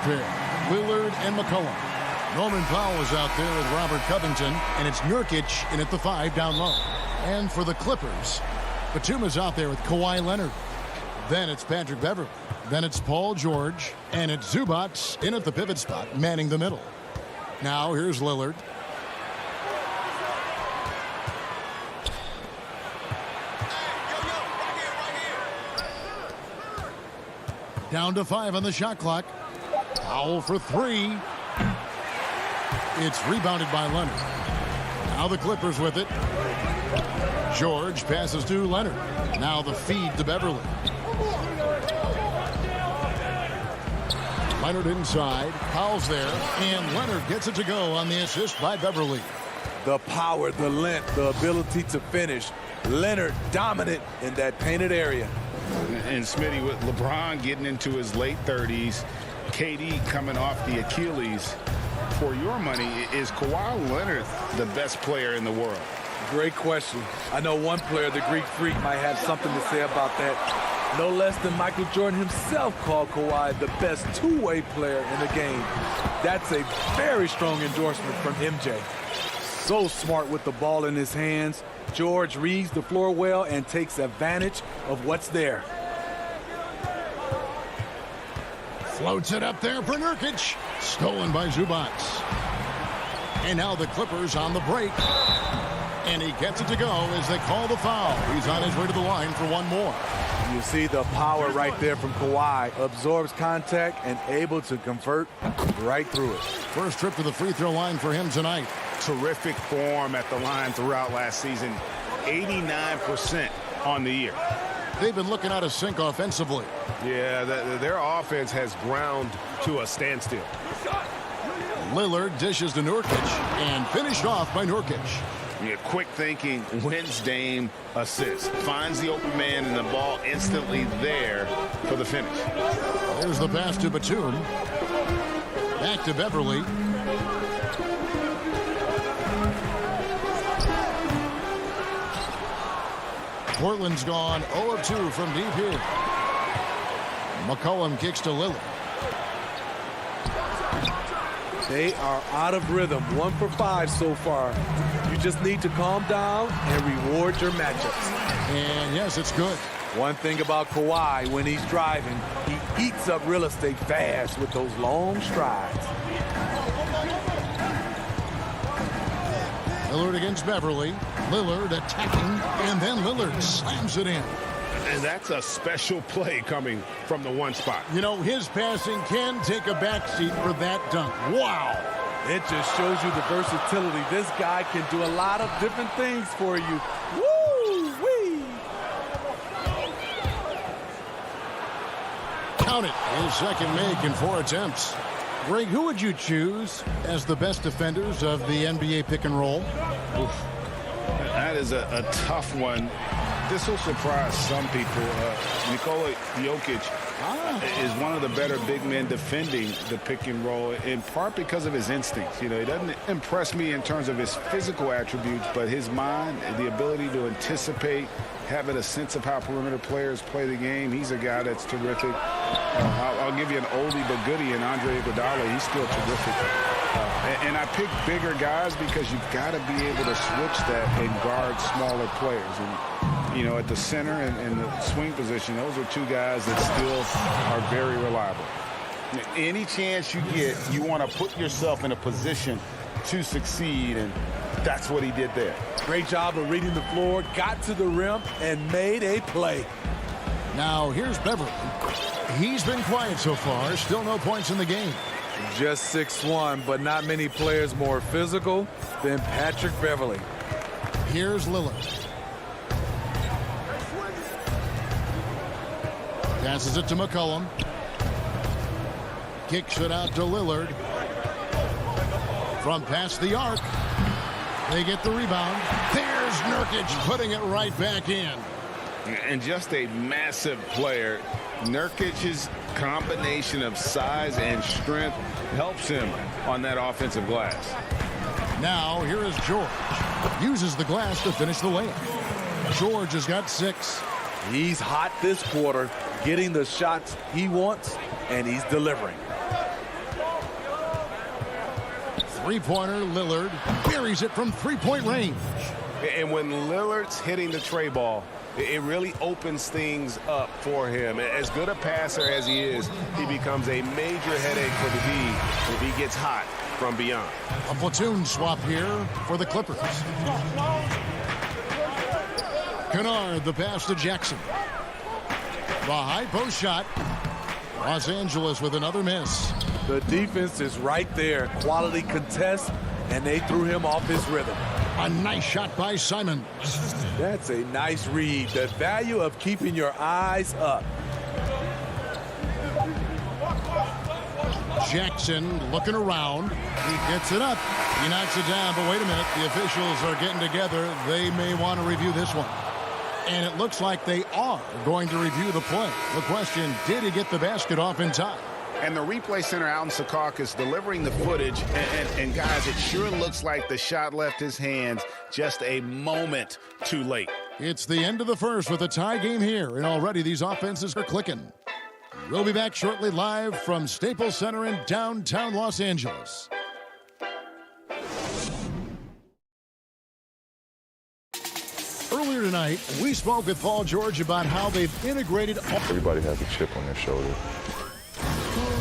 pair, Lillard and McCollum. Norman Powell is out there with Robert Covington, and it's Nurkic in at the 5 down low. And for the Clippers, Batum is out there with Kawhi Leonard. Then it's Patrick Beverley. Then it's Paul George, and it's Zubac in at the pivot spot, manning the middle. Now here's Lillard. Down to 5 on the shot clock. Powell for 3. It's rebounded by Leonard. Now the Clippers with it. George passes to Leonard. Now the feed to Beverley. Leonard inside. Powell's there. And Leonard gets it to go on the assist by Beverley. The power, the length, the ability to finish. Leonard dominant in that painted area. And Smitty, with LeBron getting into his late 30s, KD coming off the Achilles, for your money, is Kawhi Leonard the best player in the world? Great question. I know one player, the Greek Freak, might have something to say about that. No less than Michael Jordan himself called Kawhi the best two-way player in the game. That's a very strong endorsement from MJ. So smart with the ball in his hands. George reads the floor well and takes advantage of what's there. Floats it up there for Nurkic. Stolen by Zubac. And now the Clippers on the break. And he gets it to go as they call the foul. He's on his way to the line for one more. You see the power right there from Kawhi. Absorbs contact and able to convert right through it. First trip to the free throw line for him tonight. Terrific form at the line throughout last season. 89% on the year. They've been looking out of sync offensively. Yeah, their offense has ground to a standstill. Lillard dishes to Nurkic and finished off by Nurkic. Yeah, quick thinking, wins Dame assist. Finds the open man and the ball instantly there for the finish. There's the pass to Batum. Back to Beverley. Portland's gone 0 of 2 from deep here. McCollum kicks to Lillard. They are out of rhythm. 1 for 5 so far. You just need to calm down and reward your matchups. And yes, it's good. One thing about Kawhi, when he's driving, he eats up real estate fast with those long strides. Lillard against Beverley. Lillard attacking, and then Lillard slams it in. And that's a special play coming from the one spot. You know, his passing can take a backseat for that dunk. Wow. It just shows you the versatility. This guy can do a lot of different things for you. Woo-wee! Count it. His second make in 4 attempts. Greg, who would you choose as the best defenders of the NBA pick and roll? Oof. That is a tough one. This will surprise some people. Nikola Jokic is one of the better big men defending the pick and roll, in part because of his instincts. You know, he doesn't impress me in terms of his physical attributes, but his mind, the ability to anticipate, having a sense of how perimeter players play the game. He's a guy that's terrific. I'll give you an oldie but goodie in Andre Iguodala. He's still terrific. And I pick bigger guys because you've got to be able to switch that and guard smaller players. And, you know, at the center and the swing position, those are 2 guys that still are very reliable. Any chance you get, you want to put yourself in a position to succeed, and that's what he did there. Great job of reading the floor, got to the rim, and made a play. Now, here's Beverley. He's been quiet so far. Still no points in the game. Just 6'1", but not many players more physical than Patrick Beverley. Here's Lillard. Passes it to McCollum. Kicks it out to Lillard. From past the arc. They get the rebound. There's Nurkic putting it right back in. And just a massive player. Nurkic's combination of size and strength helps him on that offensive glass. Now, here is George. Uses the glass to finish the layup. George has got 6. He's hot this quarter, getting the shots he wants, and he's delivering. Three-pointer, Lillard buries it from three-point range. And when Lillard's hitting the tray ball, it really opens things up for him. As good a passer as he is, he becomes a major headache for the D if he gets hot from beyond. A platoon swap here for the Clippers. Kennard, the pass to Jackson. The high post shot. Los Angeles with another miss. The defense is right there. Quality contest, and they threw him off his rhythm. A nice shot by Simons. That's a nice read. The value of keeping your eyes up. Jackson looking around. He gets it up. He knocks it down, but wait a minute. The officials are getting together. They may want to review this one. And it looks like they are going to review the play. The question, did he get the basket off in time? And the replay center out in Secaucus delivering the footage. And guys, it sure looks like the shot left his hands just a moment too late. It's the end of the first with a tie game here, and already these offenses are clicking. We'll be back shortly live from Staples Center in downtown Los Angeles. Earlier tonight, we spoke with Paul George about how they've integrated. Everybody has a chip on their shoulder.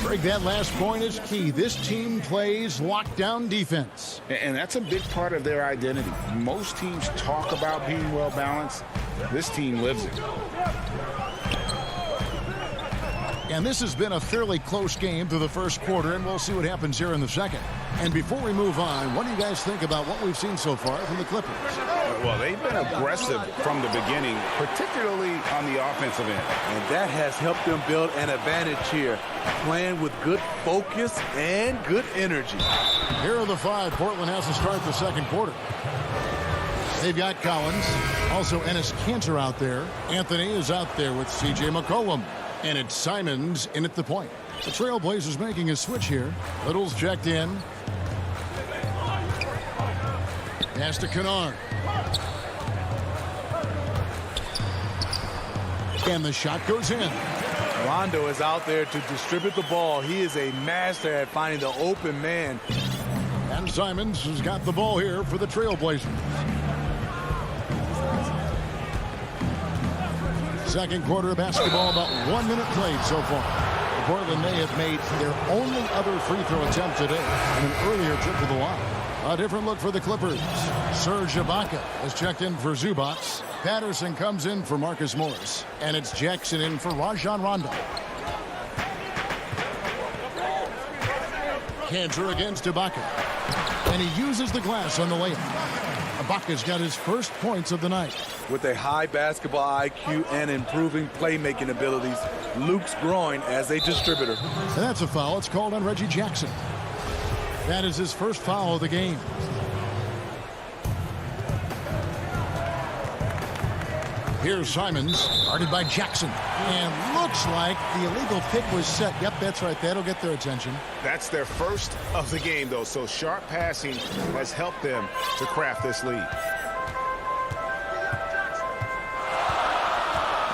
Greg, that last point is key. This team plays lockdown defense. And that's a big part of their identity. Most teams talk about being well balanced. This team lives it. And this has been a fairly close game through the first quarter, and we'll see what happens here in the second. And before we move on, what do you guys think about what we've seen so far from the Clippers? Well, they've been aggressive from the beginning, particularly on the offensive end. And that has helped them build an advantage here, playing with good focus and good energy. Here are the five. Portland has to start the second quarter. They've got Collins, also Enes Kanter out there. Anthony is out there with C.J. McCollum. And it's Simons in at the point. The Trailblazers making a switch here. Little's checked in. Pass to Kennard. And the shot goes in. Rondo is out there to distribute the ball. He is a master at finding the open man. And Simons has got the ball here for the Trailblazers. Second quarter of basketball, about 1 minute played so far. Portland may have made their only other free throw attempt today in an earlier trip to the line. A different look for the Clippers. Serge Ibaka has checked in for Zubats. Patterson comes in for Marcus Morris. And it's Jackson in for Rajon Rondo. Kanter against Ibaka. And he uses the glass on the layup. Ibaka's got his first points of the night. With a high basketball IQ and improving playmaking abilities, Luke's growing as a distributor. And that's a foul. It's called on Reggie Jackson. That is his first foul of the game. Here's Simons, guarded by Jackson. And looks like the illegal pick was set. Yep, that's right. That'll get their attention. That's their first of the game, though, so sharp passing has helped them to craft this lead.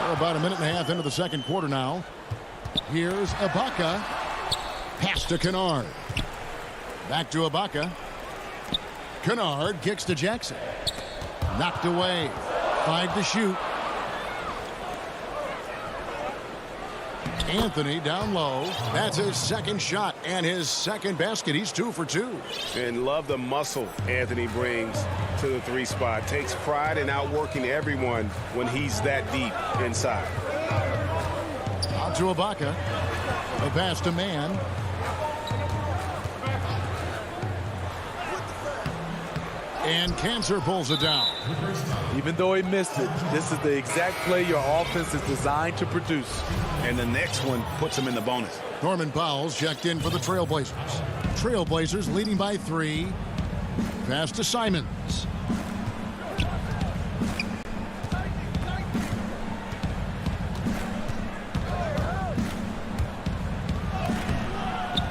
We're about a minute and a half into the second quarter now. Here's Ibaka. Pass to Kennard. Back to Ibaka. Kennard kicks to Jackson. Knocked away. 5 to shoot. Anthony down low. That's his second shot and his second basket. He's 2 for 2. And love the muscle Anthony brings to the three spot. Takes pride in outworking everyone when he's that deep inside. Out to Ibaka. The pass to Mann. And Kanter pulls it down. Even though he missed it, this is the exact play your offense is designed to produce. And the next one puts him in the bonus. Norman Powell's checked in for the Trailblazers. Trailblazers leading by 3. Pass to Simons.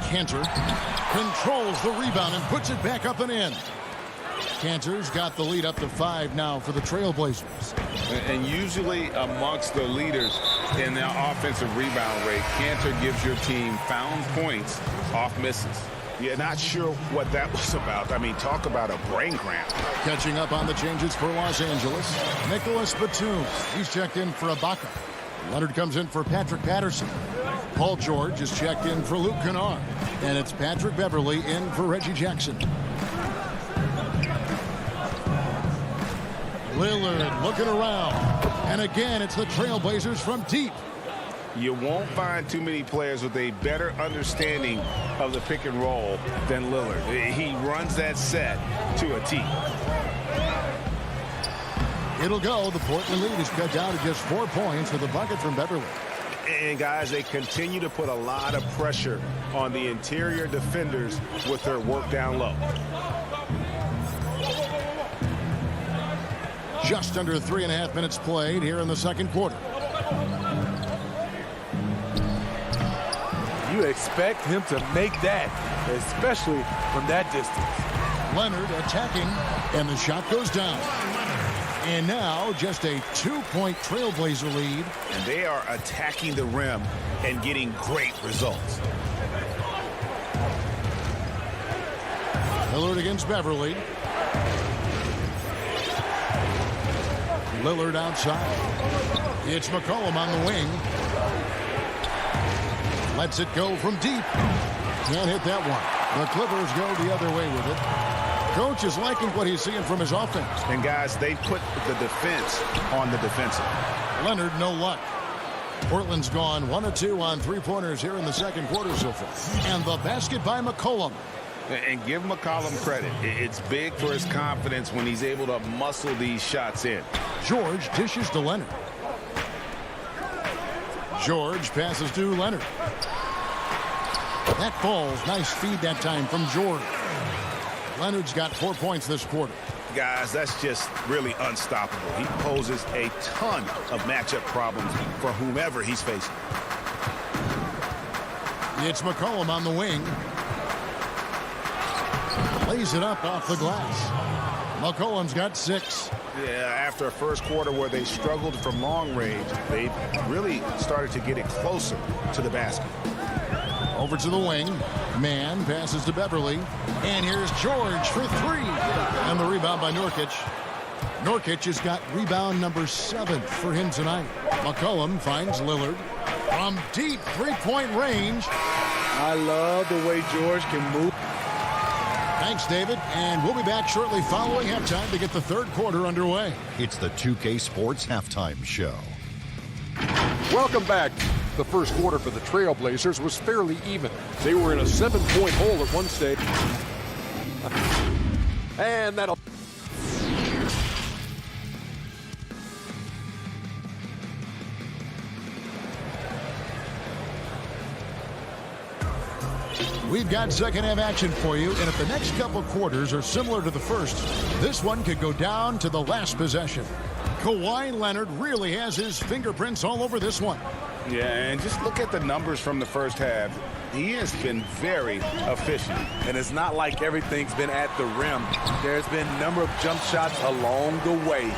Kanter controls the rebound and puts it back up and in. Kanter's got the lead up to 5 now for the Trailblazers. And usually amongst the leaders in their offensive rebound rate, Kanter gives your team found points off misses. Yeah, not sure what that was about. I mean, talk about a brain cramp. Catching up on the changes for Los Angeles, Nicholas Batum. He's checked in for Ibaka. Leonard comes in for Patrick Patterson. Paul George is checked in for Luke Kennard. And it's Patrick Beverley in for Reggie Jackson. Lillard looking around. And again, it's the Trailblazers from deep. You won't find too many players with a better understanding of the pick and roll than Lillard. He runs that set to a T. It'll go. The Portland lead is cut down to just 4 points with a bucket from Beverley. And, guys, they continue to put a lot of pressure on the interior defenders with their work down low. Just under 3.5 minutes played here in the second quarter. You expect him to make that, especially from that distance. Leonard attacking, and the shot goes down. And now just a 2-point Trailblazer lead. And they are attacking the rim and getting great results. Lillard against Beverley. Lillard outside. It's McCollum on the wing. Lets it go from deep. Can't hit that one. The Clippers go the other way with it. Coach is liking what he's seeing from his offense. And, guys, they put the defense on the defensive. Leonard, no luck. Portland's gone 1 of 2 on three-pointers here in the second quarter so far. And the basket by McCollum. And give McCollum credit. It's big for his confidence when he's able to muscle these shots in. George dishes to Leonard. George passes to Leonard. That falls. Nice feed that time from George. Leonard's got 4 points this quarter. Guys, that's just really unstoppable. He poses a ton of matchup problems for whomever he's facing. It's McCollum on the wing. Lays it up off the glass. McCollum's got 6. Yeah, after a first quarter where they struggled from long range, they really started to get it closer to the basket. Over to the wing. Mann passes to Beverley. And here's George for 3. And the rebound by Nurkic. Nurkic has got rebound number 7 for him tonight. McCollum finds Lillard from deep 3-point range. I love the way George can move. Thanks, David. And we'll be back shortly following halftime to get the third quarter underway. It's the 2K Sports Halftime Show. Welcome back. The first quarter for the Trailblazers was fairly even. They were in a 7-point hole at one stage. And that'll... We've got second half action for you, and if the next couple quarters are similar to the first, this one could go down to the last possession. Kawhi Leonard really has his fingerprints all over this one. Yeah, and just look at the numbers from the first half. He has been very efficient. And it's not like everything's been at the rim. There's been a number of jump shots along the way.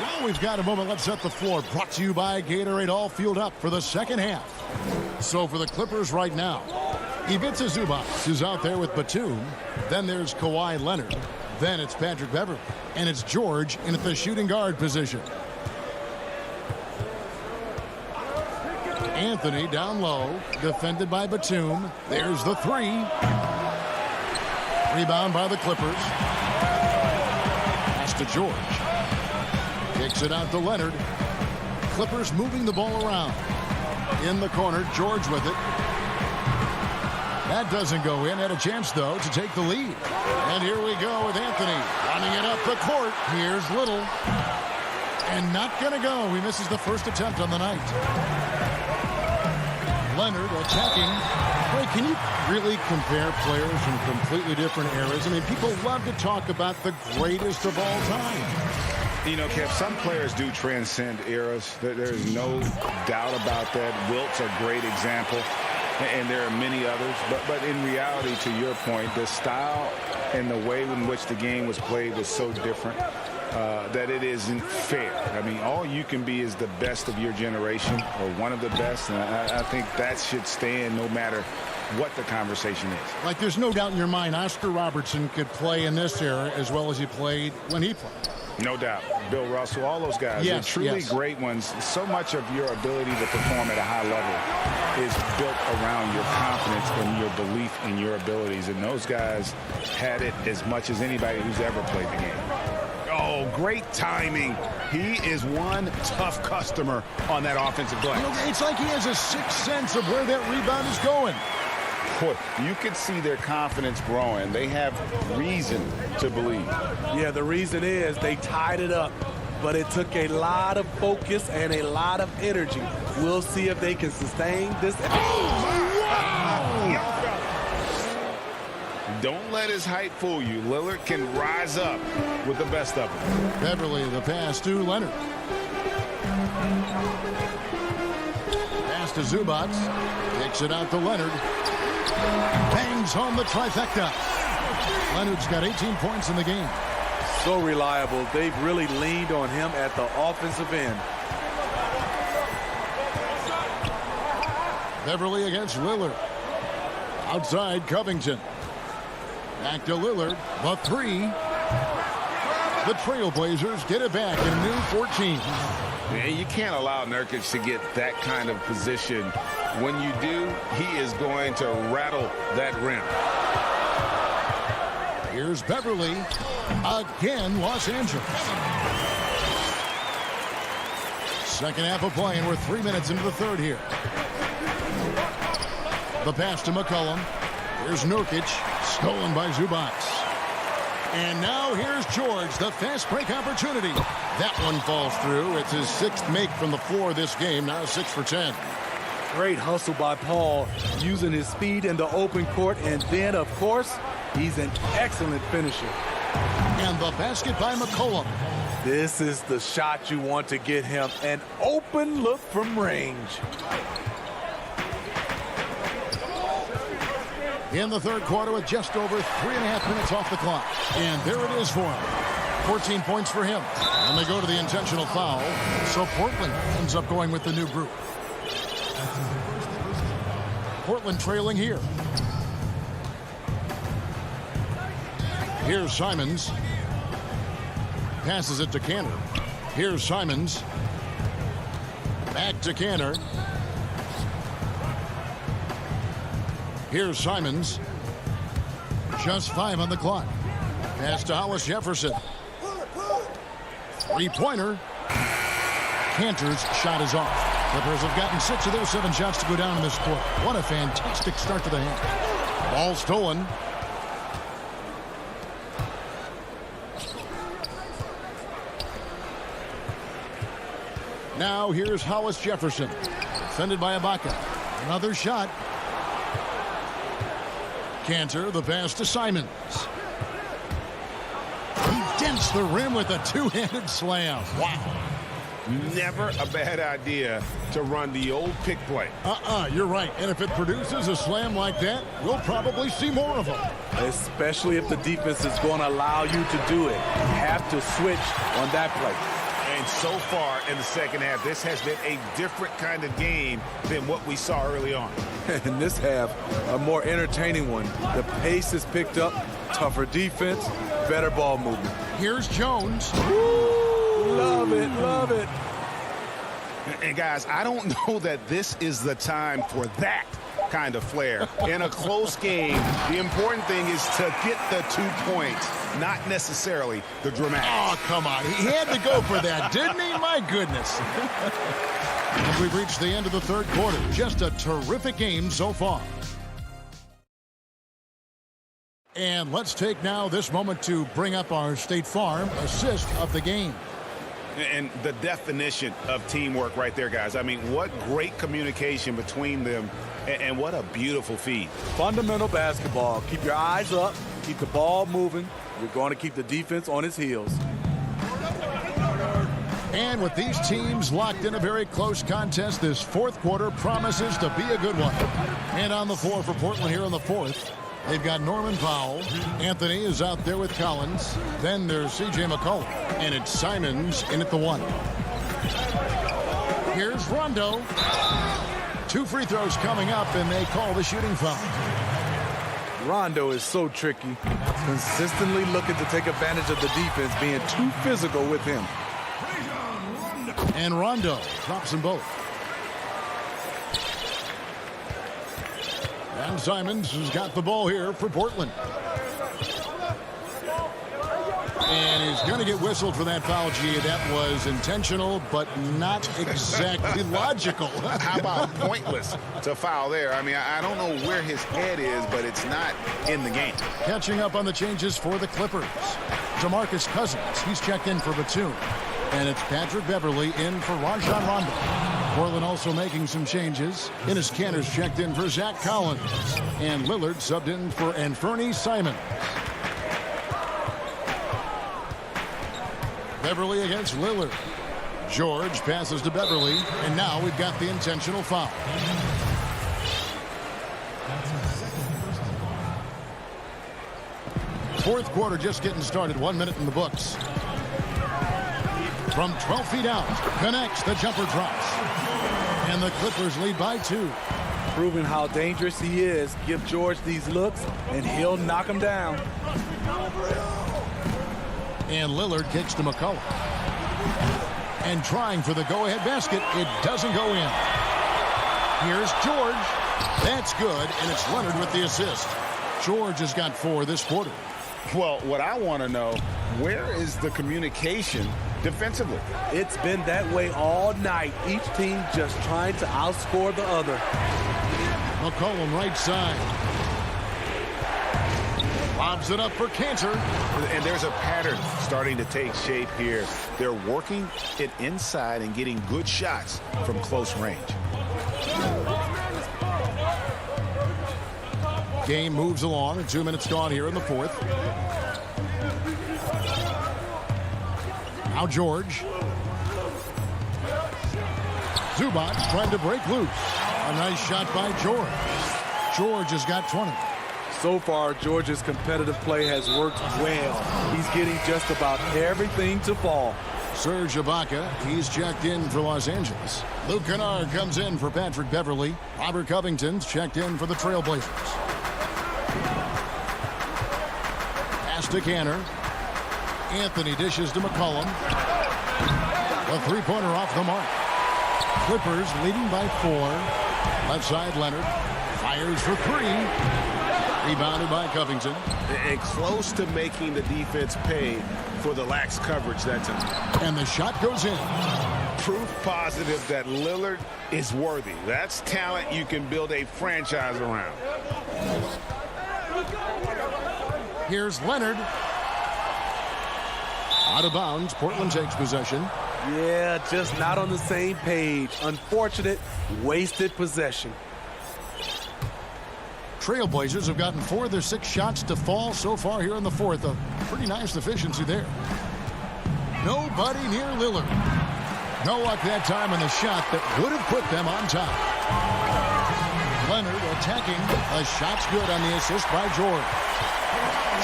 Well, we've got a moment. Let's set the floor. Brought to you by Gatorade, all fueled up for the second half. So for the Clippers right now, Ivica Zubac is out there with Batum. Then there's Kawhi Leonard. Then it's Patrick Beverley. And it's George in at the shooting guard position. Anthony down low, defended by Batum. There's the 3. Rebound by the Clippers. Pass to George. Kicks it out to Leonard. Clippers moving the ball around. In the corner, George with it. That doesn't go in. Had a chance, though, to take the lead. And here we go with Anthony running it up the court. Here's Little. And not going to go. He misses the first attempt on the night. Leonard attacking. Wait, can you really compare players from completely different eras? I mean, people love to talk about the greatest of all time. You know, Kev, some players do transcend eras. There's no doubt about that. Wilt's a great example, and there are many others. But in reality, to your point, the style and the way in which the game was played was so different that it isn't fair. I mean, all you can be is the best of your generation or one of the best, and I think that should stand no matter what the conversation is. Like, there's no doubt in your mind Oscar Robertson could play in this era as well as he played when he played. No doubt. Bill Russell, all those guys, yes, they're truly great ones. So much of your ability to perform at a high level is built around your confidence and your belief in your abilities. And those guys had it as much as anybody who's ever played the game. Oh, great timing. He is one tough customer on that offensive glass. You know, it's like he has a sixth sense of where that rebound is going. Boy, you can see their confidence growing. They have reason to believe. Yeah, the reason is they tied it up, but it took a lot of focus and a lot of energy. We'll see if they can sustain this. Don't let his height fool you. Lillard can rise up with the best of them. Beverly, the pass to Leonard. Pass to Zubats. Takes it out to Leonard. Bangs home the trifecta. Leonard's got 18 points in the game. So reliable. They've really leaned on him at the offensive end. Beverly against Lillard. Outside Covington. Back to Lillard. The three. The Trailblazers get it back in a new 14. Man, you can't allow Nurkic to get that kind of position. When you do, he is going to rattle that rim. Here's Beverly. Again, Los Angeles. Second half of play, and we're 3 minutes into the third here. The pass to McCollum. Here's Nurkic. Stolen by Zubats. And now here's George, the fast break opportunity. That one falls through. It's his sixth make from the floor this game, now 6 for 10. Great hustle by Paul, using his speed in the open court, and then, of course, he's an excellent finisher. And the basket by McCollum. This is the shot you want to get him, an open look from range. In the third quarter with just over 3.5 minutes off the clock. And there it is for him. 14 points for him. And they go to the intentional foul. So Portland ends up going with the new group. Portland trailing here. Here's Simons. Passes it to Cantor. Here's Simons. Back to Cantor. Here's Simons. Just 5 on the clock. Pass to Hollis Jefferson. Three-pointer. Cantor's shot is off. Clippers have gotten 6 of their 7 shots to go down in this quarter. What a fantastic start to the half. Ball stolen. Now here's Hollis Jefferson. Defended by Ibaka. Another shot. Cantor, the pass to Simons. He dents the rim with a two-handed slam. Wow. Never a bad idea to run the old pick play. You're right. And if it produces a slam like that, we'll probably see more of them. Especially if the defense is going to allow you to do it. You have to switch on that play. And so far in the second half, this has been a different kind of game than what we saw early on. In this half, a more entertaining one. The pace is picked up, tougher defense, better ball movement. Here's Jones. Woo! Love it, love it. And guys, I don't know that this is the time for that kind of flair. In a close game, the important thing is to get the 2 points, not necessarily the dramatic. Oh, come on. He had to go for that, didn't he? My goodness. And we've reached the end of the third quarter. Just a terrific game so far. And let's take now this moment to bring up our State Farm assist of the game. And the definition of teamwork right there, guys. I mean, what great communication between them, and what a beautiful feed. Fundamental basketball. Keep your eyes up. Keep the ball moving. You're going to keep the defense on its heels. And with these teams locked in a very close contest, this fourth quarter promises to be a good one. And on the floor for Portland here in the fourth, they've got Norman Powell. Anthony is out there with Collins. Then there's C.J. McCollum. And it's Simons in at the 1. Here's Rondo. 2 free throws coming up, and they call the shooting foul. Rondo is so tricky, consistently looking to take advantage of the defense being too physical with him. And Rondo drops them both. And Simons has got the ball here for Portland. And he's going to get whistled for that foul, G. That was intentional, but not exactly logical. How about pointless to foul there? I mean, I don't know where his head is, but it's not in the game. Catching up on the changes for the Clippers. DeMarcus Cousins, he's checked in for Batum. And it's Patrick Beverley in for Rajon Rondo. Portland also making some changes. Enes Kanter's checked in for Zach Collins. And Lillard subbed in for Anfernee Simons. Beverley against Lillard. George passes to Beverley, and now we've got the intentional foul. Fourth quarter just getting started. 1 minute in the books. From 12 feet out, connects, the jumper drops. And the Clippers lead by 2. Proving how dangerous he is. Give George these looks, and he'll knock him down. And Lillard kicks to McCollum. And trying for the go-ahead basket, it doesn't go in. Here's George. That's good, and it's Leonard with the assist. George has got 4 this quarter. Well, what I want to know, where is the communication defensively? It's been that way all night. Each team just trying to outscore the other. McCollum right side. Lobs it up for Kanter. And there's a pattern starting to take shape here. They're working it inside and getting good shots from close range. Game moves along, and 2 minutes gone here in the fourth. Now George. Zubac trying to break loose. A nice shot by George. George has got 20. So far, George's competitive play has worked well. He's getting just about everything to fall. Serge Ibaka, he's checked in for Los Angeles. Luke Kennard comes in for Patrick Beverley. Robert Covington's checked in for the Trailblazers. Pass to Kanter. Anthony dishes to McCollum. A three-pointer off the mark. Clippers leading by 4. Left side, Leonard. Fires for 3. Rebounded by Covington. And close to making the defense pay for the lax coverage that time. And the shot goes in. Proof positive that Lillard is worthy. That's talent you can build a franchise around. Here's Leonard. Out of bounds. Portland takes possession. Yeah, just not on the same page. Unfortunate, wasted possession. Trailblazers have gotten 4 of their 6 shots to fall so far here in the fourth. A pretty nice efficiency there. Nobody near Lillard. No luck that time on the shot that would have put them on top. Leonard attacking. A shot's good on the assist by George.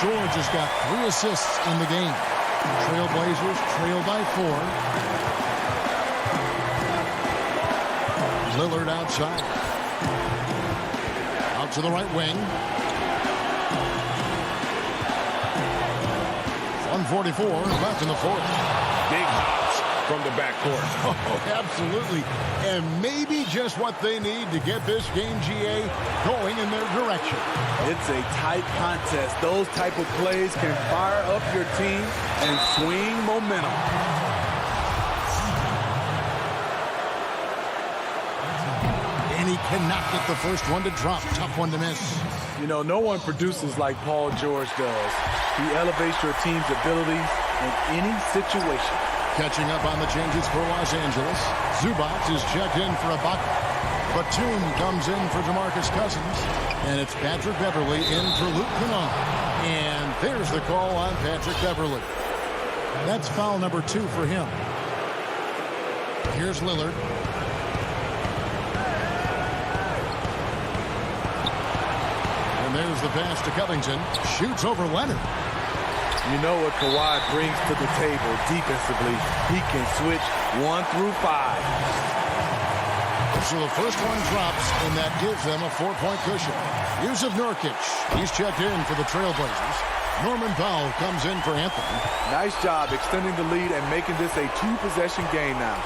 George has got 3 assists in the game. Trailblazers trail by 4. Lillard outside. Out to the right wing. 1:44 left in the fourth. Big hops from the backcourt. Oh, absolutely. And maybe just what they need to get this game, GA, going in their direction. It's a tight contest. Those type of plays can fire up your team and swing momentum. And he cannot get the first one to drop. Tough one to miss. You know, no one produces like Paul George does. He elevates your team's abilities in any situation. Catching up on the changes for Los Angeles. Zubac is checked in for Ibaka. Batum comes in for DeMarcus Cousins. And it's Patrick Beverley in for Luke Kennard. And there's the call on Patrick Beverley. That's foul number 2 for him. Here's Lillard. And there's the pass to Covington. Shoots over Leonard. You know what Kawhi brings to the table defensively. He can switch 1 through 5. So the first one drops, and that gives them a 4-point cushion. Yusuf Nurkic, he's checked in for the Trailblazers. Norman Powell comes in for Anthony. Nice job extending the lead and making this a 2-possession game now.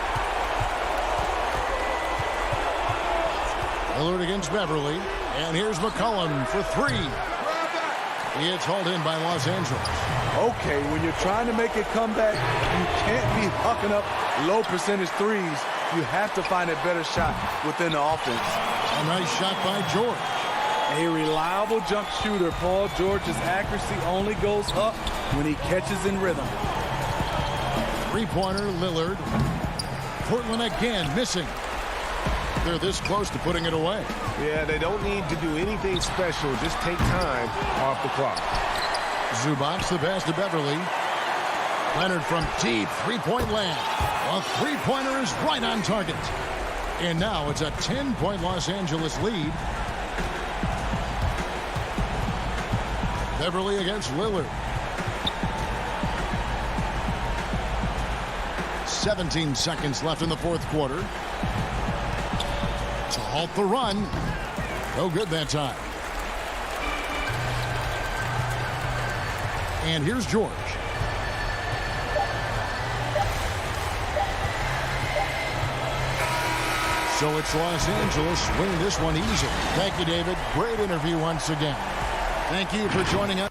Lillard against Beverly. And here's McCollum for 3. It's hauled in by Los Angeles. Okay, when you're trying to make a comeback, you can't be hucking up low percentage threes. You have to find a better shot within the offense. A nice shot by George. A reliable jump shooter. Paul George's accuracy only goes up when he catches in rhythm. Three-pointer, Lillard. Portland again missing. They're this close to putting it away. Yeah, they don't need to do anything special. Just take time off the clock. Zubac the pass to Beverly. Leonard from deep, three-point land. A three-pointer is right on target. And now it's a 10-point Los Angeles lead. Beverly against Lillard. 17 seconds left in the fourth quarter. To halt the run. No good that time. And here's George. So it's Los Angeles winning this one easy. Thank you, David. Great interview once again. Thank you for joining us.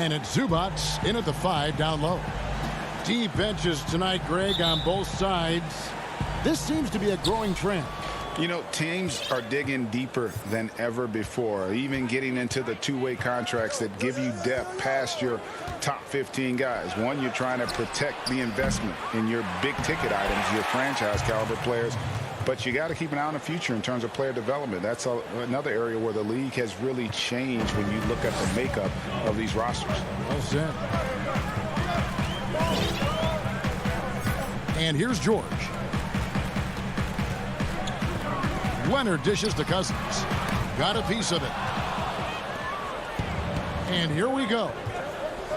And it's Zubats in at the 5 down low. Deep benches tonight, Greg, on both sides. This seems to be a growing trend. You know, teams are digging deeper than ever before, even getting into the two-way contracts that give you depth past your top 15 guys. One, you're trying to protect the investment in your big-ticket items, your franchise-caliber players, but you got to keep an eye on the future in terms of player development. That's another area where the league has really changed when you look at the makeup of these rosters. Well said. And here's George. Leonard dishes to Cousins. Got a piece of it. And here we go.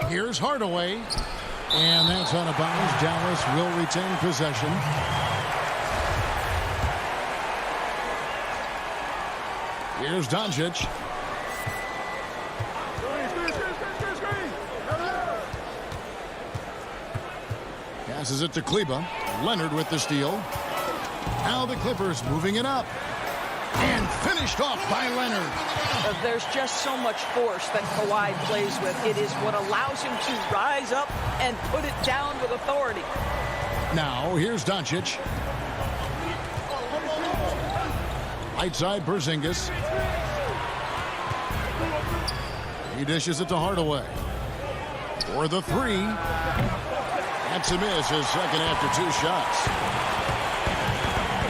Here's Hardaway. And that's out of bounds. Dallas will retain possession. Here's Doncic. Passes it to Kleba. Leonard with the steal. Now the Clippers moving it up. And finished off by Leonard. There's just so much force that Kawhi plays with. It is what allows him to rise up and put it down with authority. Now here's Doncic. Right side Porzingis. He dishes it to Hardaway. For the 3. That's a miss, his second after 2 shots.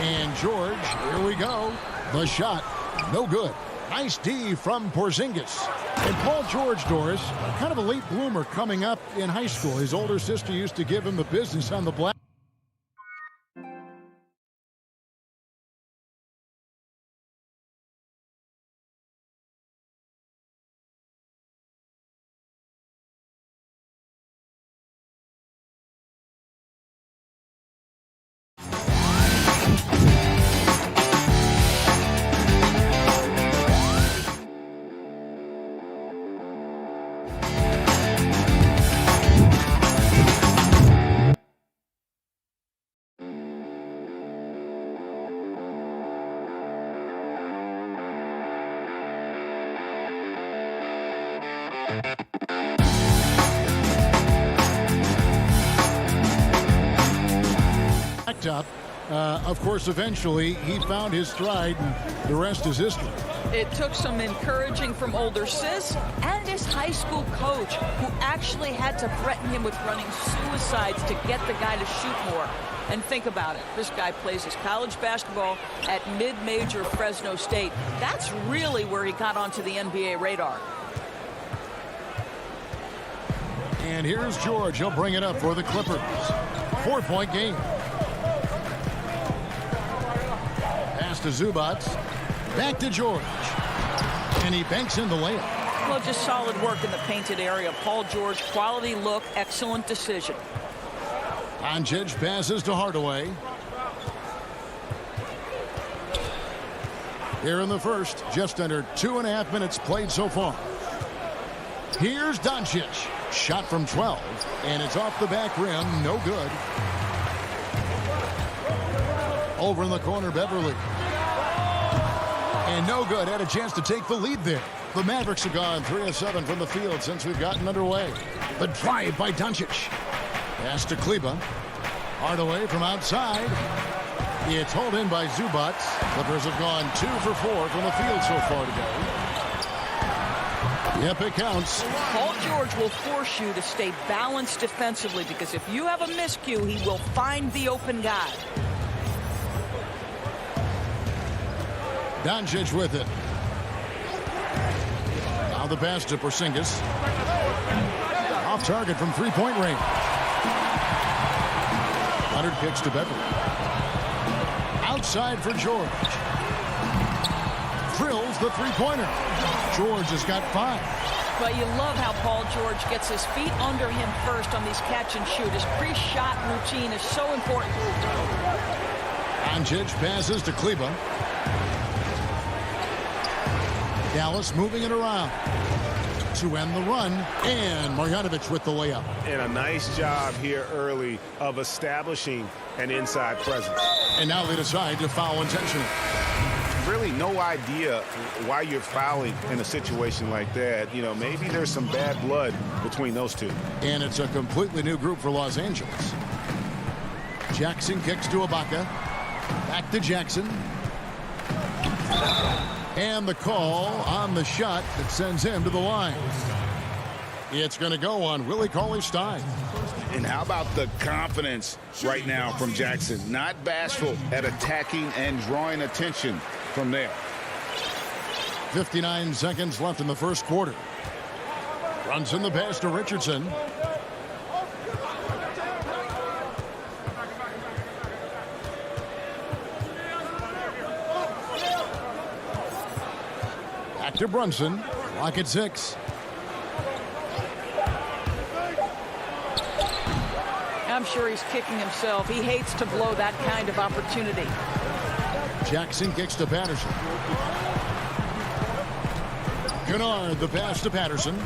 And George, here we go. The shot, no good. Nice D from Porzingis. And Paul George, Doris, kind of a late bloomer coming up in high school. His older sister used to give him the business on the black. Up. Of course, eventually he found his stride, and the rest is history. It took some encouraging from older sis and his high school coach, who actually had to threaten him with running suicides to get the guy to shoot more. And think about it. This guy plays his college basketball at mid-major Fresno State. That's really where he got onto the NBA radar. And here's George. He'll bring it up for the Clippers. 4-point game. Pass to Zubats. Back to George. And he banks in the layup. Well, just solid work in the painted area. Paul George, quality look, excellent decision. Doncic passes to Hardaway. Here in the first, just under 2.5 minutes played so far. Here's Doncic. Shot from 12, and it's off the back rim. No good. Over in the corner, Beverly. And no good. Had a chance to take the lead there. The Mavericks have gone 3 of 7 from the field since we've gotten underway. The drive by Doncic. Pass to Kleba. Hardaway from outside. It's hauled in by Zubats. Clippers have gone 2 for 4 from the field so far today. Yep, it counts. Paul George will force you to stay balanced defensively, because if you have a miscue, he will find the open guy. Doncic with it. Now the pass to Porzingis. Off target from 3-point range. Leonard kicks to Beverly. Outside for George. Drills the 3-pointer. George has got 5. Well, you love how Paul George gets his feet under him first on these catch and shoot. His pre-shot routine is so important. Doncic passes to Kleba. Dallas moving it around to end the run, and Marjanovic with the layup. And a nice job here early of establishing an inside presence. And now they decide to foul intentionally. really no idea why you're fouling in a situation like that. You know, maybe there's some bad blood between those two. And it's a completely new group for Los Angeles. Jackson kicks to Ibaka. Back to Jackson. And the call on the shot that sends him to the line. It's going to go on Willie Cauley-Stein. And how about the confidence right now from Jackson? Not bashful at attacking and drawing attention from there. 59 seconds left in the first quarter. Runs in the pass to Richardson. Back to Brunson. Clock at 6. I'm sure he's kicking himself. He hates to blow that kind of opportunity. Jackson kicks to Patterson. Kennard, the pass to Patterson.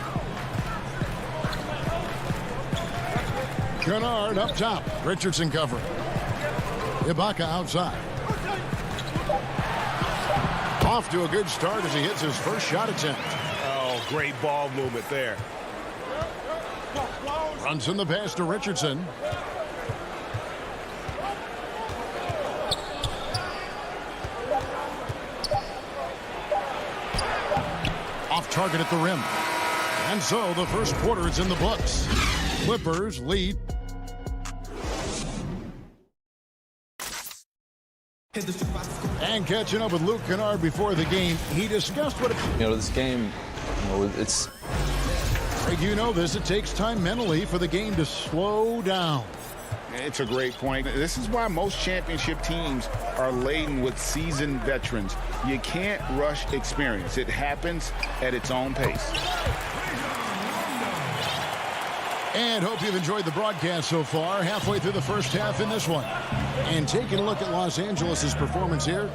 Kennard up top. Richardson covering. Ibaka outside. Off to a good start as he hits his first shot attempt. Oh, great ball movement there. Runs in the pass to Richardson. Off target at the rim. And so the first quarter is in the books. Clippers lead. And catching up with Luke Kennard before the game, he discussed what This game, it's Greg, you know this. It takes time mentally for the game to slow down. It's a great point. This is why most championship teams are laden with seasoned veterans. You can't rush experience. It happens at its own pace. And hope you've enjoyed the broadcast so far. Halfway through the first half in this one. And taking a look at Los Angeles' performance here.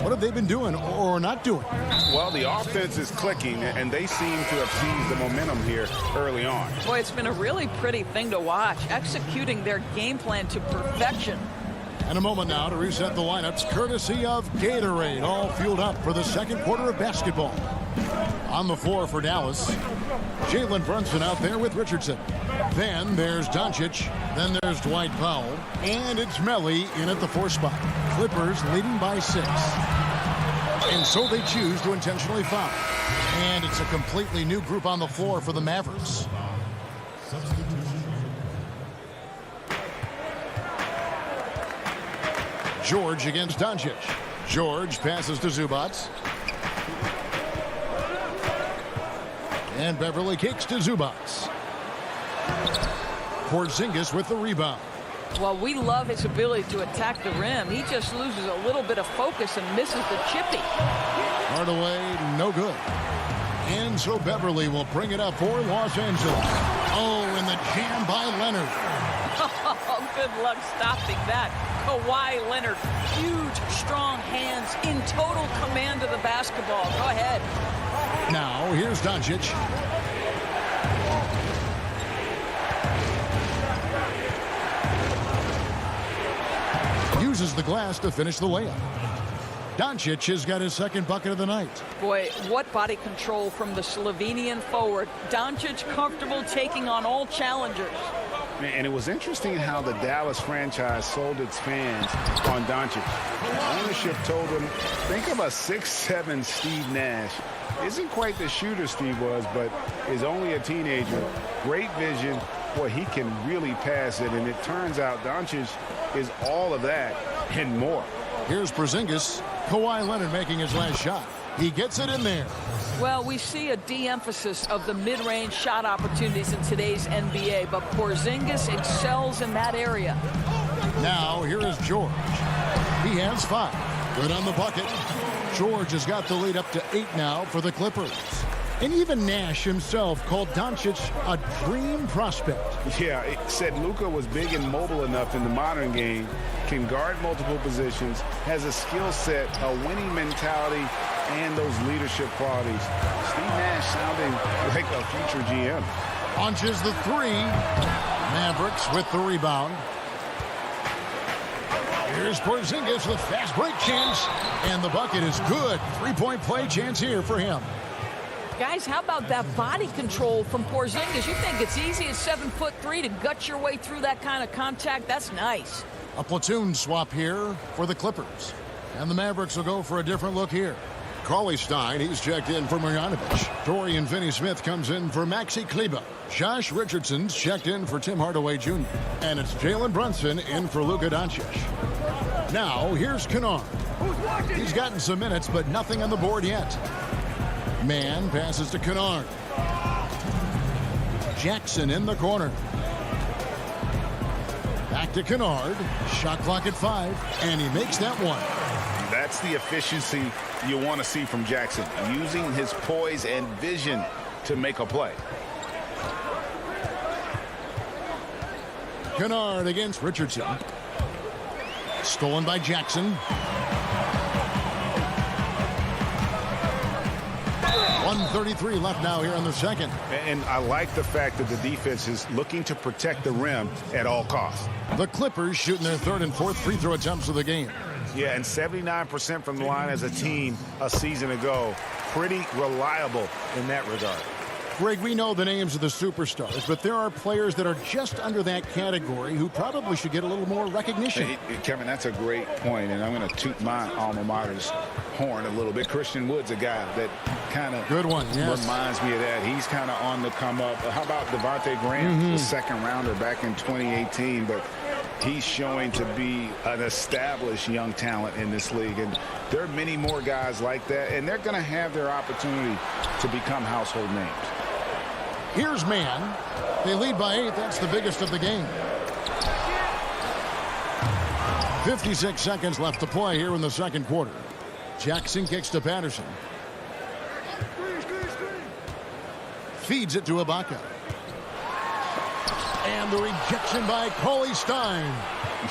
What have they been doing or not doing? Well, the offense is clicking, and they seem to have seized the momentum here early on. Boy, it's been a really pretty thing to watch, executing their game plan to perfection. And a moment now to reset the lineups, courtesy of Gatorade, all fueled up for the second quarter of basketball. On the floor for Dallas, Jalen Brunson out there with Richardson. Then there's Doncic. Then there's Dwight Powell. And it's Melli in at the 4 spot. Clippers leading by 6. And so they choose to intentionally foul. And it's a completely new group on the floor for the Mavericks. George against Doncic. George passes to Zubats. And Beverly kicks to Zubats. Porzingis with the rebound. Well, we love his ability to attack the rim. He just loses a little bit of focus and misses the chippy. Hardaway, no good. And so Beverly will bring it up for Los Angeles. Oh, and the jam by Leonard. Oh, good luck stopping that. Kawhi Leonard, huge, strong hands, in total command of the basketball. Go ahead. Now, here's Doncic. Uses the glass to finish the layup. Doncic has got his second bucket of the night. Boy, what body control from the Slovenian forward. Doncic comfortable taking on all challengers. And it was interesting how the Dallas franchise sold its fans on Doncic. Ownership told them, think of a 6'7" Steve Nash. Isn't quite the shooter Steve was, but is only a teenager. Great vision. Boy, he can really pass it. And it turns out Doncic is all of that and more. Here's Porzingis. Kawhi Leonard making his last shot. He gets it in there. Well, we see a de-emphasis of the mid-range shot opportunities in today's NBA, but Porzingis excels in that area. Now, here is George. He has 5. Good on the bucket. George has got the lead up to 8 now for the Clippers. And even Nash himself called Doncic a dream prospect. Yeah, it said Luka was big and mobile enough in the modern game, can guard multiple positions, has a skill set, a winning mentality, and those leadership qualities. Steve Nash sounding like a future GM. Launches the 3. Mavericks with the rebound. Here's Porzingis with fast break chance, and the bucket is good. Three-point play chance here for him. Guys, how about that body control from Porzingis? You think it's easy at 7'3" to gut your way through that kind of contact? That's nice. A platoon swap here for the Clippers. And the Mavericks will go for a different look here. Cauley-Stein, he's checked in for Marjanovic. Dorian Finney-Smith comes in for Maxi Kleber. Josh Richardson's checked in for Tim Hardaway Jr. And it's Jalen Brunson in for Luka Doncic. Now, here's Kennard. He's gotten some minutes, but nothing on the board yet. Man passes to Kennard. Jackson in the corner. Back to Kennard. Shot clock at 5, and he makes that one. That's the efficiency you want to see from Jackson, using his poise and vision to make a play. Kennard against Richardson. Stolen by Jackson. 1:33 left now here in the second. And I like the fact that the defense is looking to protect the rim at all costs. The Clippers shooting their third and fourth free throw attempts of the game. Yeah, and 79% from the line as a team a season ago. Pretty reliable in that regard. Greg, we know the names of the superstars, but there are players that are just under that category who probably should get a little more recognition. Hey, Kevin, that's a great point, and I'm going to toot my alma mater's horn a little bit. Christian Wood's a guy that kind of reminds me of that. He's kind of on the come up. How about Devontae Graham, the second rounder back in 2018, but he's showing to be an established young talent in this league, and there are many more guys like that, and they're going to have their opportunity to become household names. Here's Man. They lead by 8. That's the biggest of the game. 56 seconds left to play here in the second quarter. Jackson kicks to Patterson. Feeds it to Ibaka. And the rejection by Cauley-Stein.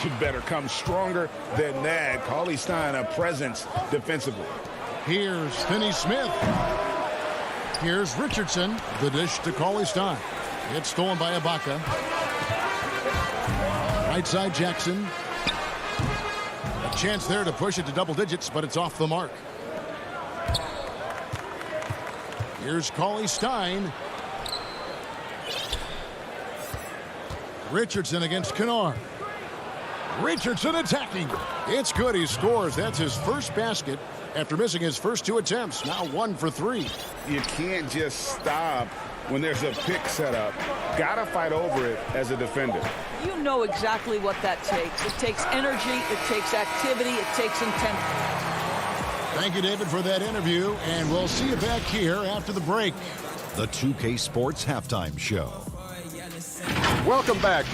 You better come stronger than that. Cauley-Stein, a presence defensively. Here's Finney-Smith. Here's Richardson. The dish to Cauley-Stein. It's stolen by Ibaka. Right side Jackson. A chance there to push it to double digits, but it's off the mark. Here's Cauley-Stein. Richardson against Kennard. Richardson attacking. It's good. He scores. That's his first basket after missing his first 2 attempts. Now 1 for 3. You can't just stop when there's a pick set up. Gotta fight over it as a defender. You know exactly what that takes. It takes energy, it takes activity, it takes intent. Thank you, David, for that interview, and we'll see you back here after the break. The 2K Sports Halftime Show. Welcome back.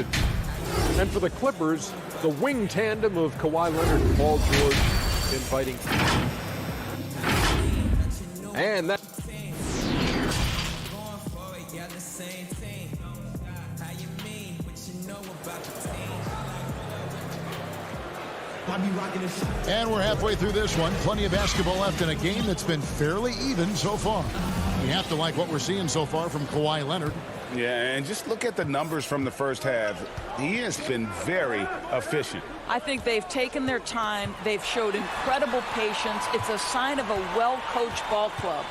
And for the Clippers, the wing tandem of Kawhi Leonard and Paul George inviting. And that. And we're halfway through this one. Plenty of basketball left in a game that's been fairly even so far. You have to like what we're seeing so far from Kawhi Leonard. Yeah, and just look at the numbers from the first half. He has been very efficient. I think they've taken their time. They've showed incredible patience. It's a sign of a well-coached ball club.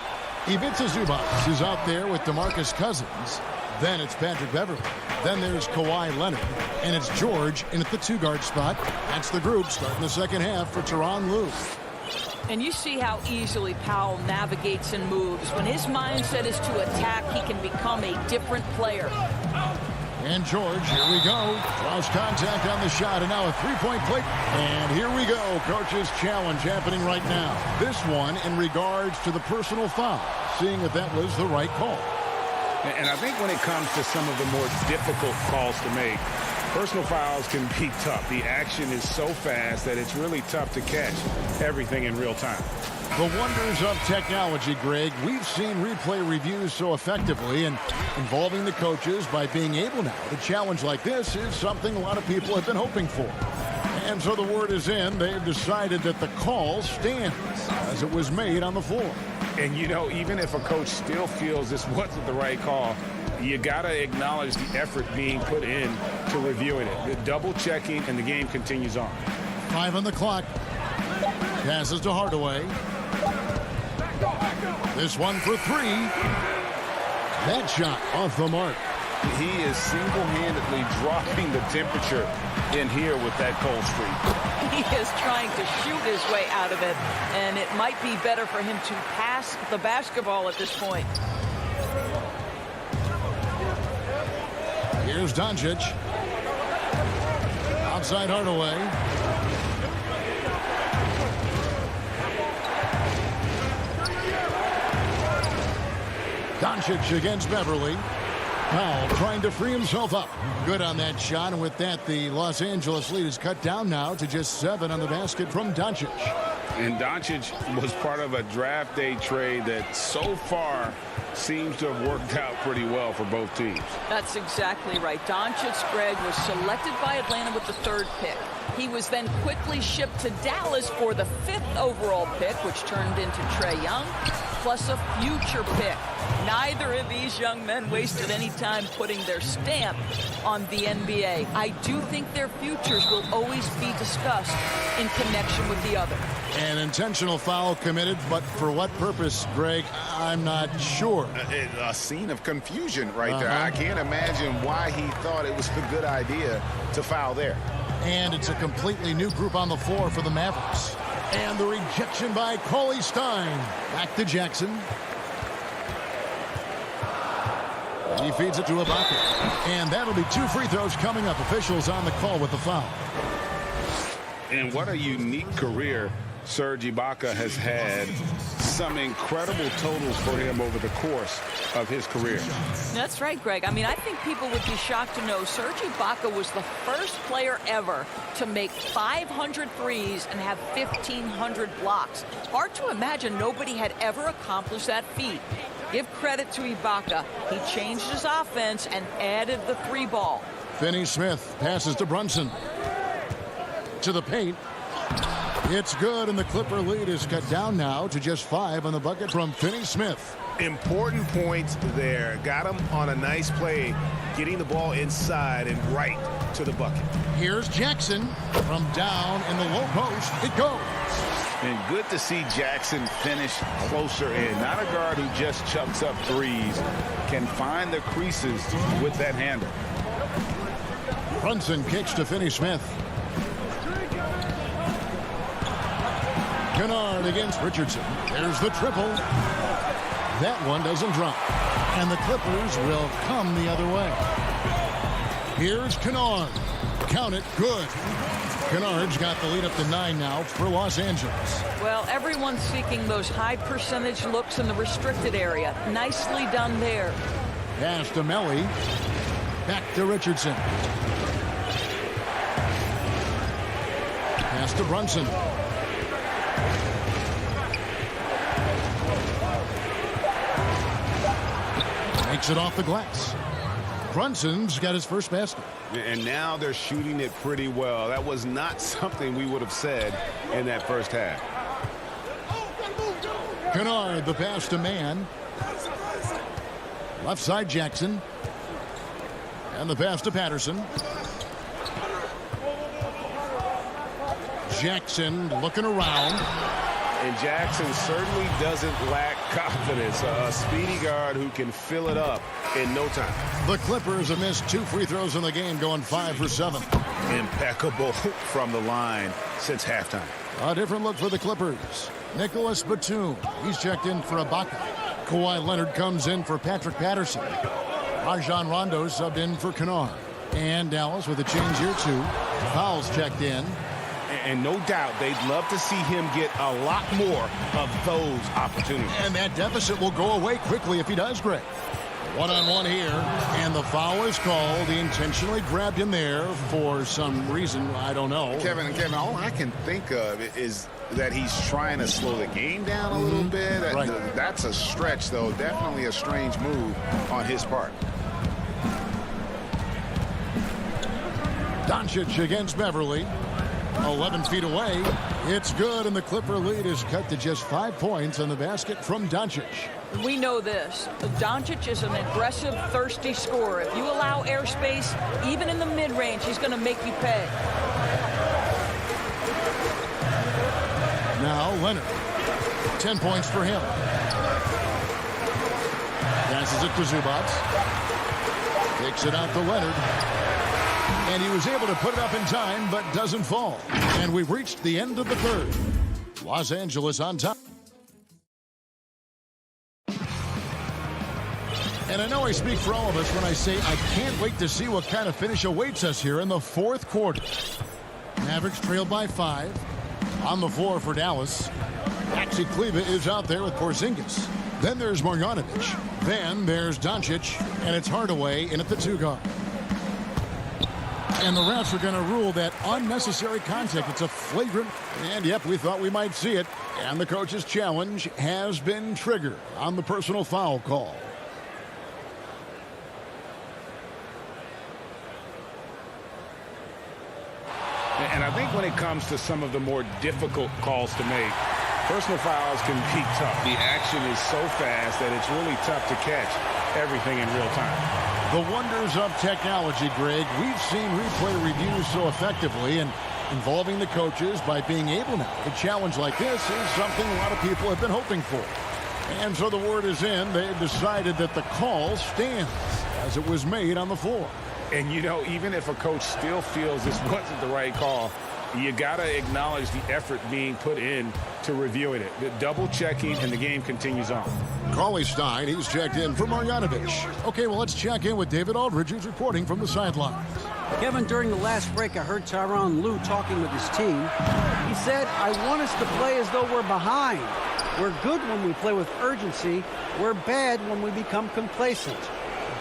Ivica Zubac is out there with DeMarcus Cousins. Then it's Patrick Beverley. Then there's Kawhi Leonard. And it's George in at the 2-guard spot. That's the group starting the second half for Tyronn Lue. And you see how easily Powell navigates and moves. When his mindset is to attack, he can become a different player. And George, here we go. Draws contact on the shot, and now a three-point play. And here we go. Coach's challenge happening right now. This one in regards to the personal foul, seeing if that was the right call. And I think when it comes to some of the more difficult calls to make, personal fouls can be tough. The action is so fast that it's really tough to catch everything in real time. The wonders of technology, Greg. We've seen replay reviews so effectively, and involving the coaches by being able now to challenge like this is something a lot of people have been hoping for. And so the word is in. They've decided that the call stands as it was made on the floor. And, you know, even if a coach still feels this wasn't the right call, you got to acknowledge the effort being put in to reviewing it. The double checking, and the game continues on. 5 on the clock. Passes to Hardaway. This one for 3. That shot off the mark. He is single-handedly dropping the temperature in here with that cold streak. He is trying to shoot his way out of it, and it might be better for him to pass the basketball at this point. Here's Doncic. Outside Hardaway. Doncic against Beverly. Powell trying to free himself up. Good on that shot, and with that, the Los Angeles lead is cut down now to just 7 on the basket from Doncic. And Doncic was part of a draft day trade that so far seems to have worked out pretty well for both teams. That's exactly right. Doncic, Greg, was selected by Atlanta with the 3rd pick. He was then quickly shipped to Dallas for the 5th overall pick, which turned into Trae Young, plus a future pick. Neither of these young men wasted any time putting their stamp on the NBA. I do think their futures will always be discussed in connection with the other. An intentional foul committed, but for what purpose, Greg? I'm not sure. A scene of confusion right there. I can't imagine why he thought it was a good idea to foul there. And it's a completely new group on the floor for the Mavericks. And the rejection by Cauley Stein. Back to Jackson. He feeds it to Ibaka. And that'll be 2 free throws coming up. Officials on the call with the foul. And what a unique career Serge Ibaka has had. Some incredible totals for him over the course of his career. That's right, Greg. I mean, I think people would be shocked to know Serge Ibaka was the first player ever to make 500 threes and have 1,500 blocks. Hard to imagine nobody had ever accomplished that feat. Give credit to Ibaka. He changed his offense and added the 3 ball. Finney-Smith passes to Brunson. To the paint. It's good, and the Clipper lead is cut down now to just 5 on the bucket from Finney-Smith. Important points there. Got him on a nice play, getting the ball inside and right to the bucket. Here's Jackson from down in the low post. It goes. And good to see Jackson finish closer in. Not a guard who just chucks up threes. Can find the creases with that handle. Brunson kicks to Finney-Smith. Kennard against Richardson. There's the triple. That one doesn't drop. And the Clippers will come the other way. Here's Kennard. Count it. Good. Kennard's got the lead up to 9 now for Los Angeles. Well, everyone's seeking those high percentage looks in the restricted area. Nicely done there. Pass to Melly. Back to Richardson. Pass to Brunson. Makes it off the glass. Brunson's got his first basket. And now they're shooting it pretty well. That was not something we would have said in that first half. Kennard, the pass to Mann. Left side Jackson. And the pass to Patterson. Jackson looking around. And Jackson certainly doesn't lack confidence. A speedy guard who can fill it up in no time. The Clippers have missed 2 free throws in the game, going 5 for 7. Impeccable from the line since halftime. A different look for the Clippers. Nicholas Batum. He's checked in for Ibaka. Kawhi Leonard comes in for Patrick Patterson. Rajon Rondo subbed in for Kennard. And Dallas with a change here too. Powell's checked in. And no doubt they'd love to see him get a lot more of those opportunities. And that deficit will go away quickly if he does, Greg. One-on-one here, and the foul is called. He intentionally grabbed him there for some reason. I don't know. Kevin, all I can think of is that he's trying to slow the game down a little bit. Right. That's a stretch, though. Definitely a strange move on his part. Doncic against Beverly. 11 feet away. It's good, and the Clipper lead is cut to just 5 points on the basket from Doncic. We know this. Doncic is an aggressive, thirsty scorer. If you allow airspace, even in the mid-range, he's going to make you pay. Now Leonard. 10 points for him. Passes it to Zubats. Takes it out to Leonard. And he was able to put it up in time, but doesn't fall. And we've reached the end of the third. Los Angeles on top. And I know I speak for all of us when I say I can't wait to see what kind of finish awaits us here in the fourth quarter. Mavericks trail by 5. On the floor for Dallas. Maxi Kleber is out there with Porzingis. Then there's Marjanovic. Then there's Doncic. And it's Hardaway in at the 2 guard. And the refs are going to rule that unnecessary contact. It's a flagrant. And yep, we thought we might see it. And the coach's challenge has been triggered on the personal foul call. And I think when it comes to some of the more difficult calls to make, personal fouls can be tough. The action is so fast that it's really tough to catch everything in real time. The wonders of technology, Greg. We've seen replay reviews so effectively, and involving the coaches by being able now. A challenge like this is something a lot of people have been hoping for. And so the word is in. They've decided that the call stands as it was made on the floor. And, you know, even if a coach still feels this wasn't the right call, you got to acknowledge the effort being put in to reviewing it. The double checking, and the game continues on. Cauley Stein, he's checked in for Marjanovic. Okay, well, let's check in with David Aldridge, who's reporting from the sidelines. Kevin, during the last break, I heard Tyronn Lue talking with his team. He said, I want us to play as though we're behind. We're good when we play with urgency. We're bad when we become complacent.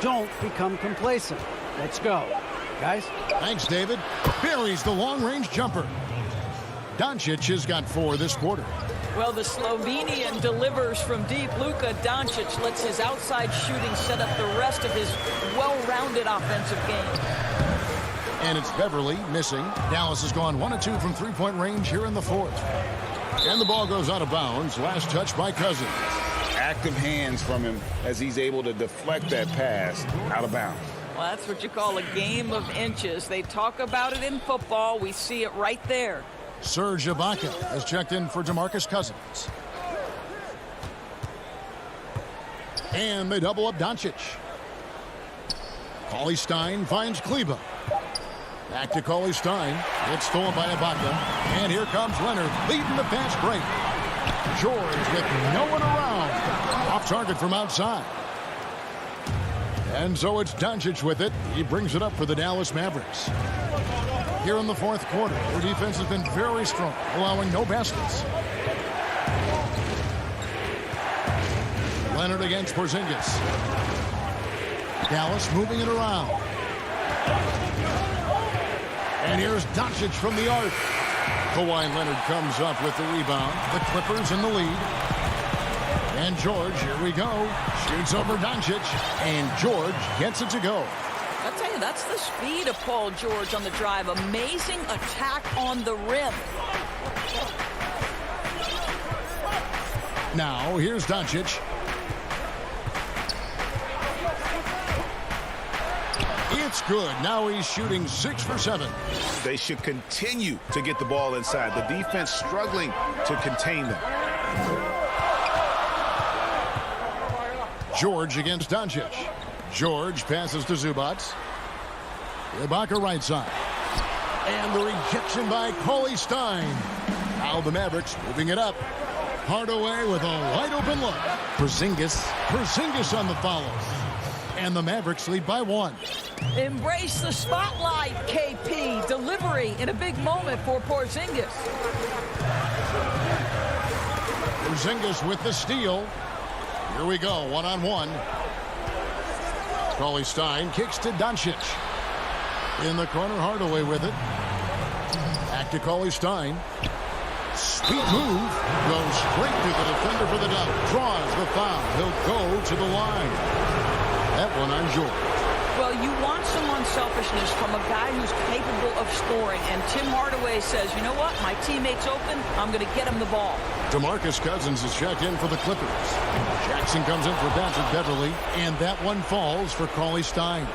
Don't become complacent. Let's go, guys. Thanks, David. Buries the long-range jumper. Doncic has got 4 this quarter. Well, the Slovenian delivers from deep. Luka Doncic lets his outside shooting set up the rest of his well-rounded offensive game. And it's Beverly missing. Dallas has gone 1 of 2 from three-point range here in the fourth. And the ball goes out of bounds. Last touch by Cousins. Active hands from him as he's able to deflect that pass out of bounds. Well, that's what you call a game of inches. They talk about it in football. We see it right there. Serge Ibaka has checked in for DeMarcus Cousins. And they double up Doncic. Cauley Stein finds Kleber. Back to Cauley Stein. It's stolen by Ibaka. And here comes Leonard leading the fast break. George with no one around. Off target from outside. And so it's Doncic with it. He brings it up for the Dallas Mavericks. Here in the fourth quarter, their defense has been very strong, allowing no baskets. Leonard against Porzingis. Dallas moving it around. And here's Doncic from the arc. Kawhi Leonard comes up with the rebound. The Clippers in the lead. And George, here we go. Shoots over Doncic. And George gets it to go. I'll tell you, that's the speed of Paul George on the drive. Amazing attack on the rim. Now, here's Doncic. It's good. Now he's shooting 6 for 7. They should continue to get the ball inside. The defense struggling to contain them. George against Doncic. George passes to Zubats. Ibaka right side. And the rejection by Cauley Stein. Now the Mavericks moving it up. Hardaway with a wide open look. Porzingis on the follow. And the Mavericks lead by 1. Embrace the spotlight, KP. Delivery in a big moment for Porzingis. Porzingis with the steal. Here we go, one-on-one. Cauley Stein kicks to Doncic. In the corner, Hardaway with it. Back to Cauley Stein. Sweet move. Goes straight to the defender for the dunk. Draws the foul. He'll go to the line. That one on George. Well, you want some unselfishness from a guy who's capable of scoring. And Tim Hardaway says, you know what? My teammate's open. I'm going to get him the ball. DeMarcus Cousins is checked in for the Clippers. Jackson comes in for Patrick Beverly. And that one falls for Cauley Stein.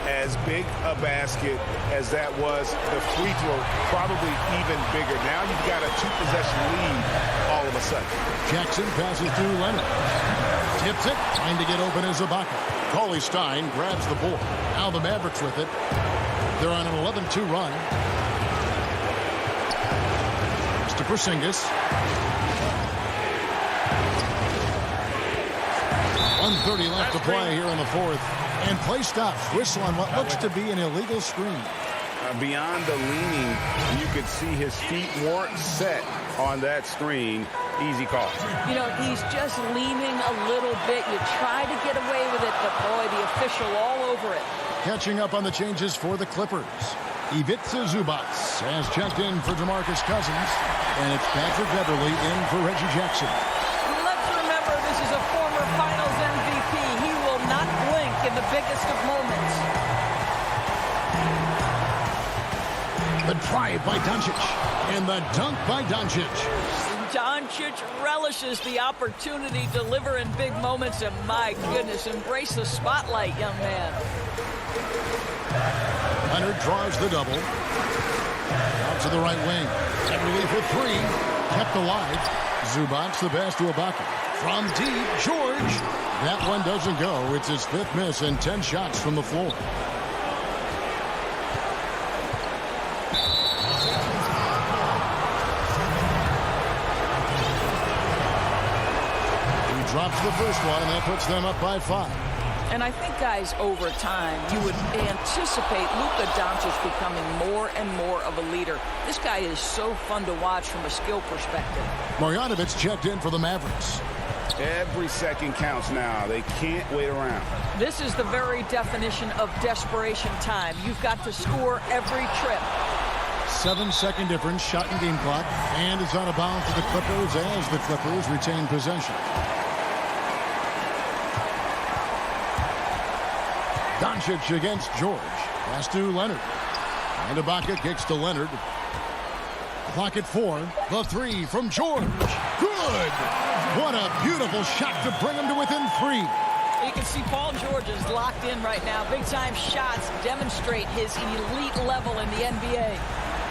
as big a basket as that was. The free throw probably even bigger. Now you've got a two-possession lead all of a sudden. Jackson passes to Leonard. Tips it. Trying to get open is Ibaka. Cauley Stein grabs the board. Now the Mavericks with it. They're on an 11-2 run. It's to Porzingis. 1:30 left to play here in the fourth. And play stops. Whistle on what looks to be an illegal screen. Beyond the leaning, you could see his feet weren't set on that screen. Easy call. You know, he's just leaning a little bit. You try to get away with it, but boy, the official all over it. Catching up on the changes for the Clippers. Ivica Zubac has checked in for DeMarcus Cousins. And it's Patrick Beverley in for Reggie Jackson. Let's remember, this is a former Finals MVP. He will not blink in the biggest of moments. The drive by Doncic. And the dunk by Doncic. Doncic relishes the opportunity to deliver in big moments. And my goodness, embrace the spotlight, young man. Leonard draws the double. Out to the right wing. Beverley for three. Kept alive. Zubac the pass to Ibaka. From deep, George. That one doesn't go. It's his fifth miss and 10 shots from the floor. He drops the first one, and that puts them up by 5. And I think, guys, over time, you would anticipate Luka Doncic becoming more and more of a leader. This guy is so fun to watch from a skill perspective. Marjanovic checked in for the Mavericks. Every second counts now. They can't wait around. This is the very definition of desperation time. You've got to score every trip. 7-second difference, shot and game clock. And it's out of bounds to the Clippers as the Clippers retain possession. Doncic against George. Pass to Leonard. And Ibaka kicks to Leonard. Clock at 4. The three from George. Good! What a beautiful shot to bring him to within 3. You can see Paul George is locked in right now. Big-time shots demonstrate his elite level in the NBA.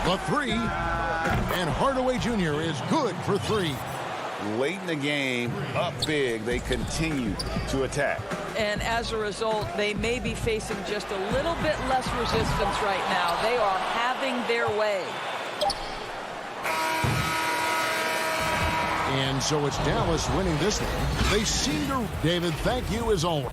The three. And Hardaway Jr. is good for 3. Late in the game, up big, they continue to attack. And as a result, they may be facing just a little bit less resistance right now. They are having their way. And so it's Dallas winning this one. They seem to... David, thank you as always.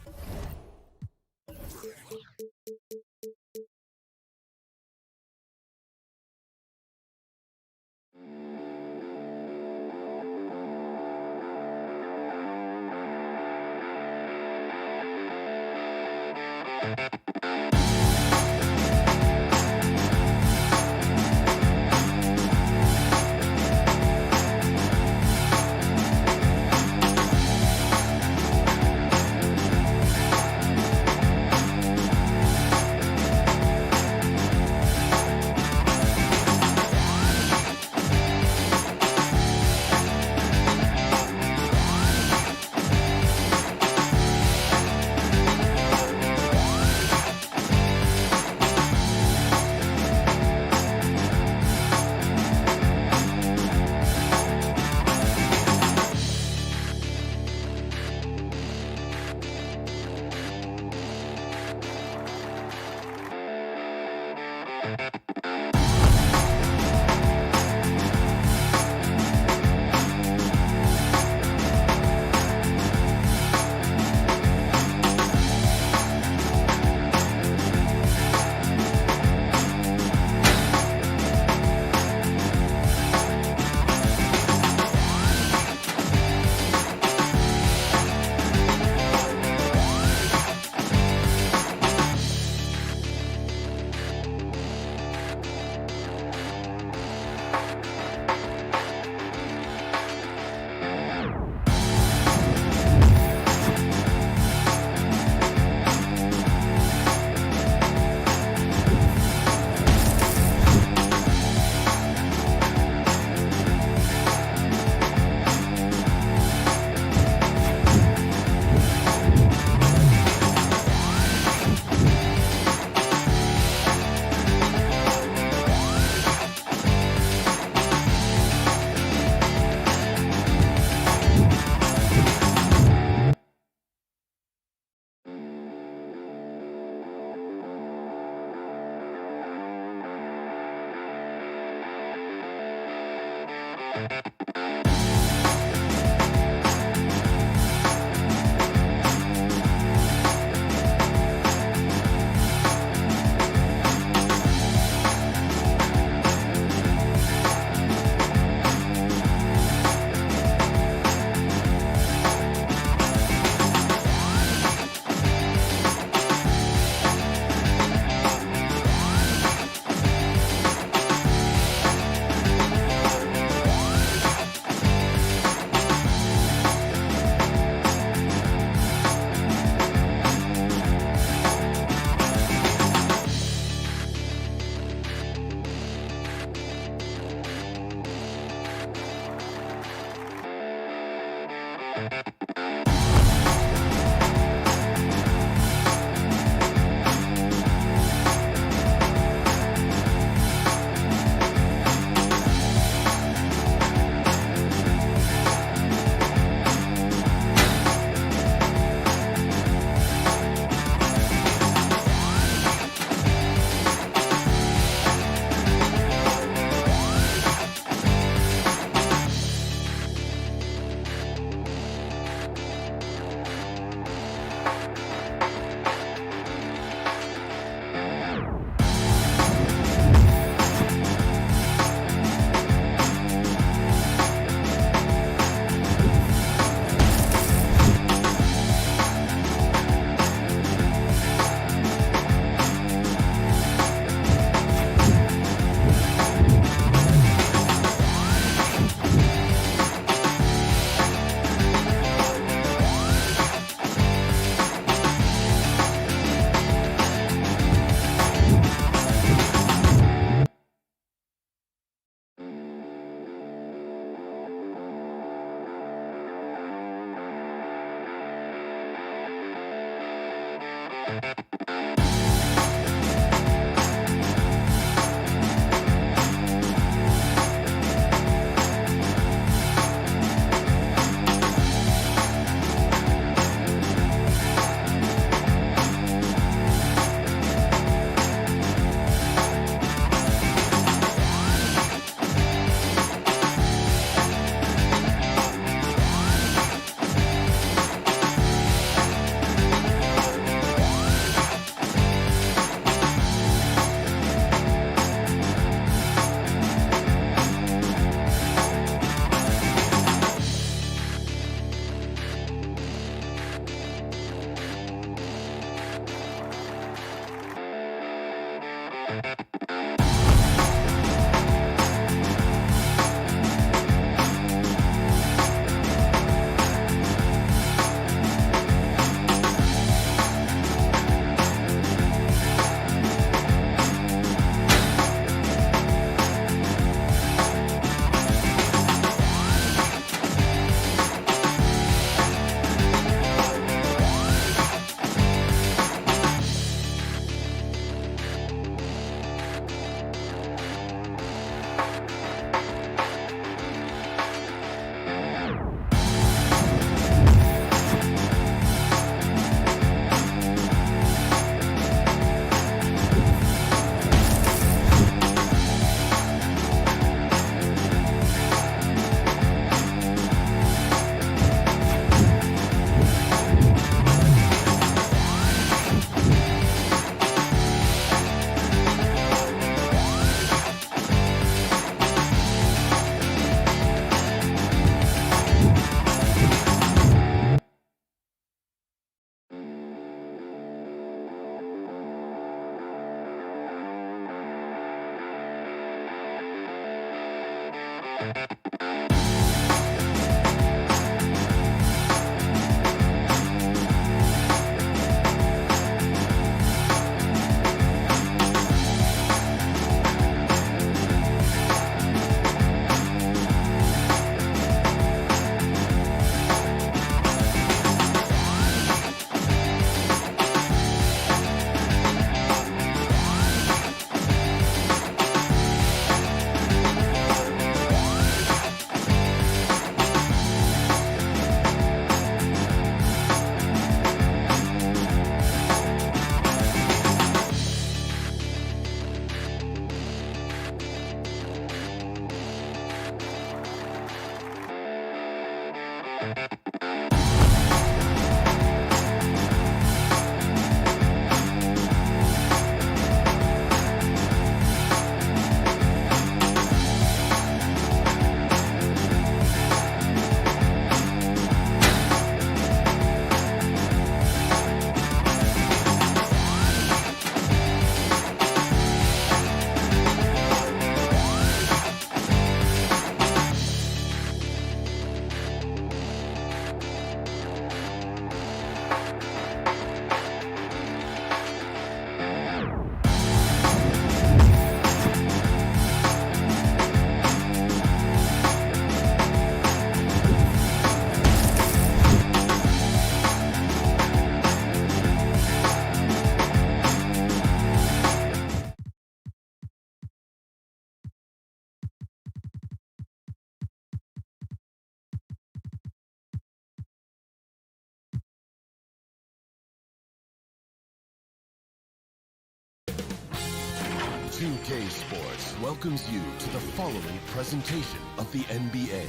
2K Sports welcomes you to the following presentation of the NBA.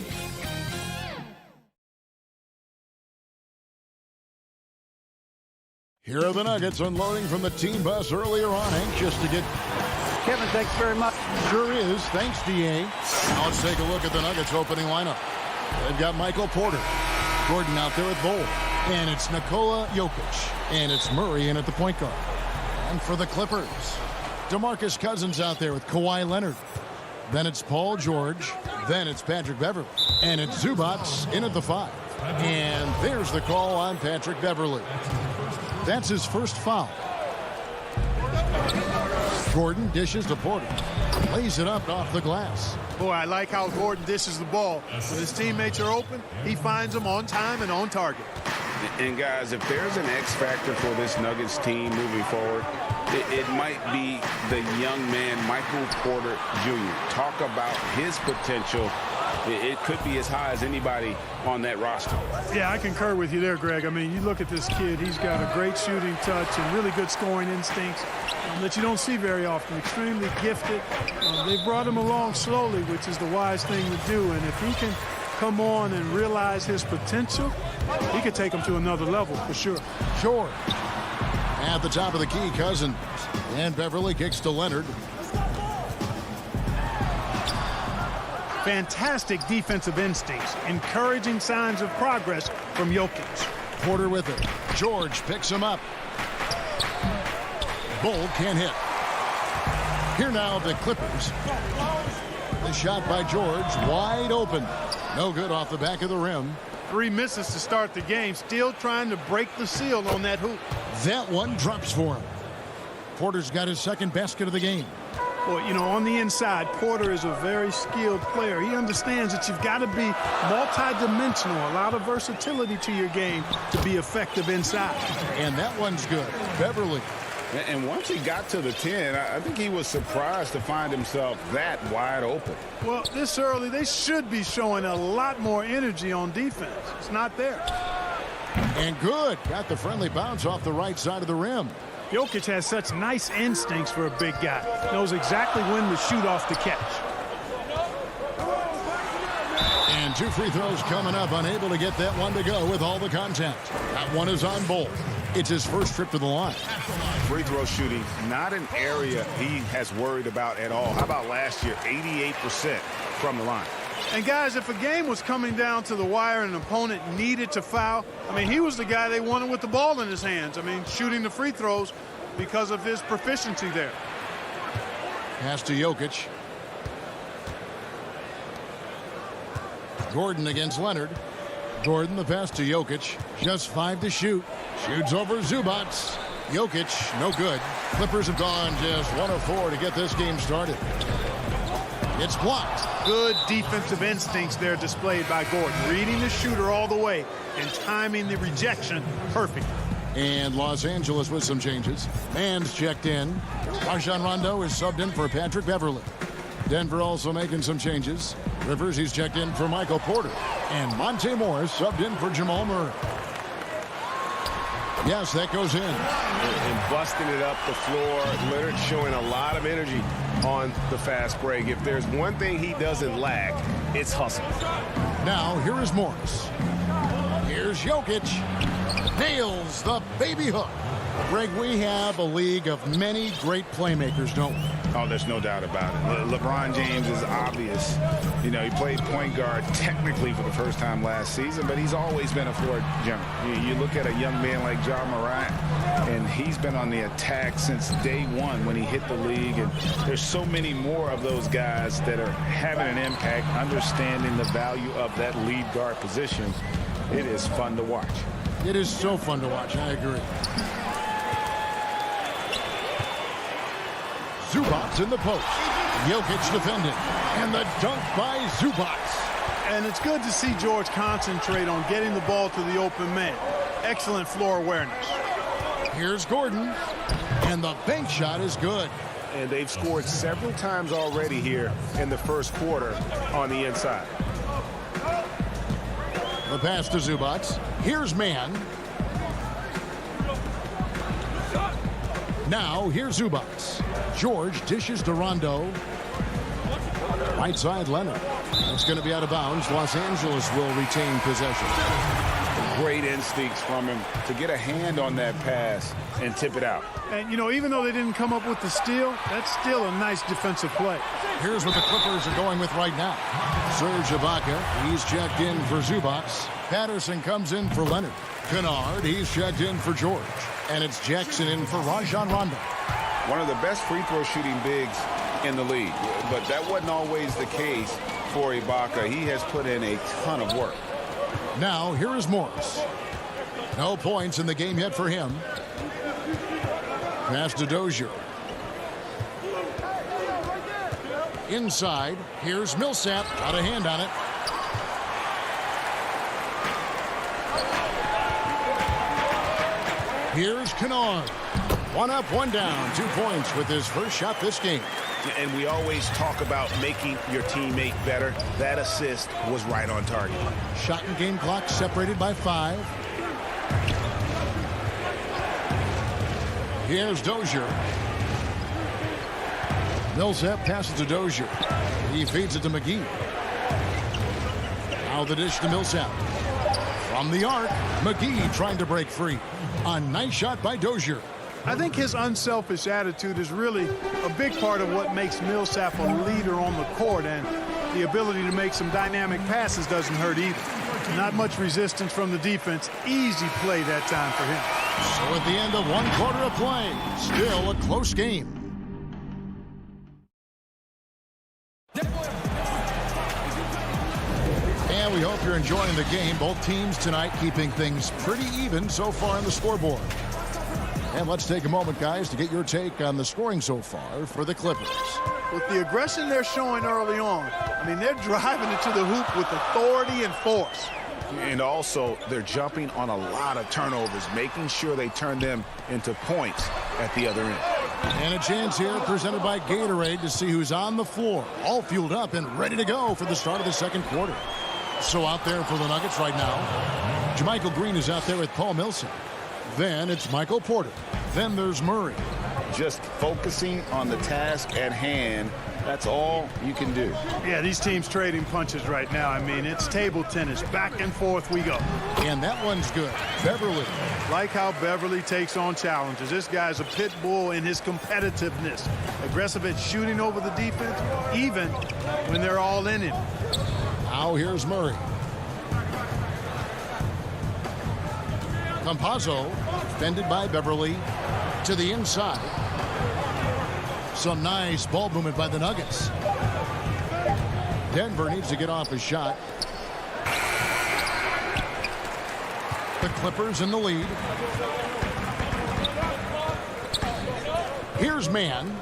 Here are the Nuggets unloading from the team bus earlier on, anxious to get... Kevin, thanks very much. Sure is. Thanks, D.A. Now let's take a look at the Nuggets opening lineup. They've got Michael Porter. Gordon out there at Bowl. And it's Nikola Jokic. And it's Murray in at the point guard. And for the Clippers, DeMarcus Cousins out there with Kawhi Leonard. Then it's Paul George. Then it's Patrick Beverley. And it's Zubac in at the 5. And there's the call on Patrick Beverley. That's his first foul. Gordon dishes to Porter. Lays it up off the glass. Boy, I like how Gordon dishes the ball. When his teammates are open, he finds them on time and on target. And guys, if there's an X factor for this Nuggets team moving forward, it might be the young man, Michael Porter Jr. Talk about his potential. It could be as high as anybody on that roster. Yeah, I concur with you there, Greg. I mean, you look at this kid, he's got a great shooting touch and really good scoring instincts that you don't see very often. Extremely gifted. They brought him along slowly, which is the wise thing to do. And if he can come on and realize his potential, he could take him to another level for sure. Sure. At the top of the key, Cousins. And Beverley kicks to Leonard. Fantastic defensive instincts, encouraging signs of progress from Jokic. Porter with it. George picks him up. Bull can't hit. Here now the Clippers. The shot by George, wide open. No good off the back of the rim. 3 misses to start the game, still trying to break the seal on that hoop. That one drops for him. Porter's got his second basket of the game. Well, you know, on the inside, Porter is a very skilled player. He understands that you've got to be multi-dimensional, a lot of versatility to your game to be effective inside. And that one's good. Beverley. And once he got to the 10, I think he was surprised to find himself that wide open. Well, this early, they should be showing a lot more energy on defense. It's not there. And good. Got the friendly bounce off the right side of the rim. Jokic has such nice instincts for a big guy. Knows exactly when to shoot off the catch. And 2 free throws coming up. Unable to get that one to go with all the contact. That one is on Bull. It's his first trip to the line. Free throw shooting, not an area he has worried about at all. How about last year, 88% from the line? And guys, if a game was coming down to the wire and an opponent needed to foul, I mean, he was the guy they wanted with the ball in his hands. I mean, shooting the free throws because of his proficiency there. Pass to Jokic. Gordon against Leonard. Gordon the pass to Jokic. Just 5 to shoot. Shoots over Zubac. Jokic, no good. Clippers have gone just 1 of 4 to get this game started. It's blocked. Good defensive instincts there displayed by Gordon. Reading the shooter all the way and timing the rejection perfect. And Los Angeles with some changes. Mann's checked in. Rajon Rondo is subbed in for Patrick Beverley. Denver also making some changes. Rivers, he's checked in for Michael Porter. And Monte Morris subbed in for Jamal Murray. Yes, that goes in. And busting it up the floor. Leonard showing a lot of energy on the fast break. If there's one thing he doesn't lack, it's hustle. Now, here is Morris. Here's Jokic. Nails the baby hook. Greg, we have a league of many great playmakers, don't we? Oh, there's no doubt about it. LeBron James is obvious. You know, he played point guard technically for the first time last season, but he's always been a floor general. You look at a young man like Ja Morant, and he's been on the attack since day one when he hit the league. And there's so many more of those guys that are having an impact, understanding the value of that lead guard position. It is fun to watch. It is so fun to watch. I agree. Zubac in the post. Jokic defending. And the dunk by Zubac. And it's good to see George concentrate on getting the ball to the open man. Excellent floor awareness. Here's Gordon. And the bank shot is good. And they've scored several times already here in the first quarter on the inside. The pass to Zubac. Here's Mann. Now here's Zubac. George dishes to Rondo. Right side Leonard. It's going to be out of bounds. Los Angeles will retain possession. Great instincts from him to get a hand on that pass and tip it out. And, you know, even though they didn't come up with the steal, that's still a nice defensive play. Here's what the Clippers are going with right now. Serge Ibaka, he's checked in for Zubac. Patterson comes in for Leonard. Kennard, he's checked in for George. And it's Jackson in for Rajon Rondo. One of the best free throw shooting bigs in the league, but that wasn't always the case for Ibaka. He has put in a ton of work. Now here is Morris. No points in the game yet for him. Pass to Dozier. Inside, here's Millsap. Got a hand on it. Here's Kennard. One up, one down. 2 points with his first shot this game. And we always talk about making your teammate better. That assist was right on target. Shot and game clock separated by 5. Here's Dozier. Millsap passes to Dozier. He feeds it to McGee. Now the dish to Millsap. From the arc, McGee trying to break free. A nice shot by Dozier. I think his unselfish attitude is really a big part of what makes Millsap a leader on the court, and the ability to make some dynamic passes doesn't hurt either. Not much resistance from the defense. Easy play that time for him. So at the end of 1 quarter of play, still a close game. And we hope you're enjoying the game. Both teams tonight keeping things pretty even so far on the scoreboard. And let's take a moment, guys, to get your take on the scoring so far for the Clippers. With the aggression they're showing early on, I mean, they're driving it to the hoop with authority and force. And also, they're jumping on a lot of turnovers, making sure they turn them into points at the other end. And a chance here presented by Gatorade to see who's on the floor, all fueled up and ready to go for the start of the second quarter. So out there for the Nuggets right now, JaMychal Green is out there with Paul Millsap. Then it's Michael Porter. Then there's Murray. Just focusing on the task at hand, that's all you can do. Yeah, these teams trading punches right now. I mean, it's table tennis. Back and forth we go. And that one's good. Beverly. Like how Beverly takes on challenges. This guy's a pit bull in his competitiveness. Aggressive at shooting over the defense, even when they're all in him. Now here's Murray. Campazzo, defended by Beverly, to the inside. Some nice ball movement by the Nuggets. Denver needs to get off a shot. The Clippers in the lead. Here's Mann.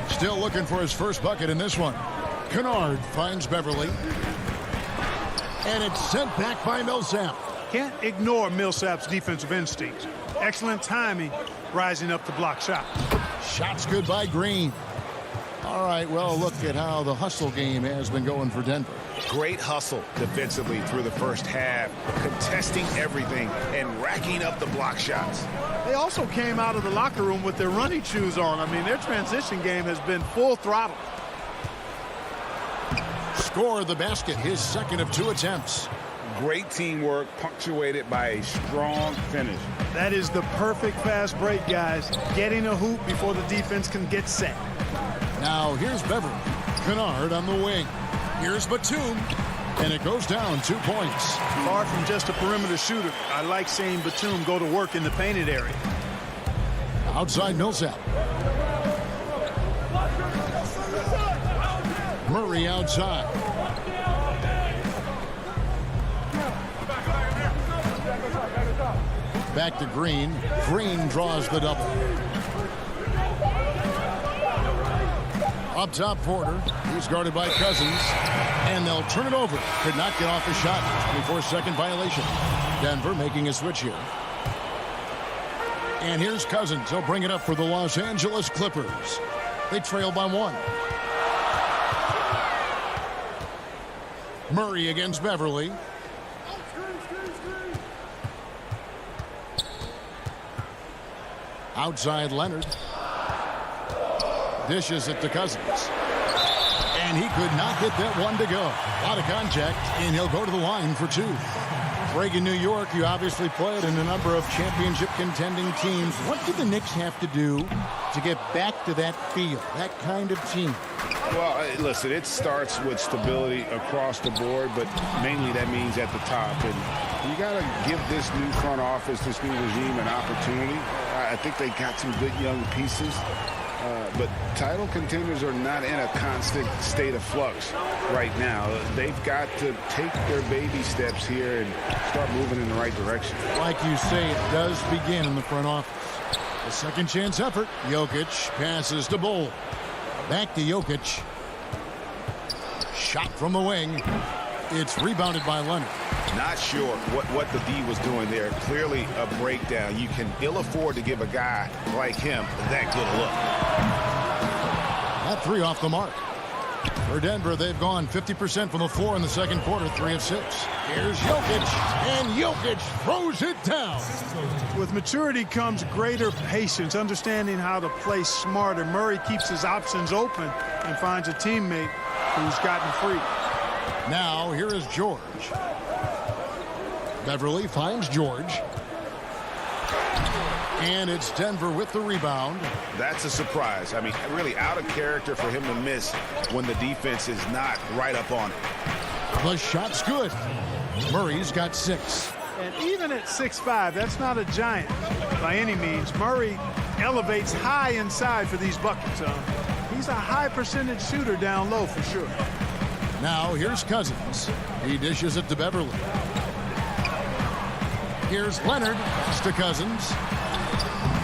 Still looking for his first bucket in this one. Kennard finds Beverly. And it's sent back by Millsap. Can't ignore Millsap's defensive instincts. Excellent timing, rising up to block shots. Shots good by Green. All right, well, look at how the hustle game has been going for Denver. Great hustle defensively through the first half, contesting everything and racking up the block shots. They also came out of the locker room with their running shoes on. I mean, their transition game has been full throttle. Score the basket, his second of 2 attempts. Great teamwork, punctuated by a strong finish. That is the perfect fast break, guys. Getting a hoop before the defense can get set. Now here's Beverly. Kennard on the wing. Here's Batum. And it goes down 2 points. Far from just a perimeter shooter, I like seeing Batum go to work in the painted area. Outside Millsap. Murray outside. Back to Green. Green draws the double. Up top, Porter. He's guarded by Cousins. And they'll turn it over. Could not get off the shot. 24-second violation. Denver making a switch here. And here's Cousins. He'll bring it up for the Los Angeles Clippers. They trail by 1. Murray against Beverly. Outside Leonard. Dishes it to Cousins. And he could not get that one to go. A lot of contact, and he'll go to the line for 2. Greg, in New York, you obviously played in a number of championship contending teams. What do the Knicks have to do to get back to that feel, that kind of team? Well, listen, it starts with stability across the board, but mainly that means at the top. And you got to give this new front office, this new regime, an opportunity. I think they got some good young pieces. But title contenders are not in a constant state of flux right now. They've got to take their baby steps here and start moving in the right direction. Like you say, it does begin in the front office. A second chance effort. Jokic passes to Bull. Back to Jokic. Shot from the wing. It's rebounded by Leonard. Not sure what the D was doing there. Clearly a breakdown. You can ill afford to give a guy like him that good a look. That 3 off the mark. For Denver, they've gone 50% from the floor in the second quarter, 3 of 6. Here's Jokic, and Jokic throws it down. With maturity comes greater patience, understanding how to play smarter. Murray keeps his options open and finds a teammate who's gotten free. Now, here is George. Beverly finds George. And it's Denver with the rebound. That's a surprise. I mean, really out of character for him to miss when the defense is not right up on it. The shot's good. Murray's got 6. And even at 6'5", that's not a giant by any means. Murray elevates high inside for these buckets. He's a high percentage shooter down low for sure. Now here's Cousins. He dishes it to Beverly. Here's Leonard. It's to Cousins.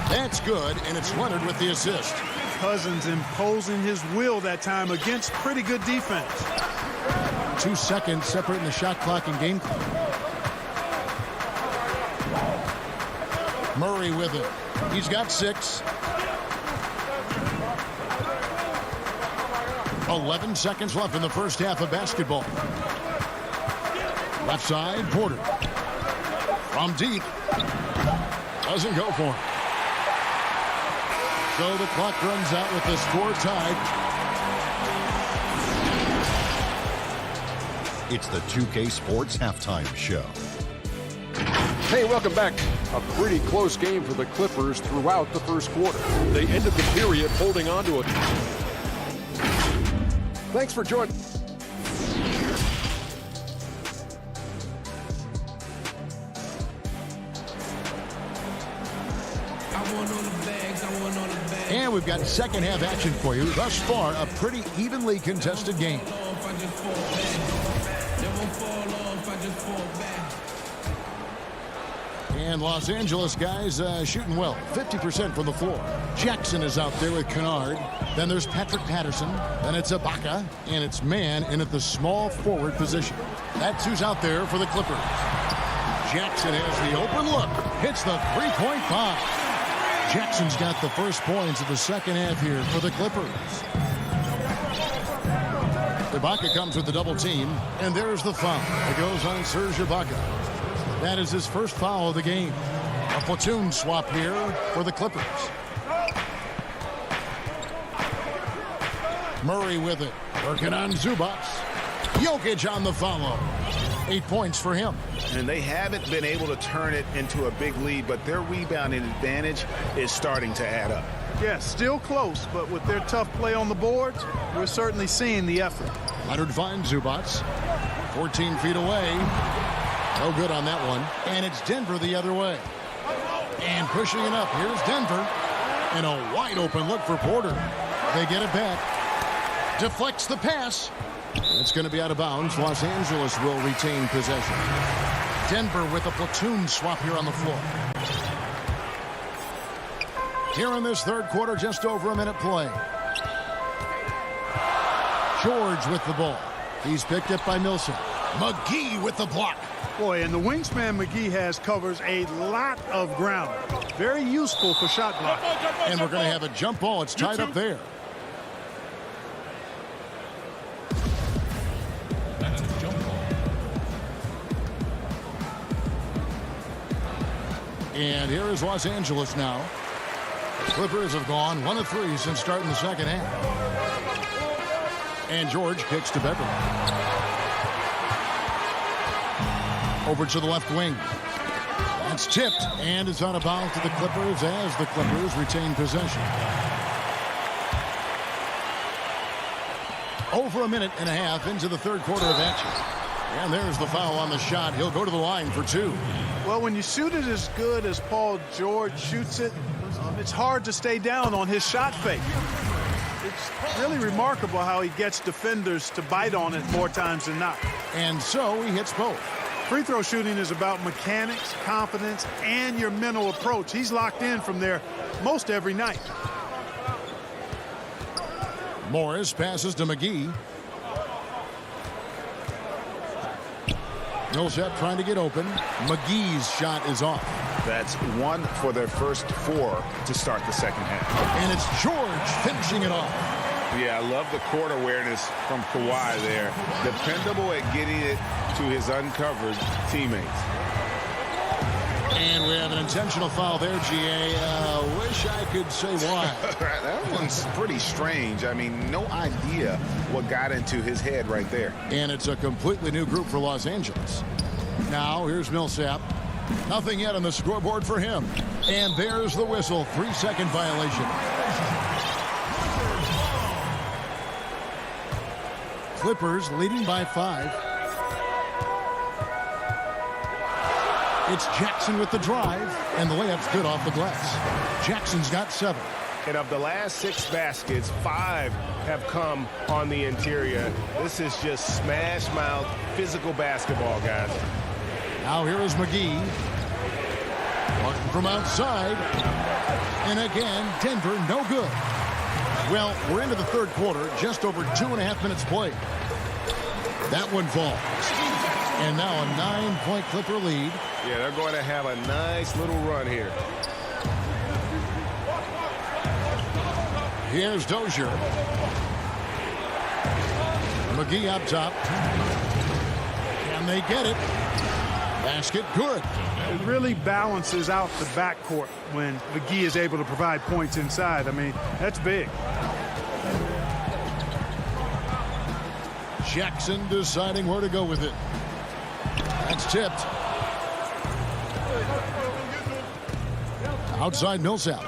That's good, and it's Leonard with the assist. Cousins imposing his will that time against pretty good defense. 2 seconds separating the shot clock and game clock. Murray with it. He's got 6. 11 seconds left in the first half of basketball. Left side, Porter. From deep. Doesn't go for him. So the clock runs out with the score tied. It's the 2K Sports Halftime Show. Hey, welcome back. A pretty close game for the Clippers throughout the first quarter. They ended the period holding on to it. Thanks for joining. And we've got second half action for you. Thus far, a pretty evenly contested game. And Los Angeles guys shooting well, 50% from the floor. Jackson is out there with Kennard. Then there's Patrick Patterson. Then it's Ibaka. And it's Mann in at the small forward position. That's who's out there for the Clippers. Jackson has the open look. Hits the three-point bomb. Jackson's got the first points of the second half here for the Clippers. Ibaka comes with the double team. And there's the foul. It goes on Serge Ibaka. That is his first foul of the game. A platoon swap here for the Clippers. Murray with it. Working on Zubac. Jokic on the follow. 8 points for him. And they haven't been able to turn it into a big lead, but their rebounding advantage is starting to add up. Yeah, still close, but with their tough play on the boards, we're certainly seeing the effort. Leonard finds Zubac. 14 feet away. No good on that one. And it's Denver the other way. And pushing it up. Here's Denver. And a wide open look for Porter. They get it back. Deflects the pass. It's going to be out of bounds. Los Angeles will retain possession. Denver with a platoon swap here on the floor. Here in this third quarter, just over a minute play. George with the ball. He's picked up by Millsap. McGee with the block. Boy, and the wingspan McGee has covers a lot of ground. Very useful for shot blocking. And we're going to have a jump ball. It's tied up there. And here is Los Angeles now. Clippers have gone 1 of 3 since starting the second half. And George kicks to Beverly. Over to the left wing. That's tipped, and it's out of bounds to the Clippers as the Clippers retain possession. Over a minute and a half into the third quarter of action. And there's the foul on the shot. He'll go to the line for 2. Well, when you shoot it as good as Paul George shoots it, it's hard to stay down on his shot fake. It's really remarkable how he gets defenders to bite on it more times than not. And so he hits both. Free throw shooting is about mechanics, confidence, and your mental approach. He's locked in from there most every night. Morris passes to McGee. Millsap trying to get open. McGee's shot is off. That's 1 for their first 4 to start the second half. And it's George finishing it off. Yeah, I love the court awareness from Kawhi there. Dependable at getting it to his uncovered teammates. And we have an intentional foul there, GA. Wish I could say why. That one's pretty strange. I mean, no idea what got into his head right there. And it's a completely new group for Los Angeles. Now, here's Millsap. Nothing yet on the scoreboard for him. And there's the whistle. 3-second violation. Clippers leading by 5. It's Jackson with the drive, and the layup's good off the glass. Jackson's got 7. And of the last 6 baskets, 5 have come on the interior. This is just smash mouth physical basketball, guys. Now here is McGee. Martin from outside. And again, Denver no good. Well, we're into the third quarter, just over 2.5 minutes played. That one falls. And now a 9-point Clipper lead. Yeah, they're going to have a nice little run here. Here's Dozier. McGee up top. Can they get it? Basket good. It really balances out the backcourt when McGee is able to provide points inside. I mean, that's big. Jackson deciding where to go with it. That's tipped. Outside Millsap.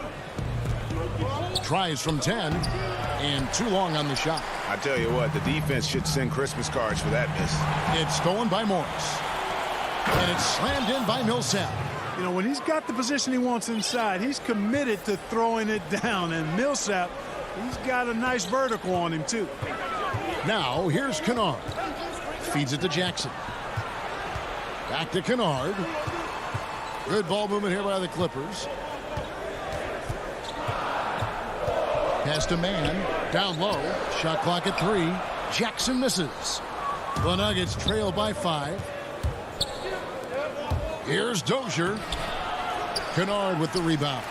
Tries from 10 and too long on the shot. I tell you what, the defense should send Christmas cards for that miss. It's stolen by Morris. And it's slammed in by Millsap. You know, when he's got the position he wants inside, he's committed to throwing it down. And Millsap, he's got a nice vertical on him, too. Now, here's Kennard. Feeds it to Jackson. Back to Kennard. Good ball movement here by the Clippers. Pass to man. Down low. Shot clock at 3. Jackson misses. The Nuggets trail by 5. Here's Dozier. Kennard with the rebound.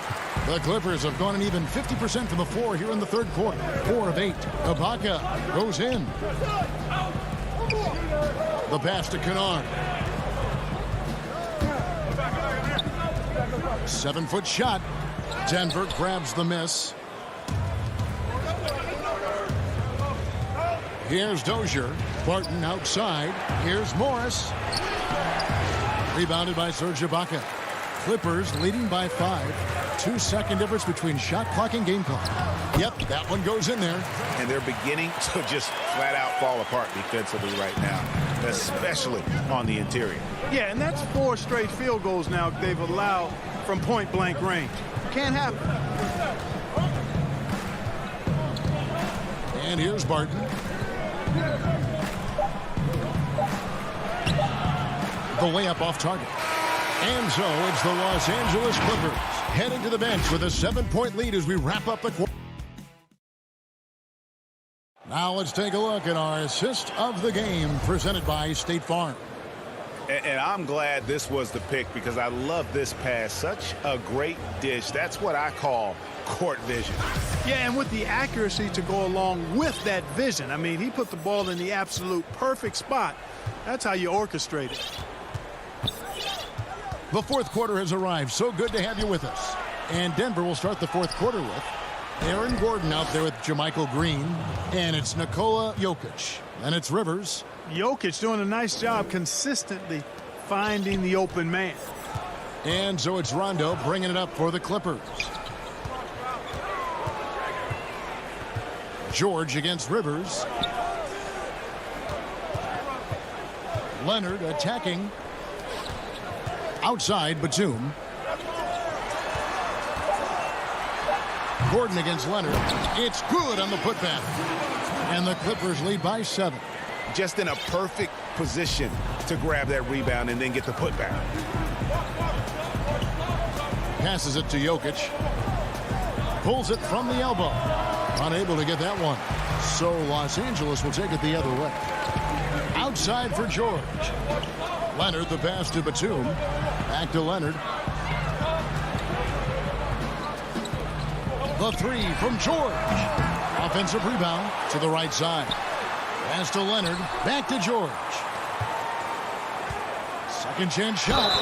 The Clippers have gone an even 50% from the floor here in the third quarter. 4 of 8. Ibaka goes in. The pass to Kennard. 7-foot shot. Denver grabs the miss. Here's Dozier. Barton outside. Here's Morris. Rebounded by Serge Ibaka. Clippers leading by 5. 2-second difference between shot clock and game clock. Yep, that one goes in there. And they're beginning to just flat out fall apart defensively right now, especially on the interior. Yeah, and that's 4 straight field goals now they've allowed from point-blank range. Can't happen. And here's Barton. The layup off target. And so it's the Los Angeles Clippers heading to the bench with a 7-point lead as we wrap up the quarter. Now let's take a look at our assist of the game presented by State Farm. And I'm glad this was the pick because I love this pass. Such a great dish. That's what I call court vision. Yeah, and with the accuracy to go along with that vision. I mean, he put the ball in the absolute perfect spot. That's how you orchestrate it. The fourth quarter has arrived. So good to have you with us. And Denver will start the fourth quarter with Aaron Gordon out there with Jermichael Green. And it's Nikola Jokic. And it's Rivers. Jokic doing a nice job consistently finding the open man. And so it's Rondo bringing it up for the Clippers. George against Rivers. Leonard attacking. Outside Batum. Gordon against Leonard. It's good on the putback. And the Clippers lead by 7. Just in a perfect position to grab that rebound and then get the putback. Passes it to Jokic. Pulls it from the elbow. Unable to get that one. So Los Angeles will take it the other way. Outside for George. Leonard, the pass to Batum. Back to Leonard. The three from George. Offensive rebound to the right side. Pass to Leonard. Back to George. Second chance shot.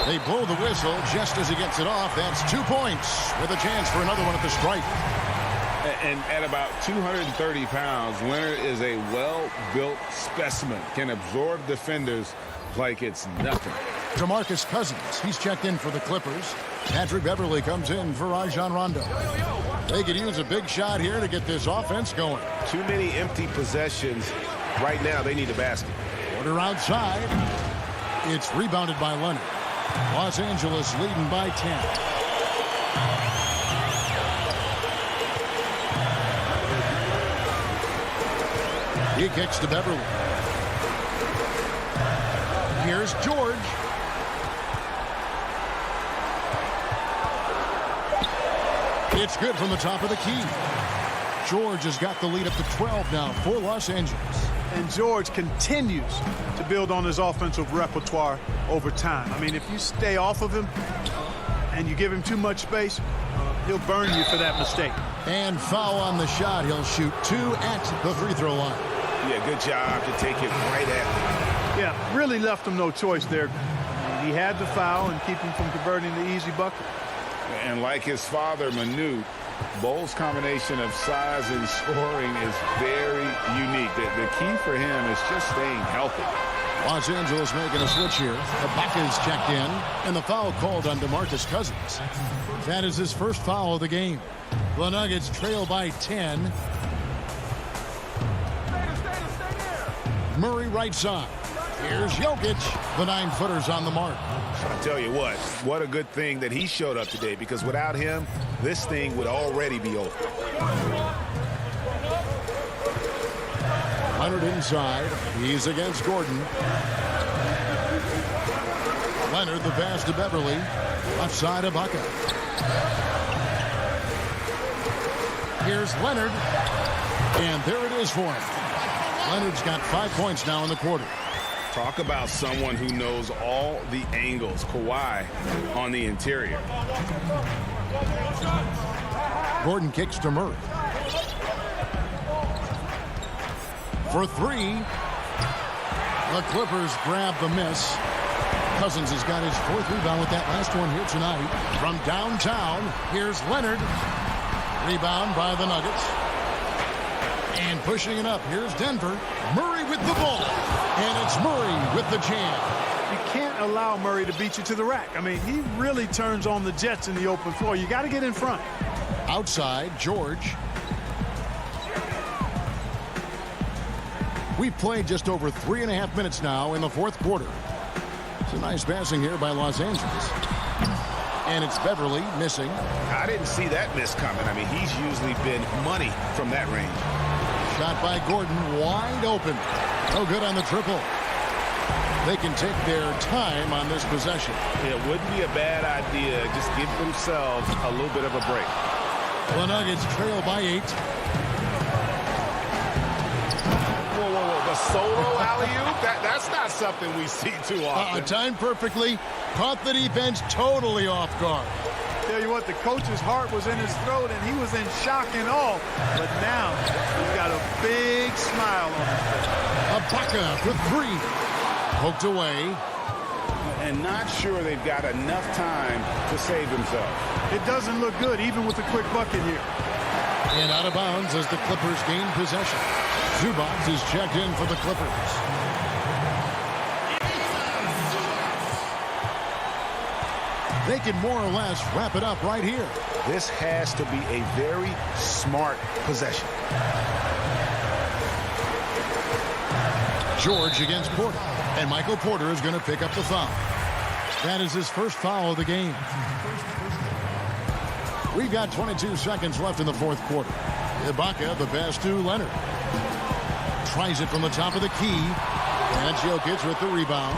They blow the whistle just as he gets it off. That's 2 points with a chance for another one at the stripe. And at about 230 pounds, Leonard is a well-built specimen. Can absorb defenders like it's nothing. DeMarcus Cousins, he's checked in for the Clippers. Patrick Beverley comes in for Rajon Rondo. They could use a big shot here to get this offense going. Too many empty possessions. Right now, they need a basket. Porter outside. It's rebounded by Leonard. Los Angeles leading by 10. He kicks to Beverley. Here's George. It's good from the top of the key. George has got the lead up to 12 now for Los Angeles. And George continues to build on his offensive repertoire over time. I mean, if you stay off of him and you give him too much space, he'll burn you for that mistake. And foul on the shot. He'll shoot 2 at the free throw line. Yeah, good job to take it right at him. Yeah, really left him no choice there. He had the foul and keep him from converting the easy bucket. And like his father, Manute, Bole's combination of size and scoring is very unique. The key for him is just staying healthy. Los Angeles making a switch here. Ibaka's checked in, and the foul called on DeMarcus Cousins. That is his first foul of the game. The Nuggets trail by 10. Murray right side. Here's Jokic. The 9-footer's on the mark. I tell you what a good thing that he showed up today, because without him, this thing would already be over. Leonard inside. He's against Gordon. Leonard, the pass to Beverley. Left side, Ibaka. Here's Leonard. And there it is for him. Leonard's got 5 points now in the quarter. Talk about someone who knows all the angles. Kawhi on the interior. Gordon kicks to Murray. For 3. The Clippers grab the miss. Cousins has got his 4th rebound with that last one here tonight. From downtown, here's Leonard. Rebound by the Nuggets. And pushing it up, here's Denver. Murray with the ball. And it's Murray with the jam. You can't allow Murray to beat you to the rack. I mean, he really turns on the Jets in the open floor. You got to get in front. Outside, George. We've played just over 3.5 minutes now in the fourth quarter. It's a nice passing here by Los Angeles. And it's Beverley missing. I didn't see that miss coming. I mean, he's usually been money from that range. Shot by Gordon, wide open. No good on the triple. They can take their time on this possession. It wouldn't be a bad idea. Just give themselves a little bit of a break. The Nuggets trail by 8. Whoa. The solo alley-oop? That's not something we see too often. Timed perfectly. Caught the defense totally off guard. Tell you what, the coach's heart was in his throat, and he was in shock and awe. But now, he's got a big smile on his face. Ibaka for 3. Poked away. and not sure they've got enough time to save themselves. It doesn't look good, even with the quick bucket here. And out of bounds as the Clippers gain possession. Zubac is checked in for the Clippers. They can more or less wrap it up right here. This has to be a very smart possession. George against Porter. And Michael Porter is going to pick up the foul. That is his first foul of the game. We've got 22 seconds left in the fourth quarter. Ibaka, the pass to Leonard. Tries it from the top of the key. And Jokic with the rebound.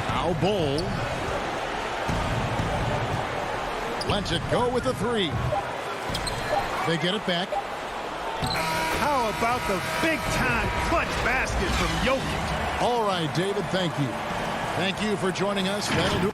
Now Bol. Lets it go with the three. They get it back. How about the big-time clutch basket from Jokic? All right, David, thank you. Thank you for joining us. That'll do.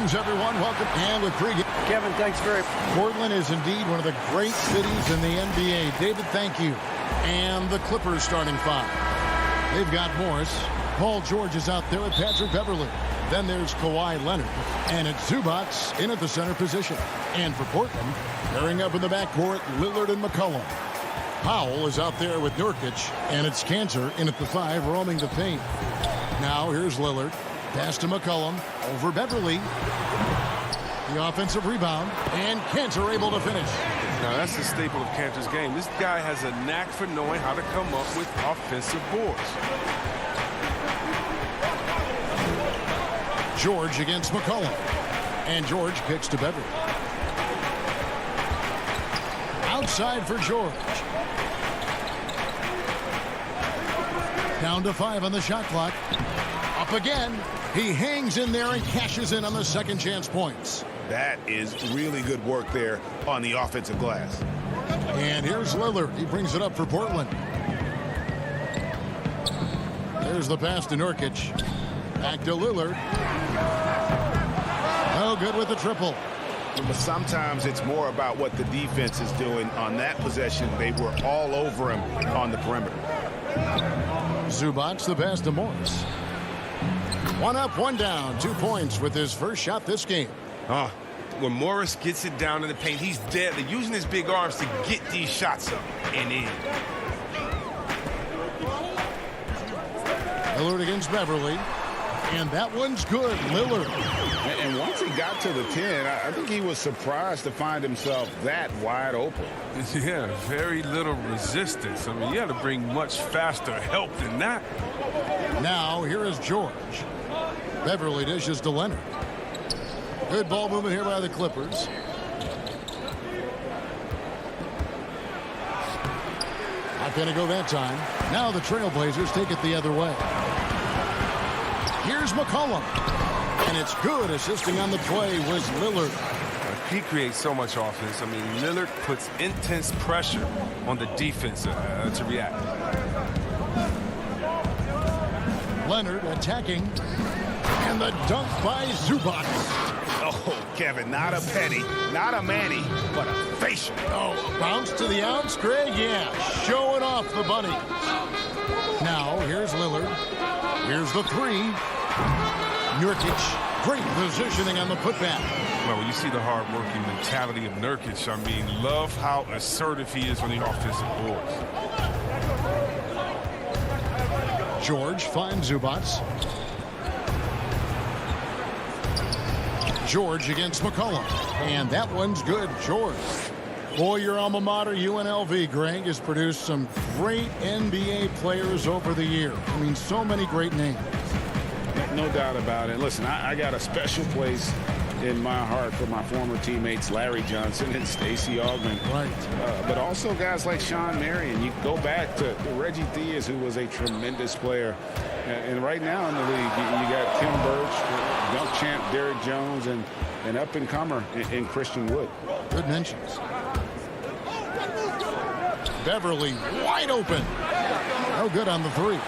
Greetings, everyone. Welcome. And with pregame. Kevin, thanks very much. Portland is indeed one of the great cities in the NBA. David, thank you. And the Clippers starting five. They've got Morris. Paul George is out there with Patrick Beverley. Then there's Kawhi Leonard. And it's Zubac in at the center position. And for Portland, pairing up in the backcourt, Lillard and McCollum. Powell is out there with Nurkic. And it's Cantor in at the five, roaming the paint. Now here's Lillard. Pass to McCollum. Over Beverley. The offensive rebound. And Cantor able to finish. Now, that's the staple of Cantor's game. This guy has a knack for knowing how to come up with offensive boards. George against McCollum. And George kicks to Beverley. Outside for George. Down to 5 on the shot clock. Up again. He hangs in there and cashes in on the second chance points. That is really good work there on the offensive glass. And here's Lillard. He brings it up for Portland. There's the pass to Nurkic. Back to Lillard. No good with the triple. But sometimes it's more about what the defense is doing. On that possession, they were all over him on the perimeter. Zubac, the pass to Morris. 1 up, 1 down. 2 points with his first shot this game. When Morris gets it down in the paint, he's deadly, using his big arms to get these shots up and in. Lillard against Beverley. And that one's good. Lillard. And once he got to the 10, I think he was surprised to find himself that wide open. Yeah, very little resistance. I mean, you had to bring much faster help than that. Now, here is George. Beverley dishes to Leonard. Good ball movement here by the Clippers. Not going to go that time. Now the Trailblazers take it the other way. Here's McCollum. And it's good. Assisting on the play was Lillard. He creates so much offense. I mean, Lillard puts intense pressure on the defense to react. Leonard attacking. And the dunk by Zubac. Oh, Kevin, not a penny, not a Manny, but a facial. Oh, bounce to the outs, Greg. Yeah, showing off the bunny. Now, here's Lillard. Here's the 3. Nurkic, great positioning on the putback. Well, when you see the hard-working mentality of Nurkic, I mean, love how assertive he is on the offensive boards. George finds Zubac. George against McCollum. And that one's good. George. Boy, your alma mater, UNLV, Greg, has produced some great NBA players over the years. I mean, so many great names. No doubt about it. Listen, I got a special place in my heart for my former teammates Larry Johnson and Stacey Augmon. Right. But also guys like Sean Marion. You go back to Reggie Diaz, who was a tremendous player. And right now in the league, you got Tim Birch, dunk champ Derrick Jones, and an up-and-comer in Christian Wood. Good mentions. Beverley wide open. No good on the 3.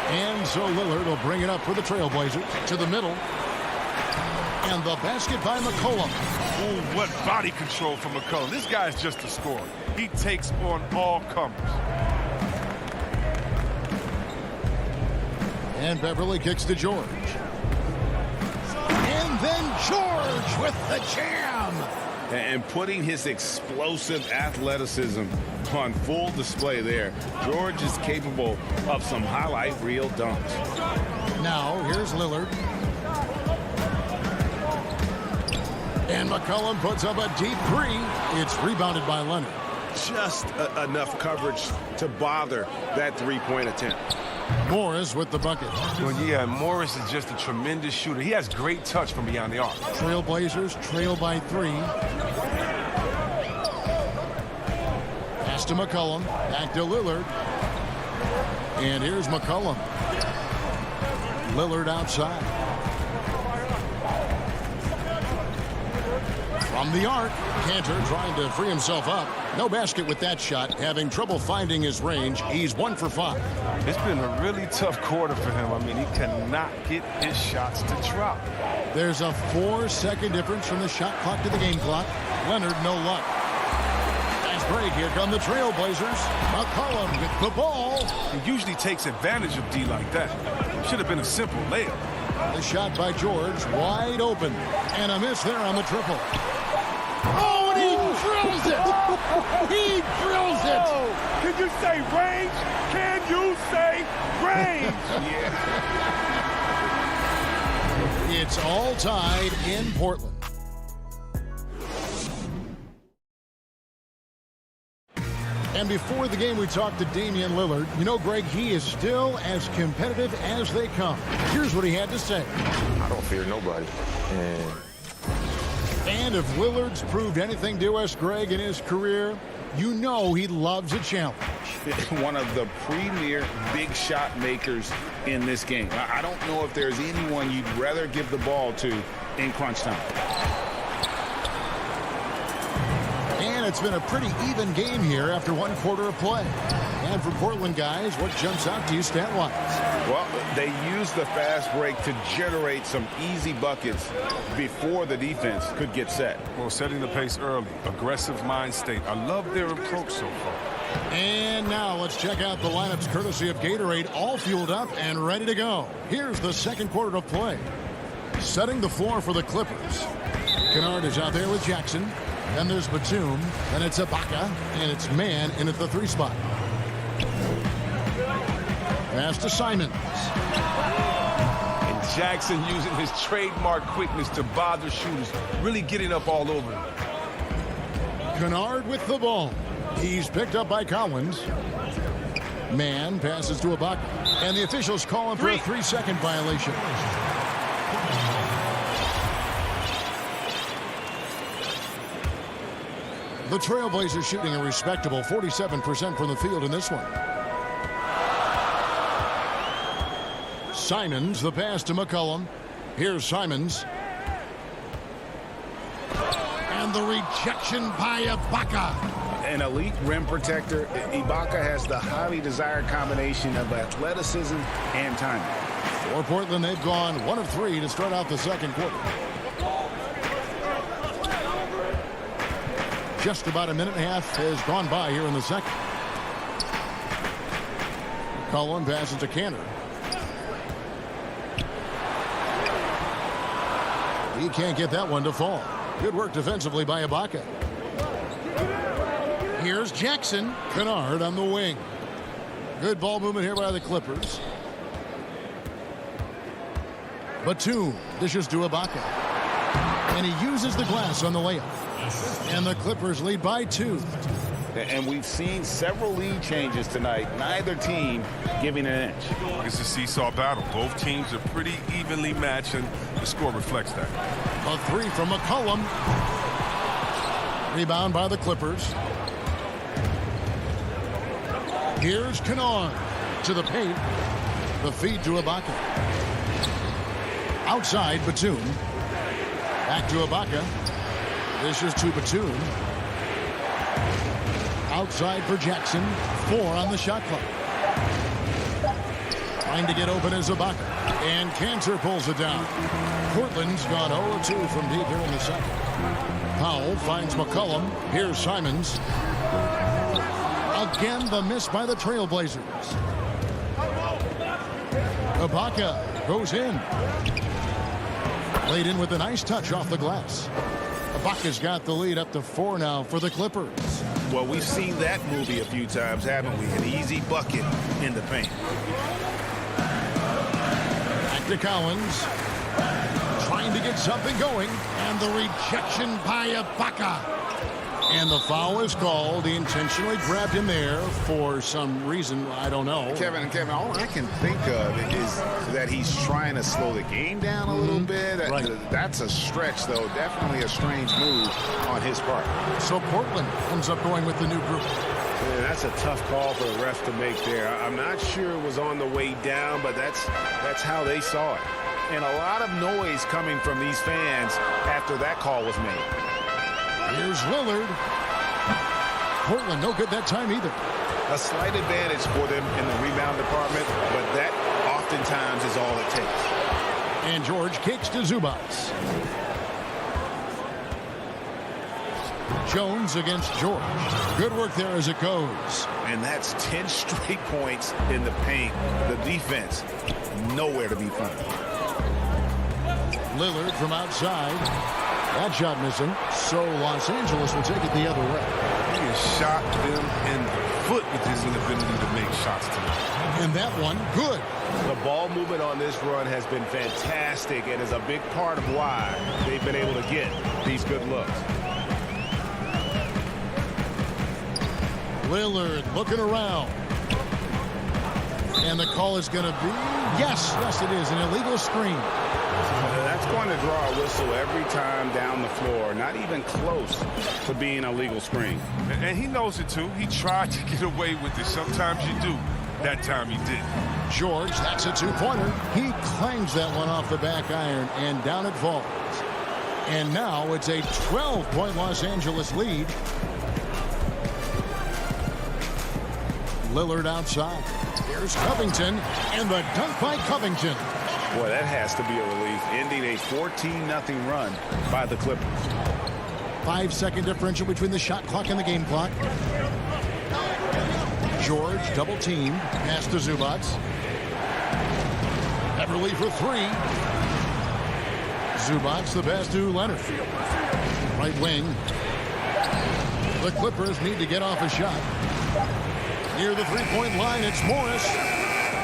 And so Lillard will bring it up for the Trailblazers to the middle. And the basket by McCollum. Oh, what body control from McCollum. This guy's just a scorer. He takes on all comers. And Beverley kicks to George. And then George with the jam. And putting his explosive athleticism on full display there. George is capable of some highlight reel dunks. Now, here's Lillard. And McCollum puts up a deep 3. It's rebounded by Leonard. Just enough coverage to bother that three-point attempt. Morris with the bucket. Well, yeah, Morris is just a tremendous shooter. He has great touch from beyond the arc. Trailblazers trail by 3. Pass to McCollum. Back to Lillard. And here's McCollum. Lillard outside. From the arc, Cantor trying to free himself up. No basket with that shot, having trouble finding his range. He's 1 for 5. It's been a really tough quarter for him. I mean, he cannot get his shots to drop. There's a 4-second difference from the shot clock to the game clock. Leonard, no luck. Fast break. Here come the Trailblazers. McCollum with the ball. He usually takes advantage of D like that. Should have been a simple layup. The shot by George, wide open. And a miss there on the triple. Oh, and he drills it! He drills it! Can you say range? Can you say range? It's all tied in Portland. And before the game, we talked to Damian Lillard. You know, Greg, he is still as competitive as they come. Here's what he had to say. I don't fear nobody. And if Lillard's proved anything to us, Greg, in his career, you know he loves a challenge. One of the premier big shot makers in this game. I don't know if there's anyone you'd rather give the ball to in crunch time. And it's been a pretty even game here after 1 quarter of play. And for Portland guys, what jumps out to you stat-wise? Well, they used the fast break to generate some easy buckets before the defense could get set. Well, setting the pace early, aggressive mind state. I love their approach so far. And now let's check out the lineups courtesy of Gatorade, all fueled up and ready to go. Here's the 2nd quarter of play. Setting the floor for the Clippers. Kennard is out there with Jackson. Then there's Batum. Then it's Ibaka. And it's Man in at the 3 spot. Pass to Simons. And Jackson using his trademark quickness to bother shooters, really getting up all over them. Kennard with the ball. He's picked up by Collins. Man passes to Ibaka. And the officials call him for a 3-second violation. The Trailblazers shooting a respectable 47% from the field in this one. Simons, the pass to McCollum. Here's Simons. And the rejection by Ibaka. An elite rim protector, Ibaka has the highly desired combination of athleticism and timing. For Portland, they've gone 1 of 3 to start out the 2nd quarter. Just about a minute and a half has gone by here in the 2nd. Collin passes to Cantor. He can't get that one to fall. Good work defensively by Ibaka. Here's Jackson. Kennard on the wing. Good ball movement here by the Clippers. Batum dishes to Ibaka. And he uses the glass on the layup. And the Clippers lead by 2. And we've seen several lead changes tonight. Neither team giving an inch. It's a seesaw battle. Both teams are pretty evenly matched, and the score reflects that. A 3 from McCollum. Rebound by the Clippers. Here's Kennard to the paint. The feed to Ibaka. Outside, Batum. Back to Ibaka. This is to Batum. Outside for Jackson. 4 on the shot clock. Trying to get open is Ibaka. And Cantor pulls it down. Portland's gone 0-2 from deep here in the 2nd. Powell finds McCollum. Here's Simons. Again, the miss by the Trailblazers. Ibaka goes in. Laid in with a nice touch off the glass. Ibaka's got the lead up to 4 now for the Clippers. Well, we've seen that movie a few times, haven't we? An easy bucket in the paint. Back to Collins. Trying to get something going. And the rejection by Ibaka. And the foul is called. He intentionally grabbed him there for some reason. I don't know. Kevin, all I can think of is that he's trying to slow the game down a little bit. Right. That's a stretch, though. Definitely a strange move on his part. So Portland ends up going with the new group. Yeah, that's a tough call for the ref to make there. I'm not sure it was on the way down, but that's how they saw it. And a lot of noise coming from these fans after that call was made. Here's Lillard. Portland no good that time either. A slight advantage for them in the rebound department, but that oftentimes is all it takes. And George kicks to Zubats. Jones against George. Good work there as it goes. And that's 10 straight points in the paint. The defense, nowhere to be found. Lillard from outside. That shot missing. So Los Angeles will take it the other way. He has shot them in the foot with his inability to make shots tonight. And that one, good. The ball movement on this run has been fantastic and is a big part of why they've been able to get these good looks. Lillard looking around. And the call is going to be, yes, it is, an illegal screen. That's going to draw a whistle every time down the floor. Not even close to being a legal screen. And he knows it, too. He tried to get away with it. Sometimes you do. That time he didn't. George, that's a two-pointer. He clangs that one off the back iron, and down it falls. And now it's a 12-point Los Angeles lead. Lillard outside. Here's Covington, and the dunk by Covington. Boy, that has to be a relief, ending a 14-0 run by the Clippers. 5-second differential between the shot clock and the game clock. George double-teamed, pass to Zubats. Beverly for three. Zubats the pass to Leonard. Right wing. The Clippers need to get off a shot. Near the three-point line, it's Morris.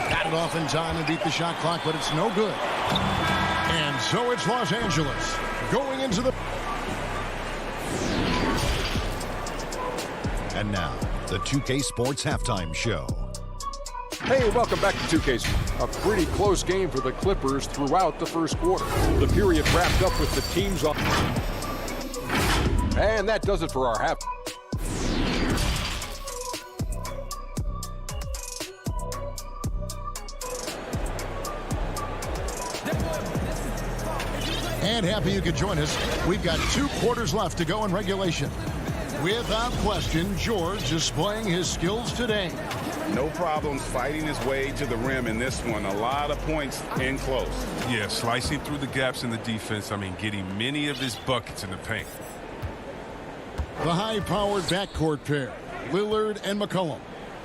Got it off in time and beat the shot clock, but it's no good. And so it's Los Angeles going into the... And now, the 2K Sports Halftime Show. Hey, welcome back to 2K. A pretty close game for the Clippers throughout the first quarter. The period wrapped up with the teams on... And that does it for our half. And happy you could join us. We've got 2 quarters left to go in regulation. Without question, George displaying his skills today. No problems fighting his way to the rim in this one. A lot of points in close. Yeah, slicing through the gaps in the defense. I mean, getting many of his buckets in the paint. The high-powered backcourt pair, Lillard and McCollum.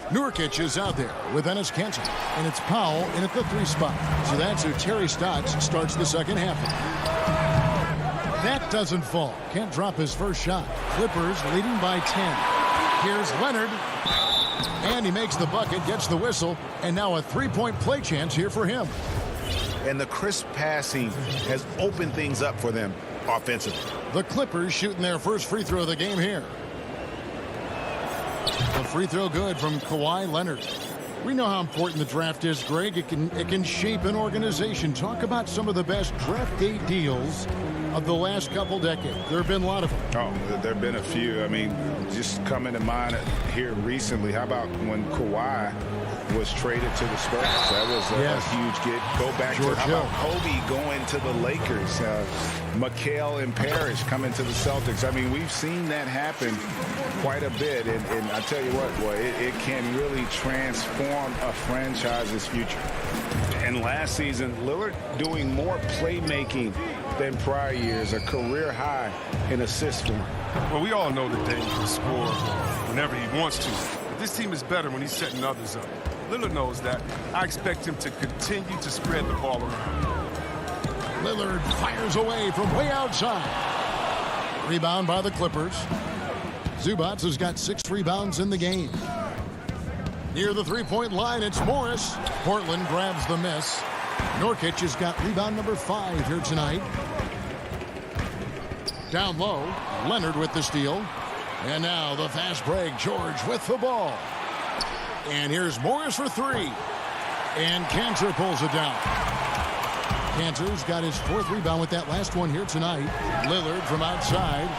Nurkic is out there with Enes Kanter, and it's Powell in at the 3 spot. So that's who Terry Stotts starts the second half with. That doesn't fall. Can't drop his first shot. Clippers leading by 10. Here's Leonard. And he makes the bucket, gets the whistle, and now a 3-point play chance here for him. And the crisp passing has opened things up for them offensively. The Clippers shooting their first free throw of the game here. The free throw good from Kawhi Leonard. We know how important the draft is, Greg. It can shape an organization. Talk about some of the best draft day deals of the last couple decades. There have been a lot of them. Oh, there have been a few. I mean, just coming to mind here recently, how about when Kawhi was traded to the Spurs? That was a huge get. Go back George to how about Kobe going to the Lakers, McHale and Parrish coming to the Celtics. I mean, we've seen that happen quite a bit, and I tell you what, boy, it can really transform a franchise's future. And last season, Lillard doing more playmaking than prior years, a career high in assists for him. Well, we all know that Dame can score whenever he wants to. But this team is better when he's setting others up. Lillard knows that. I expect him to continue to spread the ball around. Lillard fires away from way outside. Rebound by the Clippers. Zubats has got 6 rebounds in the game. Near the 3-point line, it's Morris. Portland grabs the miss. Nurkic has got rebound number 5 here tonight. Down low, Leonard with the steal. And now the fast break, George with the ball. And here's Morris for 3. And Kanter pulls it down. Kanter's got his 4th rebound with that last one here tonight. Lillard from outside.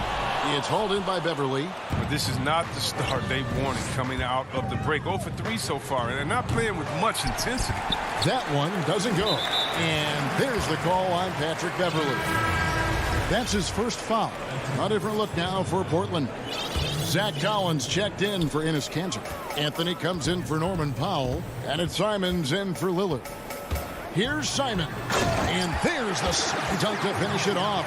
It's hauled in by Beverly. But this is not the start they wanted coming out of the break. 0 for 3 so far, and they're not playing with much intensity. That one doesn't go. And there's the call on Patrick Beverly. That's his first foul. A different look now for Portland. Zach Collins checked in for Enes Kanter. Anthony comes in for Norman Powell. And it's Simons in for Lillard. Here's Simon. And there's the dunk to finish it off.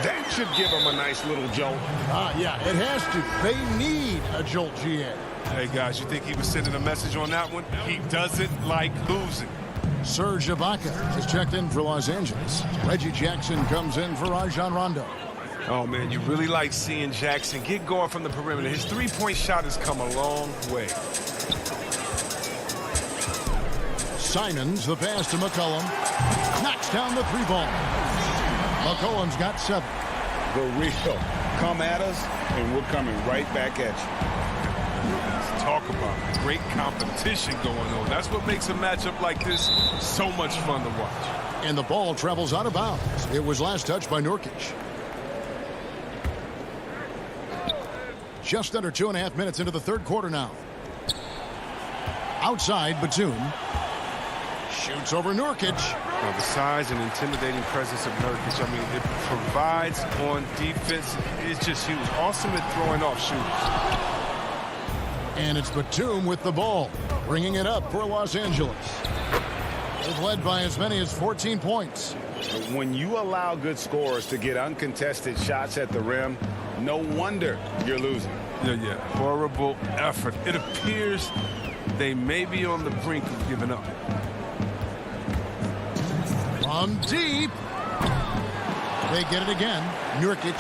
That should give him a nice little jolt. Yeah, it has to. They need a jolt, GA. Hey, guys, you think he was sending a message on that one? He doesn't like losing. Serge Ibaka has checked in for Los Angeles. Reggie Jackson comes in for Rajon Rondo. Oh, man, you really like seeing Jackson get going from the perimeter. His three-point shot has come a long way. Simons, the pass to McCollum. Knocks down the three ball. McCollum's got 7. The real. Come at us, and we're coming right back at you. Let's talk about great competition going on. That's what makes a matchup like this so much fun to watch. And the ball travels out of bounds. It was last touched by Nurkic. Just under 2.5 minutes into the third quarter now. Outside, Batum. Shoots over Nurkic. Now, the size and intimidating presence of Nurkic, I mean, it provides on defense. It's just huge. Awesome at throwing off shooters. And it's Batum with the ball, bringing it up for Los Angeles. They've led by as many as 14 points. When you allow good scorers to get uncontested shots at the rim, no wonder you're losing. Yeah. Horrible effort. It appears they may be on the brink of giving up. From deep. They get it again. Nurkic.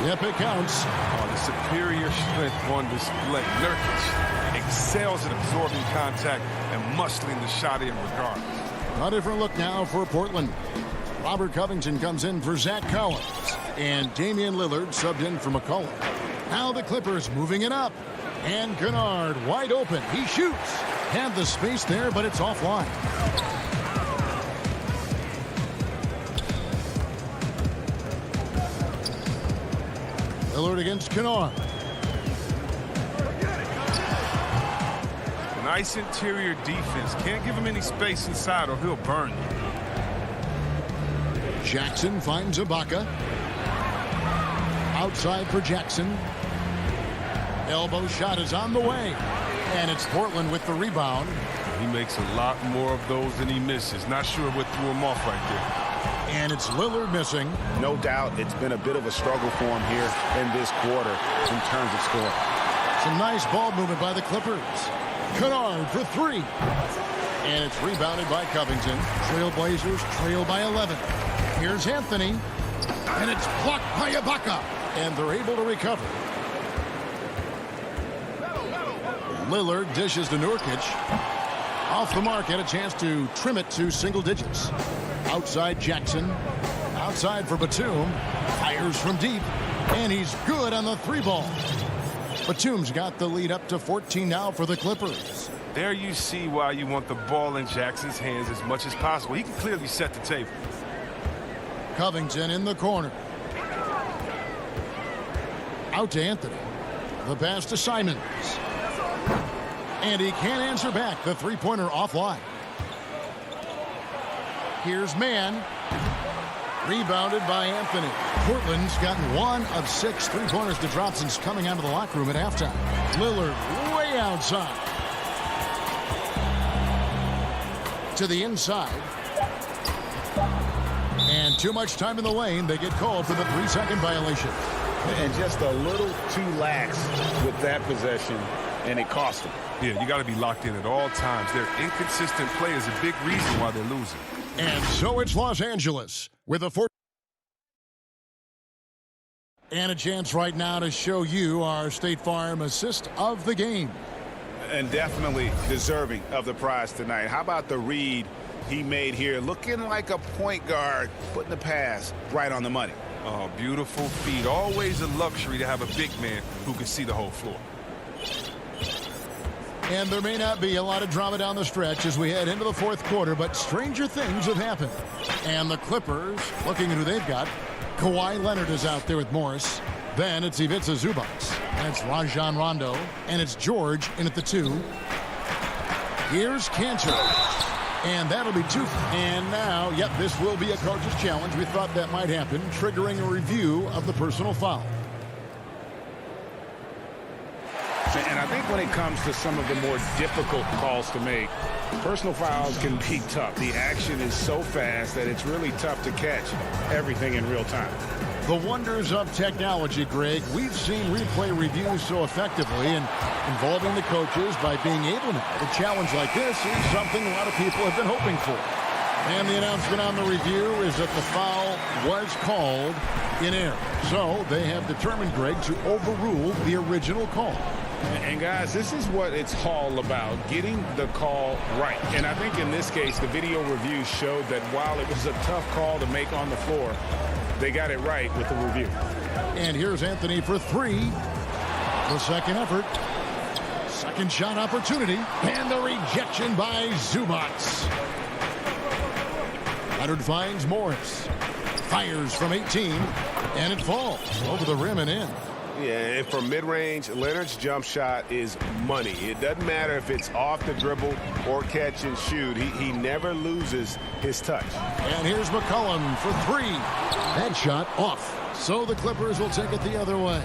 Yep, it counts. Oh, the superior strength on display. Nurkic excels at absorbing contact and muscling the shot in regardless. A different look now for Portland. Robert Covington comes in for Zach Collins. And Damian Lillard subbed in for McCollum. Now the Clippers moving it up. And Kennard wide open. He shoots. Had the space there, but it's offline. Lillard against Kennard. Nice interior defense. Can't give him any space inside or he'll burn you. Jackson finds Ibaka. Outside for Jackson. Elbow shot is on the way. And it's Portland with the rebound. He makes a lot more of those than he misses. Not sure what threw him off right there. And it's Lillard missing. No doubt it's been a bit of a struggle for him here in this quarter in terms of scoring. Some nice ball movement by the Clippers. Kennard for 3. And it's rebounded by Covington. Trailblazers trail by 11. Here's Anthony. And it's blocked by Ibaka. And they're able to recover. Lillard dishes to Nurkic. Off the mark, had a chance to trim it to single digits. Outside Jackson. Outside for Batum. Fires from deep. And he's good on the 3 ball. Batum's got the lead up to 14 now for the Clippers. There you see why you want the ball in Jackson's hands as much as possible. He can clearly set the table. Covington in the corner. Out to Anthony. The pass to Simons. And he can't answer back. The three-pointer offline. Here's Mann. Rebounded by Anthony. Portland's gotten 1 of 6 three-pointers to drop since coming out of the locker room at halftime. Lillard way outside. To the inside. And too much time in the lane. They get called for the 3-second violation. And just a little too lax with that possession, and it cost them. Yeah, you got to be locked in at all times. Their inconsistent play is a big reason why they're losing. And so it's Los Angeles with a 4. And a chance right now to show you our State Farm assist of the game. And definitely deserving of the prize tonight. How about the read he made here? Looking like a point guard, putting the pass right on the money. Oh, beautiful feed. Always a luxury to have a big man who can see the whole floor. And there may not be a lot of drama down the stretch as we head into the fourth quarter, but stranger things have happened. And the Clippers, looking at who they've got, Kawhi Leonard is out there with Morris. Then it's Ivica Zubac. And it's Rajon Rondo. And it's George in at the 2. Here's Kanter. And that'll be 2. And now, yep, this will be a coach's challenge. We thought that might happen, triggering a review of the personal foul. And I think when it comes to some of the more difficult calls to make, personal fouls can be tough. The action is so fast that it's really tough to catch everything in real time. The wonders of technology, Greg. We've seen replay reviews so effectively, and involving the coaches by being able to have a challenge like this is something a lot of people have been hoping for. And the announcement on the review is that the foul was called in error. So they have determined, Greg, to overrule the original call. And guys, this is what it's all about, getting the call right. And I think in this case, the video review showed that while it was a tough call to make on the floor, they got it right with the review. And here's Anthony for 3. The second effort. Second shot opportunity. And the rejection by Zubats. Leonard finds Morris. Fires from 18. And it falls over the rim and in. Yeah, and from mid-range, Leonard's jump shot is money. It doesn't matter if it's off the dribble or catch and shoot. He never loses his touch. And here's McCollum for 3. That shot off. So the Clippers will take it the other way.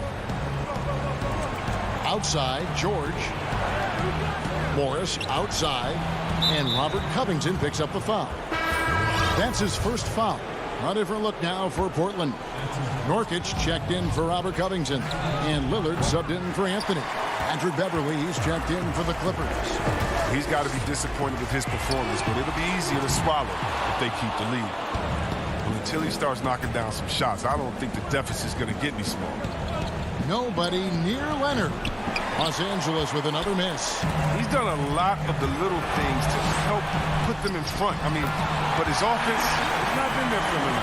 Outside, George. Morris outside. And Robert Covington picks up the foul. That's his first foul. A different look now for Portland. Nurkic checked in for Robert Covington. And Lillard subbed in for Anthony. Patrick Beverly, he's checked in for the Clippers. He's got to be disappointed with his performance, but it'll be easier to swallow if they keep the lead. But until he starts knocking down some shots, I don't think the deficit's going to get any smaller. Nobody near Leonard. Los Angeles with another miss. He's done a lot of the little things to help put them in front. But his offense has not been there for him.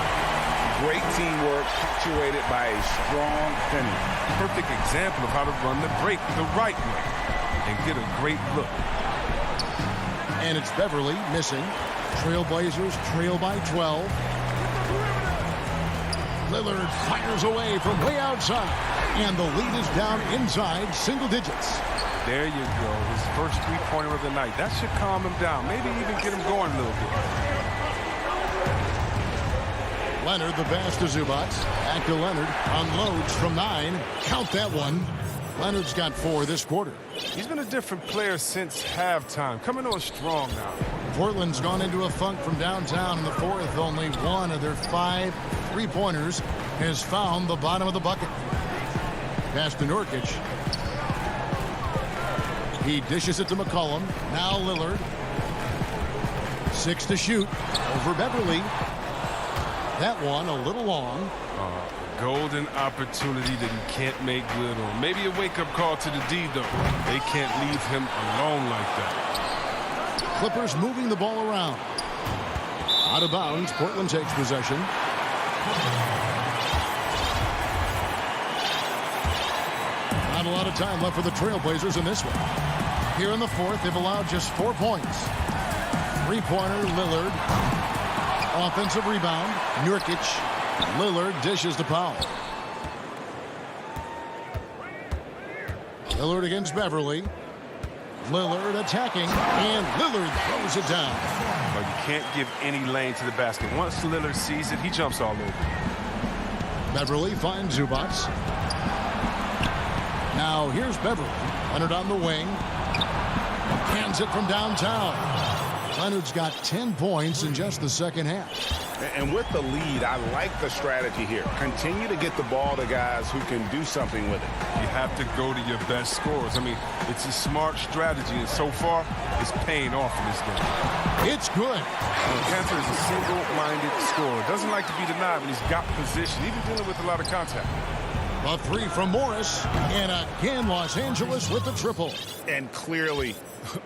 Great teamwork punctuated by a strong finish. Perfect example of how to run the break the right way and get a great look. And it's Beverly missing. Trailblazers trail by 12. Lillard fires away from way outside. And the lead is down inside single digits. There you go. His first three-pointer of the night. That should calm him down. Maybe even get him going a little bit. Leonard, the pass to Zubats. Back to Leonard. Unloads from 9. Count that one. Leonard's got 4 this quarter. He's been a different player since halftime. Coming on strong now. Portland's gone into a funk from downtown in the fourth. Only one of their 5 3-pointers has found the bottom of the bucket. Pass to Nurkic. He dishes it to McCollum. Now Lillard. 6 to shoot. Over Beverly. That one a little long. Golden opportunity that he can't make good on. Maybe a wake-up call to the D, though. They can't leave him alone like that. Clippers moving the ball around. Out of bounds. Portland takes possession. Not a lot of time left for the Trailblazers in this one. Here in the fourth, they've allowed just 4 points. 3-pointer, Lillard. Offensive rebound, Nurkic. Lillard dishes to Powell. Lillard against Beverly. Lillard attacking, and Lillard throws it down. But you can't give any lane to the basket. Once Lillard sees it, he jumps all over. Beverly finds Zubats. Now here's Beverly. Leonard on the wing. Hands it from downtown. Leonard's got 10 points in just the second half. And with the lead, I like the strategy here. Continue to get the ball to guys who can do something with it. You have to go to your best scorers. It's a smart strategy, and so far, it's paying off in this game. It's good. Cantor is a single-minded scorer. Doesn't like to be denied when he's got position, even dealing with a lot of contact. A 3 from Morris, and again Los Angeles with the triple. And clearly,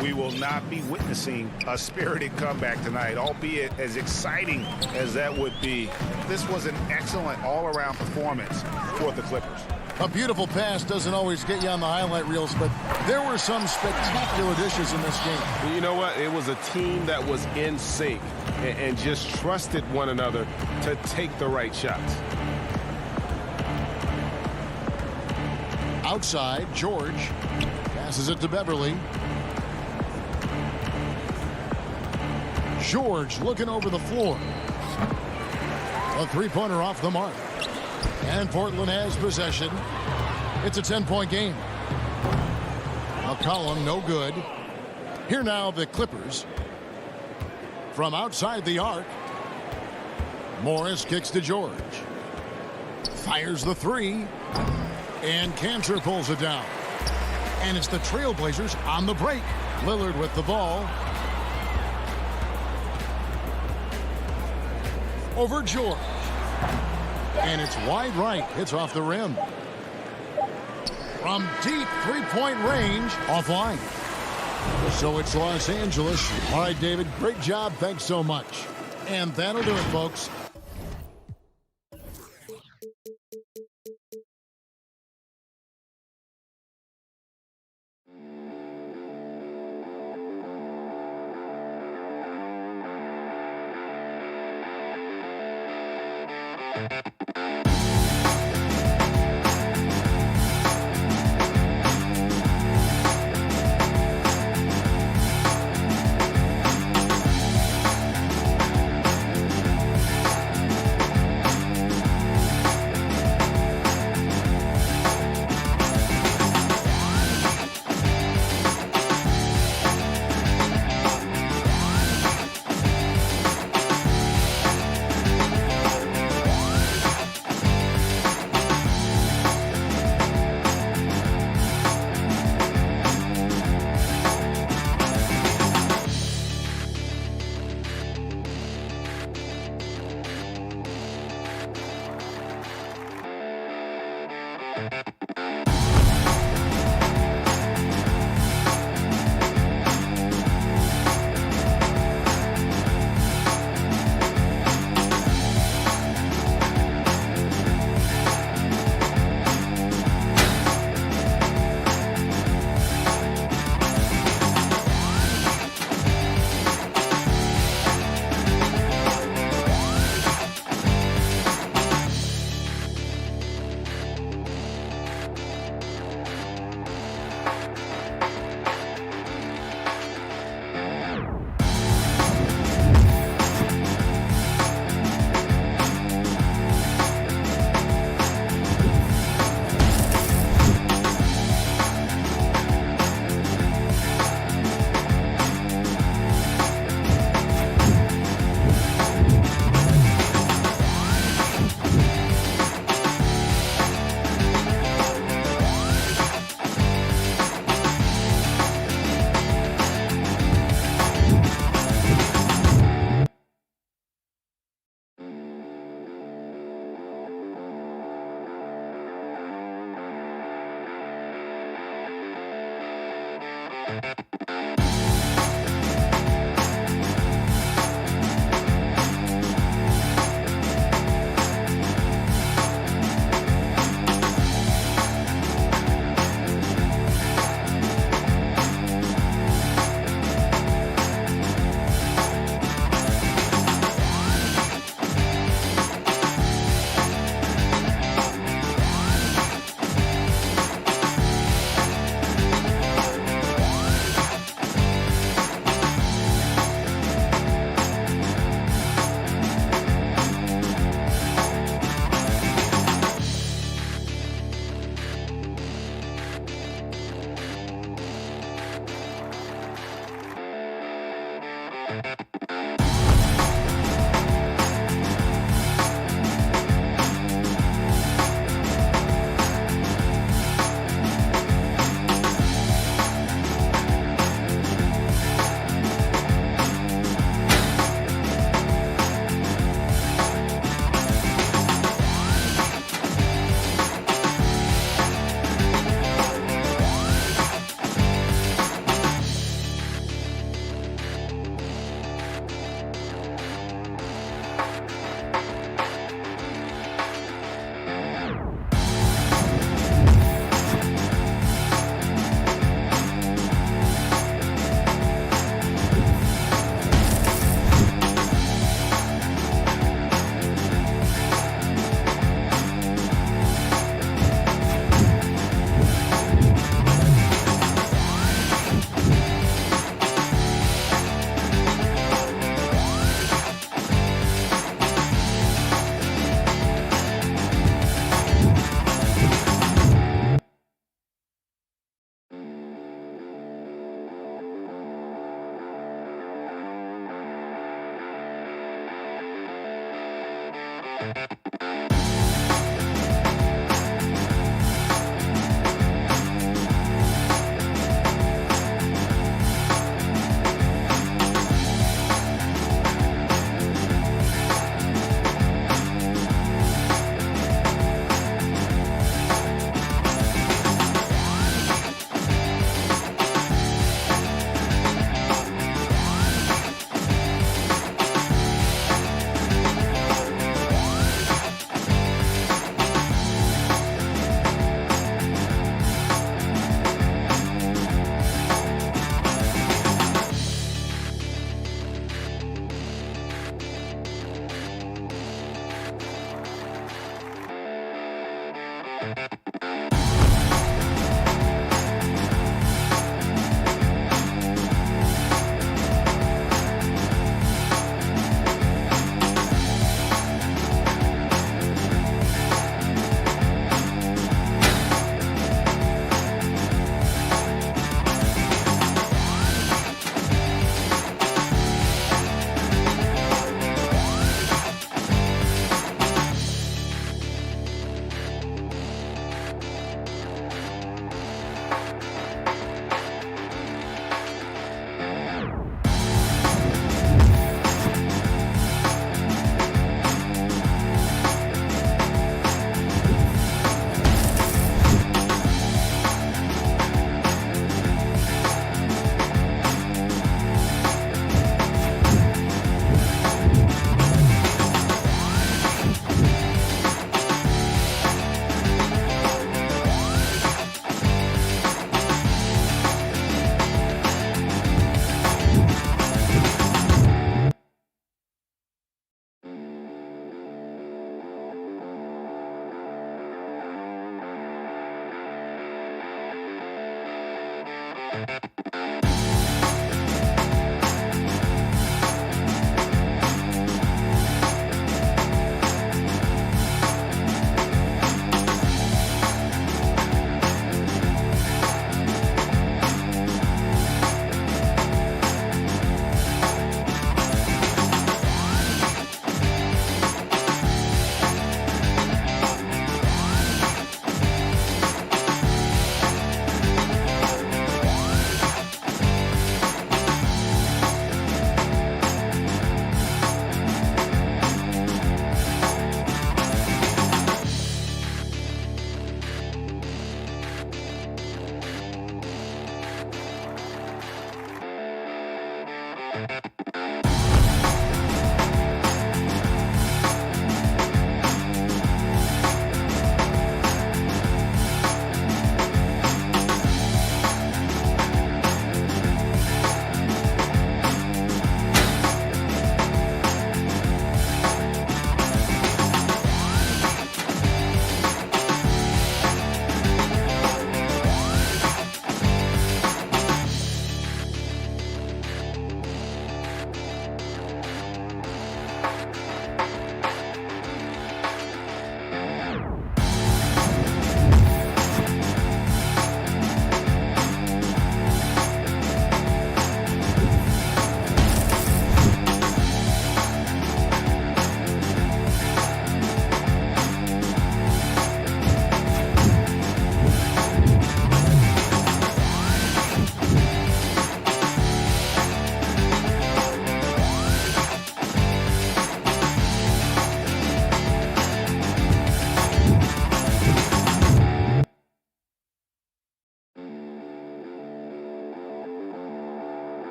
we will not be witnessing a spirited comeback tonight, albeit as exciting as that would be. This was an excellent all-around performance for the Clippers. A beautiful pass doesn't always get you on the highlight reels, but there were some spectacular dishes in this game. You know what? It was a team that was in sync and just trusted one another to take the right shots. Outside, George passes it to Beverly. George looking over the floor. A three-pointer off the mark. And Portland has possession. It's a 10-point game. McCollum, no good. Here now, the Clippers. From outside the arc. Morris kicks to George. Fires the three. And Cantor pulls it down. And it's the Trailblazers on the break. Lillard with the ball. Over George. And it's wide right. Hits off the rim. From deep three-point range. Offline. So it's Los Angeles. All right, David. Great job. Thanks so much. And that'll do it, folks.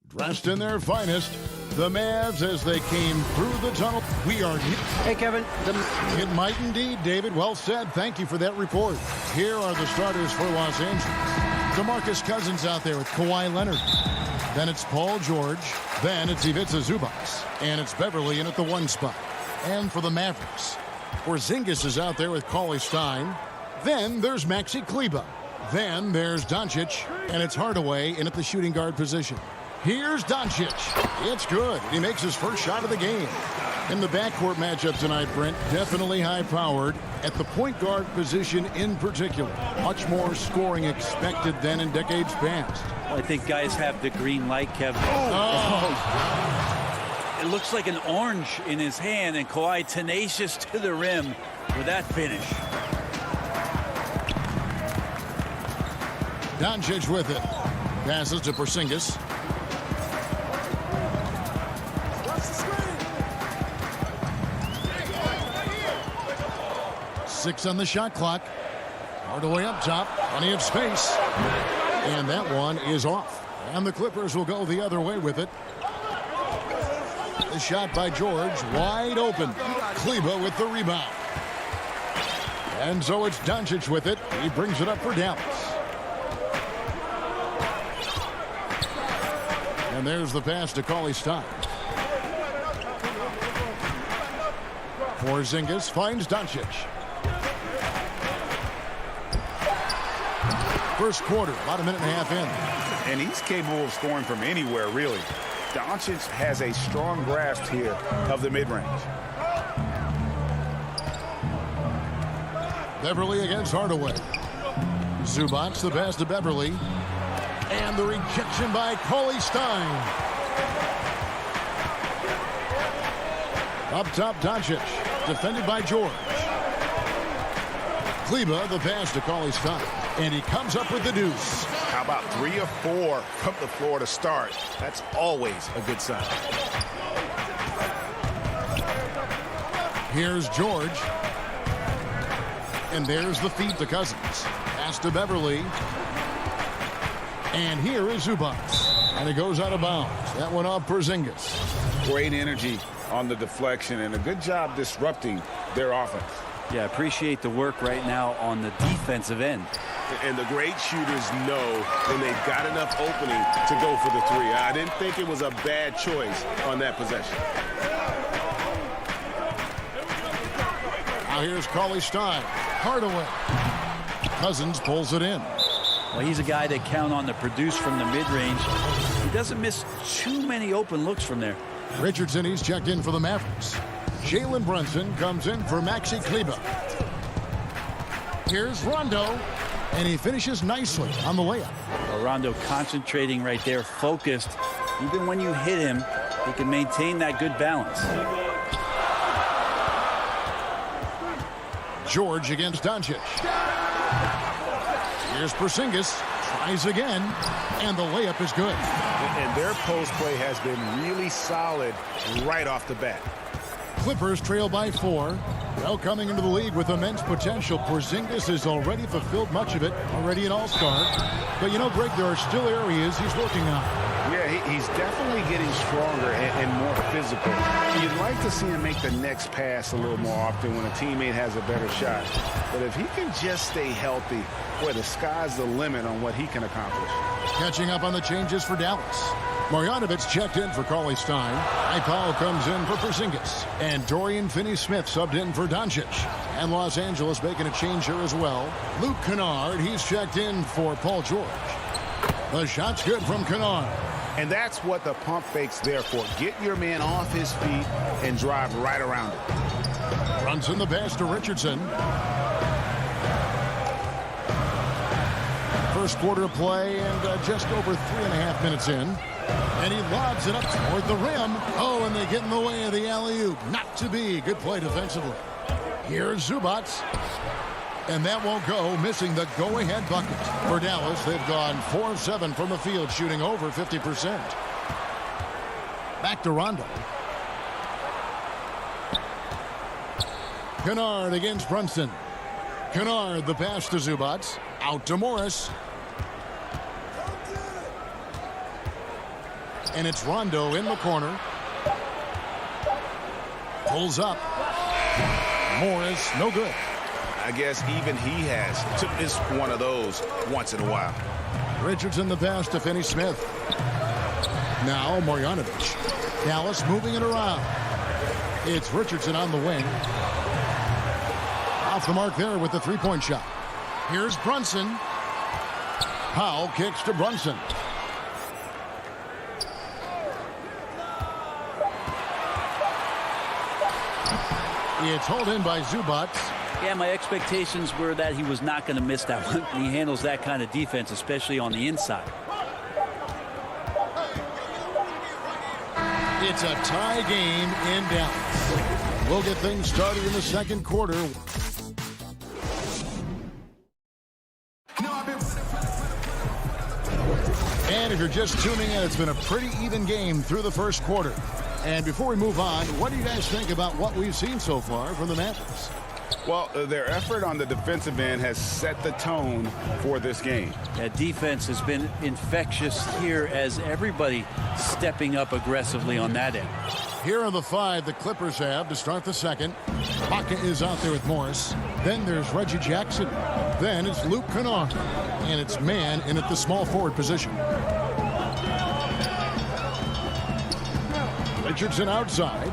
Dressed in their finest, the Mavs as they came through the tunnel. We are... Hey, Kevin. It might indeed, David. Well said. Thank you for that report. Here are the starters for Los Angeles. DeMarcus Cousins out there with Kawhi Leonard. Then it's Paul George. Then it's Ivica Zubac. And it's Beverly in at the 1 spot. And for the Mavericks, Porzingis is out there with Cauley Stein. Then there's Maxi Kleber. Then there's Doncic. And it's Hardaway in at the shooting guard position. Here's Doncic. It's good. He makes his first shot of the game. In the backcourt matchup tonight, Brent, definitely high-powered at the point guard position in particular. Much more scoring expected than in decades past. Well, I think guys have the green light, Kevin. It looks like an orange in his hand, and Kawhi tenacious to the rim with that finish. Doncic with it. Passes to Porzingis. Six on the shot clock. Hardaway up top. Plenty of space. And that one is off. And the Clippers will go the other way with it. The shot by George. Wide open. Kleber with the rebound. And so it's Doncic with it. He brings it up for Dallas. And there's the pass to Cauley Stein. Porzingis finds Doncic. First quarter, about a minute and a half in. And he's capable of scoring from anywhere, really. Doncic has a strong grasp here of the mid-range. Beverly against Hardaway. Zubac, the pass to Beverly. And the rejection by Cauley Stein. Up top, Doncic. Defended by George. Kleber, the pass to Cauley Stein. And he comes up with the deuce. How about 3 or 4 from the floor to start? That's always a good sign. Here's George. And there's the feed to Cousins. Pass to Beverly. And here is Zubac. And it goes out of bounds. That one off Porzingis. Great energy on the deflection and a good job disrupting their offense. Yeah, appreciate the work right now on the defensive end. And the great shooters know when they've got enough opening to go for the 3. I didn't think it was a bad choice on that possession. Now here's Cauley Stein. Hardaway. Cousins pulls it in. Well, he's a guy that count on to produce from the mid-range. He doesn't miss too many open looks from there. Richardson, he's checked in for the Mavericks. Jalen Brunson comes in for Maxi Kleber. Here's Rondo. And he finishes nicely on the layup. Well, Rondo concentrating right there, focused. Even when you hit him, he can maintain that good balance. George against Doncic. Here's Porzingis. Tries again. And the layup is good. And their post play has been really solid right off the bat. Clippers trail by 4. Well, coming into the league with immense potential, Porzingis has already fulfilled much of it, already an all-star. But, you know, Greg, there are still areas he's working on. Yeah, he's definitely getting stronger and more physical. You'd like to see him make the next pass a little more often when a teammate has a better shot. But if he can just stay healthy, boy, the sky's the limit on what he can accomplish. Catching up on the changes for Dallas. Marjanovic checked in for Cauley Stein. Powell comes in for Porzingis. And Dorian Finney-Smith subbed in for Doncic. And Los Angeles making a change here as well. Luke Kennard, he's checked in for Paul George. The shot's good from Kennard. And that's what the pump fake's there for. Get your man off his feet and drive right around it. Runs in the pass to Richardson. First quarter of play and just over 3.5 minutes in. And he lobs it up toward the rim. Oh, and they get in the way of the alley-oop. Not to be. Good play defensively. Here's Zubac. And that won't go, missing the go-ahead bucket. For Dallas, they've gone 4 of 7 from the field, shooting over 50%. Back to Rondo. Kennard against Brunson. Kennard, the pass to Zubac. Out to Morris. And it's Rondo in the corner. Pulls up. Morris, no good. I guess even he has to miss one of those once in a while. Richardson the pass to Finney-Smith. Now Marjanovic. Dallas moving it around. It's Richardson on the wing. Off the mark there with the three-point shot. Here's Brunson. Powell kicks to Brunson. It's hauled in by Zubac. Yeah, my expectations were that he was not going to miss that one. He handles that kind of defense, especially on the inside. It's a tie game in Dallas. We'll get things started in the second quarter. And if you're just tuning in, it's been a pretty even game through the first quarter. And before we move on, what do you guys think about what we've seen so far from the Mavericks? Well, their effort on the defensive end has set the tone for this game. That defense has been infectious here as everybody stepping up aggressively on that end. Here are the 5 the Clippers have to start the second. Baca is out there with Morris. Then there's Reggie Jackson. Then it's Luke Kennard. And it's man in at the small forward position. Richardson outside.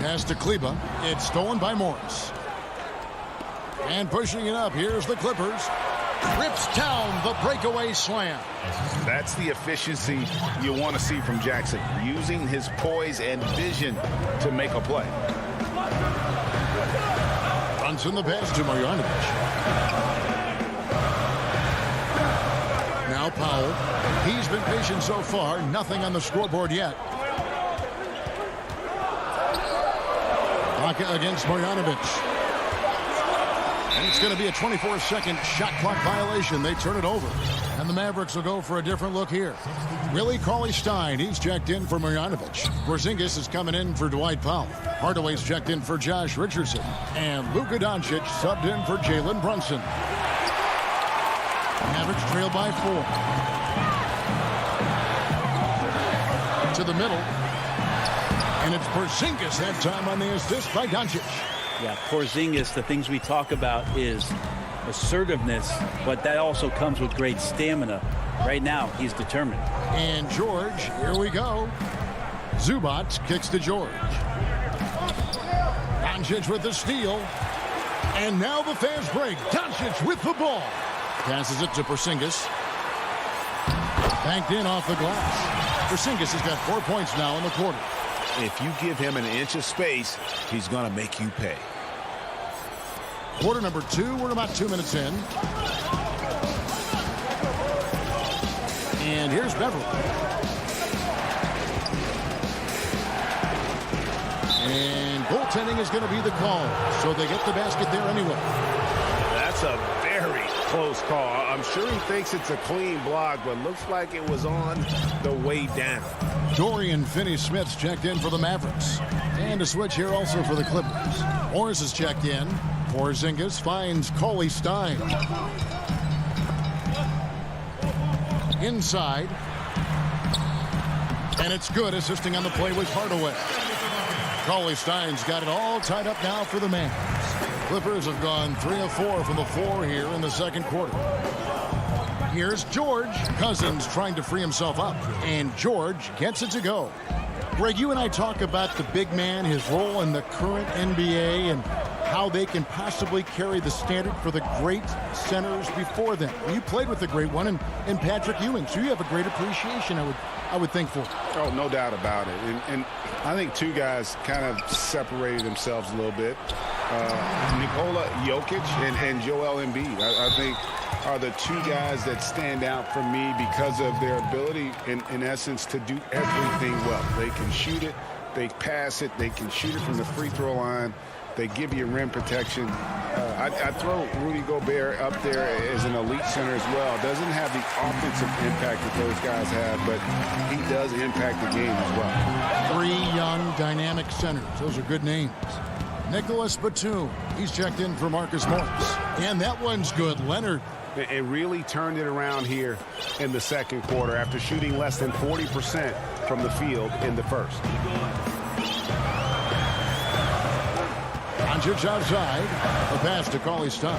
Pass to Kleba. It's stolen by Morris. And pushing it up, here's the Clippers. Rips down the breakaway slam. That's the efficiency you want to see from Jackson, using his poise and vision to make a play. Brunson the pass to Marjanovic. Now Powell. He's been patient so far. Nothing on the scoreboard yet. Baca against Marjanovic. And it's going to be a 24-second shot clock violation. They turn it over. And the Mavericks will go for a different look here. Willie Cauley-Stein, he's checked in for Marjanovic. Porzingis is coming in for Dwight Powell. Hardaway's checked in for Josh Richardson. And Luka Doncic subbed in for Jalen Brunson. Mavericks trail by 4. To the middle. And it's Porzingis that time on the assist by Doncic. Yeah, Porzingis, the things we talk about is assertiveness, but that also comes with great stamina. Right now, he's determined. And George, here we go. Zubac kicks to George. Doncic with the steal. And now the fast break. Doncic with the ball. Passes it to Porzingis. Banked in off the glass. Porzingis has got 4 points now in the quarter. If you give him an inch of space, he's going to make you pay. Quarter number 2, we're about 2 minutes in. And here's Beverly. And goaltending is going to be the call. So they get the basket there anyway. That's a very close call. I'm sure he thinks it's a clean block, but looks like it was on the way down. Dorian Finney-Smith's checked in for the Mavericks. And a switch here also for the Clippers. Morris is checked in. Porzingis finds Cauley-Stein. Inside. And it's good. Assisting on the play was Hardaway. Cauley-Stein's got it all tied up now for the Mavs. Clippers have gone 3 of 4 from the floor here in the second quarter. Here's George. Cousins trying to free himself up. And George gets it to go. Greg, you and I talk about the big man, his role in the current NBA, and how they can possibly carry the standard for the great centers before them. You played with the great one in Patrick Ewing, so you have a great appreciation, I would think, for. Oh, no doubt about it. And I think two guys kind of separated themselves a little bit. Nikola Jokic and Joel Embiid, I think, are the two guys that stand out for me because of their ability, in essence, to do everything well. They can shoot it, they pass it, they can shoot it from the free throw line. They give you rim protection. I throw Rudy Gobert up there as an elite center as well. Doesn't have the offensive impact that those guys have, but he does impact the game as well. Three young, dynamic centers. Those are good names. Nicholas Batum. He's checked in for Marcus Morris. And that one's good. Leonard. It really turned it around here in the second quarter after shooting less than 40% from the field in the first. Doncic outside. The pass to Cauley-Stein.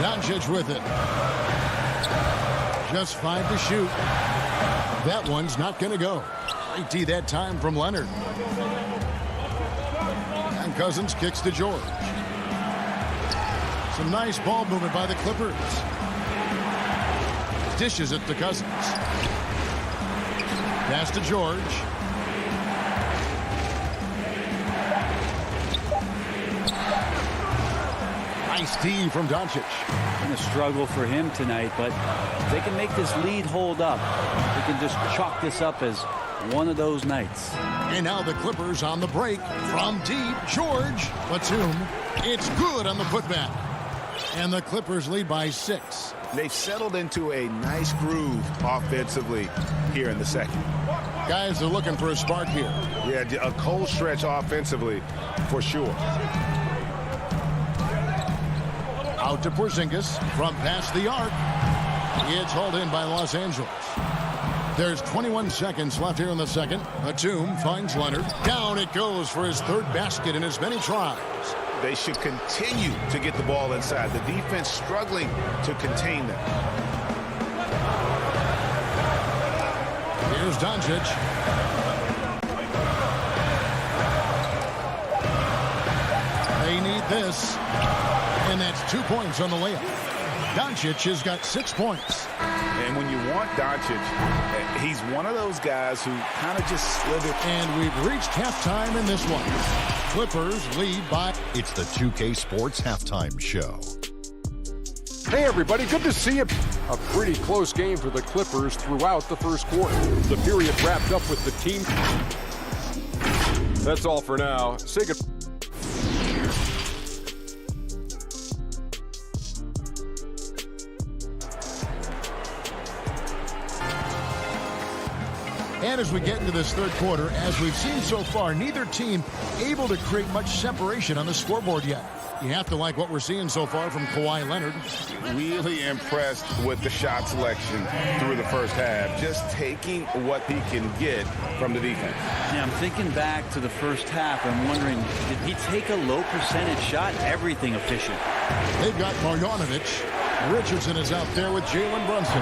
Doncic with it. Just 5 to shoot. That one's not going to go. Great D that time from Leonard. And Cousins kicks to George. Some nice ball movement by the Clippers. Dishes it to Cousins. Pass to George. Nice D from Doncic. Been a struggle for him tonight, but if they can make this lead hold up, they can just chalk this up as one of those nights. And now the Clippers on the break from deep. George. Batum. It's good on the putback. And the Clippers lead by 6. They've settled into a nice groove offensively here in the second. Guys are looking for a spark here. Yeah, a cold stretch offensively for sure. Out to Porzingis from past the arc. It's hauled in by Los Angeles. There's 21 seconds left here in the second. Batum finds Leonard. Down it goes for his third basket in as many tries. They should continue to get the ball inside. The defense struggling to contain them. Here's Doncic. They need this. And that's 2 points on the layup. Doncic has got 6 points. And when you want Doncic, he's one of those guys who kind of just slither. And we've reached halftime in this one. Clippers lead by... It's the 2K Sports Halftime Show. Hey, everybody. Good to see you. A pretty close game for the Clippers throughout the first quarter. The period wrapped up with the team. That's all for now. Say good. And as we get into this third quarter, as we've seen so far, neither team able to create much separation on the scoreboard yet. You have to like what we're seeing so far from Kawhi Leonard. Really impressed with the shot selection through the first half. Just taking what he can get from the defense. Yeah, I'm thinking back to the first half. I'm wondering, did he take a low percentage shot? Everything efficient. They've got Marjanovic. Richardson is out there with Jalen Brunson.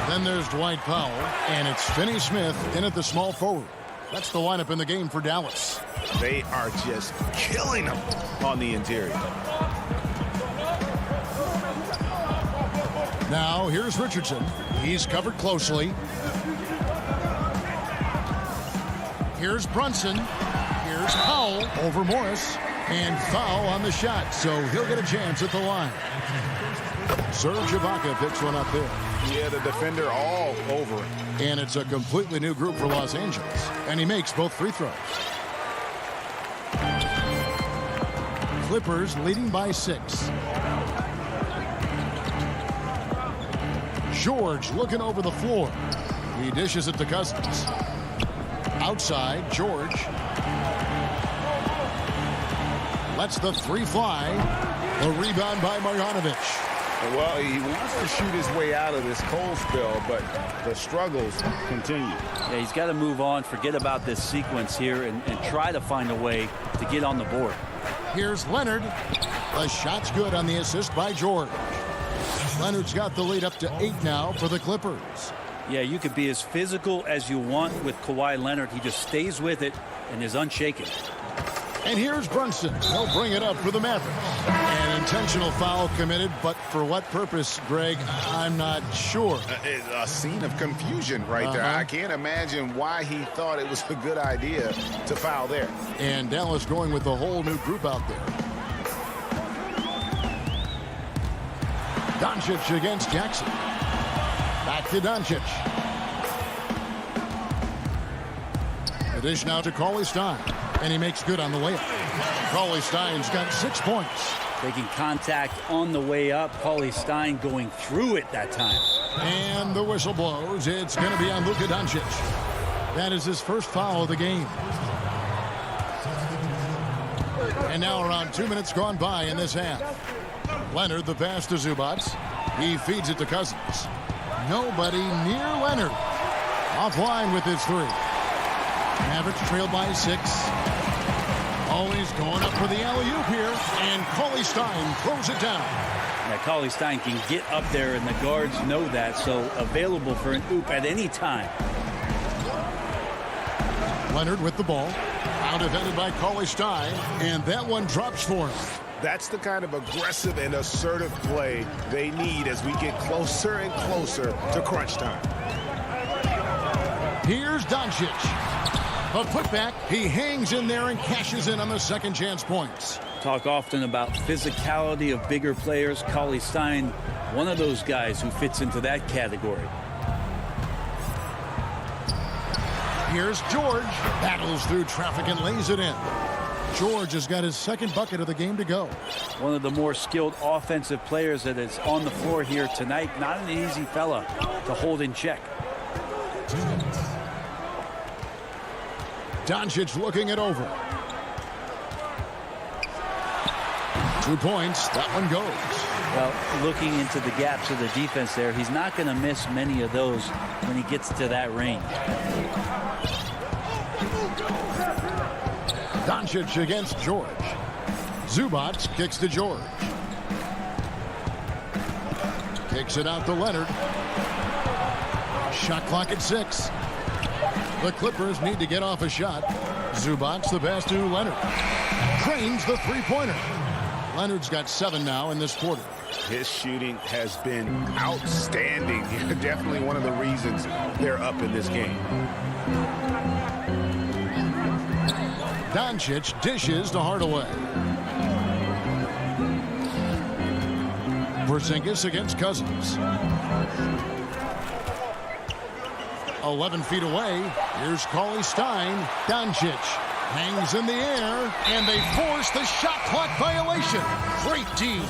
Then there's Dwight Powell, and it's Finney Smith in at the small forward. That's the lineup in the game for Dallas. They are just killing them on the interior. Now, here's Richardson. He's covered closely. Here's Brunson. Here's Powell over Morris. And foul on the shot, so he'll get a chance at the line. Serge Ibaka picks one up there. Yeah, the defender all over it. And it's a completely new group for Los Angeles. And he makes both free throws. Clippers leading by 6. George looking over the floor. He dishes it to Cousins. Outside, George. Lets the three fly. The rebound by Marjanovic. Well, he wants to shoot his way out of this cold spell, but the struggles continue. Yeah, he's got to move on, forget about this sequence here, and try to find a way to get on the board. Here's Leonard. The shot's good on the assist by George. Leonard's got the lead up to 8 now for the Clippers. Yeah, you could be as physical as you want with Kawhi Leonard. He just stays with it and is unshaken. And here's Brunson. He'll bring it up for the Mavericks. An intentional foul committed, but for what purpose, Greg, I'm not sure. A scene of confusion right there. I can't imagine why he thought it was a good idea to foul there. And Dallas going with a whole new group out there. Doncic against Jackson. Back to Doncic. The dish now to CLA Stein. And he makes good on the way up. CLA Stein's got 6 points. Taking contact on the way up. CLA Stein going through it that time. And the whistle blows. It's going to be on Luka Doncic. That is his first foul of the game. And now around 2 minutes gone by in this half. Leonard the pass to Zubac. He feeds it to Cousins. Nobody near Leonard. Offline with his three. Mavericks trailed by 6. Always going up for the alley-oop here. And CLA Stein throws it down. Yeah, CLA Stein can get up there, and the guards know that, so available for an oop at any time. Leonard with the ball. Out defended by CLA Stein. And that one drops for him. That's the kind of aggressive and assertive play they need as we get closer and closer to crunch time. Here's Doncic. A putback. He hangs in there and cashes in on the second chance points. Talk often about physicality of bigger players. CLA Stein, one of those guys who fits into that category. Here's George. Battles through traffic and lays it in. George has got his second bucket of the game to go. One of the more skilled offensive players that is on the floor here tonight. Not an easy fella to hold in check. Doncic looking it over. 2 points. That one goes. Well, looking into the gaps of the defense there, he's not going to miss many of those when he gets to that range. Doncic against George. Zubac kicks to George. Kicks it out to Leonard. Shot clock at 6. The Clippers need to get off a shot. Zubac the pass to Leonard. Trains the three-pointer. Leonard's got 7 now in this quarter. His shooting has been outstanding. Definitely one of the reasons they're up in this game. Doncic dishes to Hardaway. Porzingis against Cousins. 11 feet away. Here's CLA Stein. Doncic hangs in the air, and they force the shot clock violation. Great D.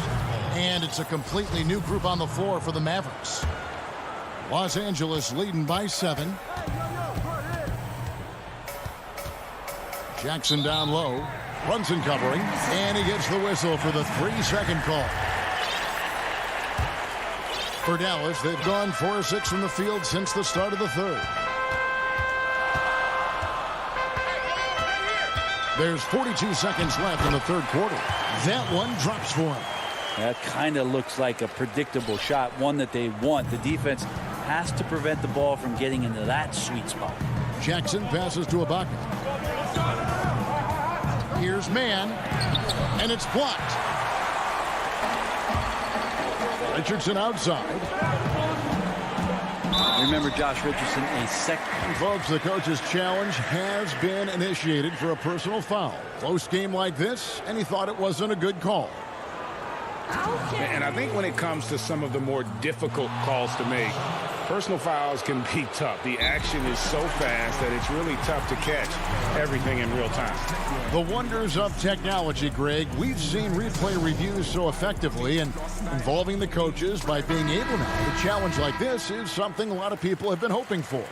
And it's a completely new group on the floor for the Mavericks. Los Angeles leading by 7. Jackson down low. Brunson covering, and he gets the whistle for the 3-second call. For Dallas, they've gone 4-6 from the field since the start of the third. There's 42 seconds left in the third quarter. That one drops for him. That kind of looks like a predictable shot, one that they want. The defense has to prevent the ball from getting into that sweet spot. Jackson passes to Ibaka. Here's Mann, and it's blocked. Richardson outside. Remember Josh Richardson, a second. Folks, the coach's challenge has been initiated for a personal foul. Close game like this, and he thought it wasn't a good call. And I think when it comes to some of the more difficult calls to make, personal fouls can be tough. The action is so fast that it's really tough to catch everything in real time. The wonders of technology, Greg. We've seen replay reviews so effectively and involving the coaches by being able now. A challenge like this is something a lot of people have been hoping for.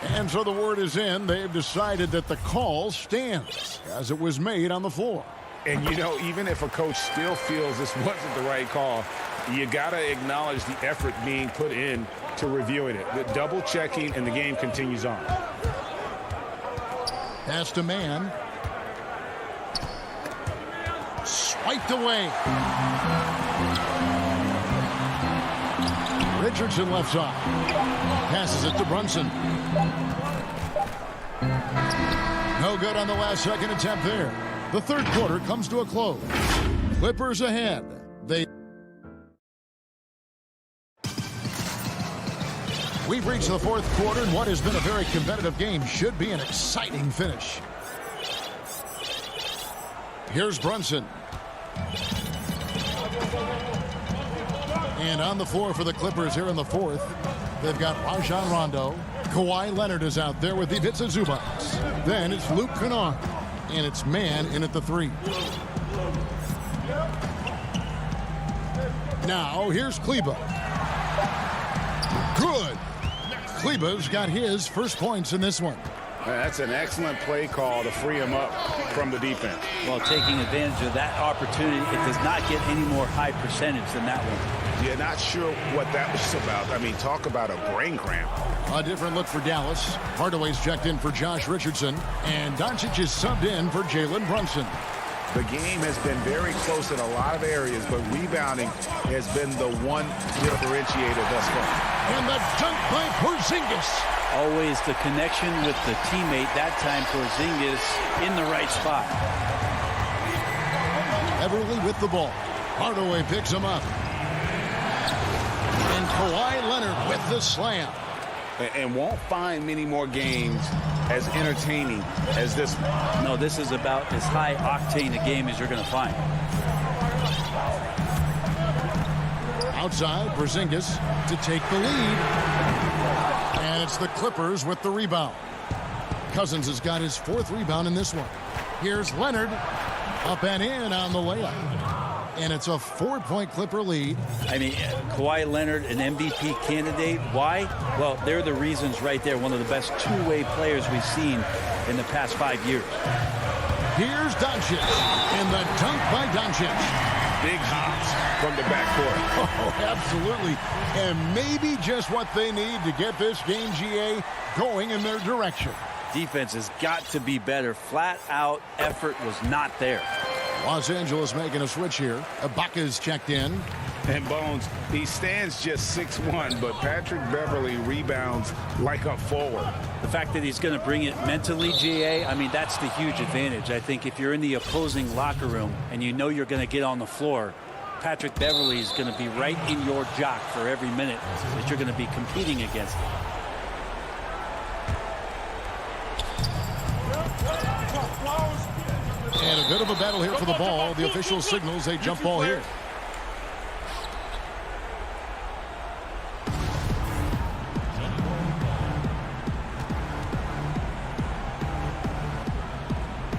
And so the word is in. They've decided that the call stands as it was made on the floor. And, you know, even if a coach still feels this wasn't the right call, you got to acknowledge the effort being put in to reviewing it. The double checking, and the game continues on. Pass to Mann. Swiped away. Richardson left side. Passes it to Brunson. No good on the last second attempt there. The third quarter comes to a close. Clippers ahead. We've reached the fourth quarter, and what has been a very competitive game should be an exciting finish. Here's Brunson. And on the floor for the Clippers here in the fourth, they've got Rajon Rondo. Kawhi Leonard is out there with Ivica Zubac. Then it's Luke Kennard. And it's man in at the three. Now here's Kleba. Good. Kleba's got his first points in this one. That's an excellent play call to free him up from the defense. Well, taking advantage of that opportunity, it does not get any more high percentage than that one. You're not sure what that was about. I mean, talk about a brain cramp. A different look for Dallas. Hardaway's checked in for Josh Richardson, and Doncic is subbed in for Jalen Brunson. The game has been very close in a lot of areas, but rebounding has been the one differentiator thus far. And the dunk by Porzingis. Always the connection with the teammate. That time Porzingis in the right spot. Everly with the ball. Hardaway picks him up. And Kawhi Leonard with the slam. And won't find many more games as entertaining as this one. No, this is about as high octane a game as you're going to find. Outside, Porzingis to take the lead. And it's the Clippers with the rebound. Cousins has got his fourth rebound in this one. Here's Leonard. Up and in on the layup. And it's a 4-point Clipper lead. I mean, Kawhi Leonard, an MVP candidate. Why? Well, they're the reasons right there. One of the best two-way players we've seen in the past 5 years. Here's Doncic. And the dunk by Doncic. Big hops from the backcourt. Oh, absolutely. And maybe just what they need to get this game, GA, going in their direction. Defense has got to be better. Flat-out effort was not there. Los Angeles making a switch here. Ibaka's checked in. And Bones, he stands just 6'1", but Patrick Beverly rebounds like a forward. The fact that he's going to bring it mentally, GA, I mean, that's the huge advantage. I think if you're in the opposing locker room and you know you're going to get on the floor, Patrick Beverly is going to be right in your jock for every minute that you're going to be competing against him. And a bit of a battle here for the ball. The official signals a jump ball here.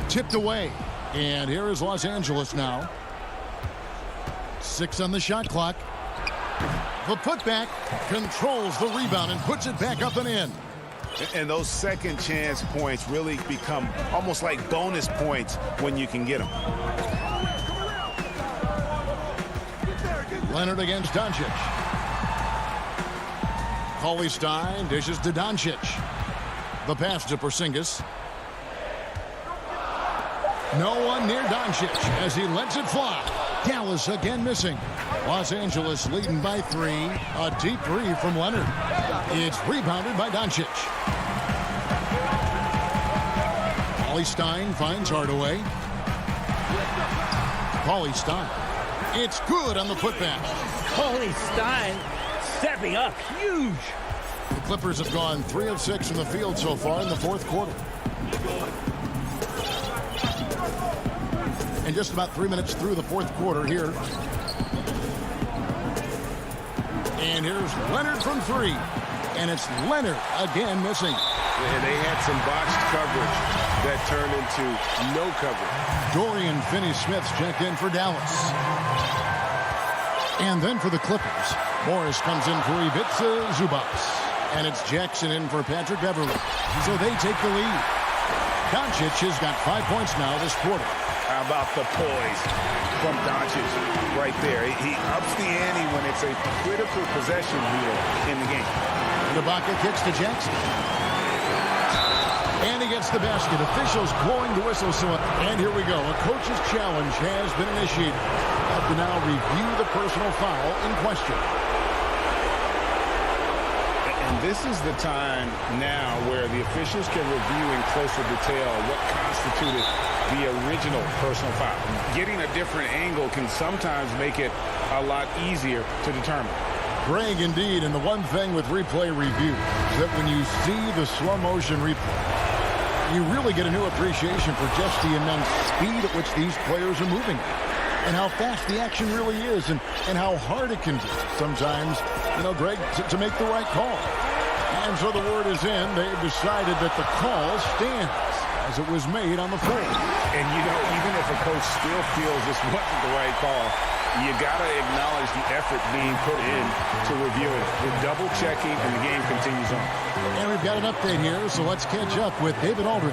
Tipped away. And here is Los Angeles now. 6 on the shot clock. The putback controls the rebound and puts it back up and in. And those second chance points really become almost like bonus points when you can get them. Leonard against Doncic. Cauley Stein dishes to Doncic. The pass to Porzingis. No one near Doncic as he lets it fly. Dallas again missing. Los Angeles leading by 3. A deep three from Leonard. It's rebounded by Doncic. Cauley Stein finds Hardaway. Cauley Stein. It's good on the putback. Cauley Stein stepping up huge. The Clippers have gone 3 of 6 from the field so far in the fourth quarter. And just about 3 minutes through the fourth quarter here. And here's Leonard from 3. And it's Leonard again missing. And they had some botched coverage that turned into no coverage. Dorian Finney-Smith's checked in for Dallas. And then for the Clippers, Morris comes in for Ivica Zubac. And it's Jackson in for Patrick Beverly. So they take the lead. Doncic has got 5 points now this quarter. How about the poise from Doncic right there? He ups the ante when it's a critical possession here in the game. Ibaka kicks to Jackson. And he gets the basket. Officials blowing the whistle. And here we go. A coach's challenge has been initiated. Have to now review the personal foul in question. this is the time now where the officials can review in closer detail what constituted the original personal foul. Getting a different angle can sometimes make it a lot easier to determine. Greg, indeed, and the one thing with replay review is that when you see the slow motion replay, you really get a new appreciation for just the immense speed at which these players are moving and how fast the action really is and how hard it can be sometimes, Greg, to make the right call. And so the word is in. They've decided that the call stands as it was made on the field. And, even if a coach still feels this wasn't the right call, you got to acknowledge the effort being put in to review it. We're double-checking, and the game continues on. And we've got an update here, so let's catch up with David Aldridge.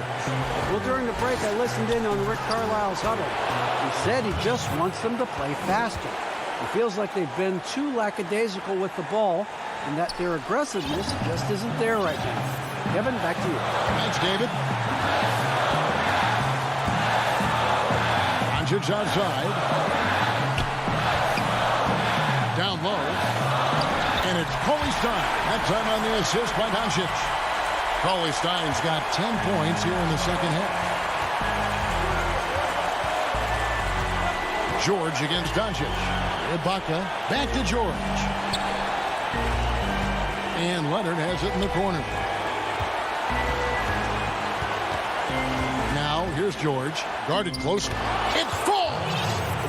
Well, during the break, I listened in on Rick Carlisle's huddle. He said he just wants them to play faster. It feels like they've been too lackadaisical with the ball, and that their aggressiveness just isn't there right now. Kevin, back to you. Thanks, David. Doncic outside. Down low. And it's Cauley Stein. That time on the assist by Doncic. Cauley Stein's got 10 points here in the second half. George against Doncic. Ibaka back to George. And Leonard has it in the corner. Now here's George. Guarded close. It falls!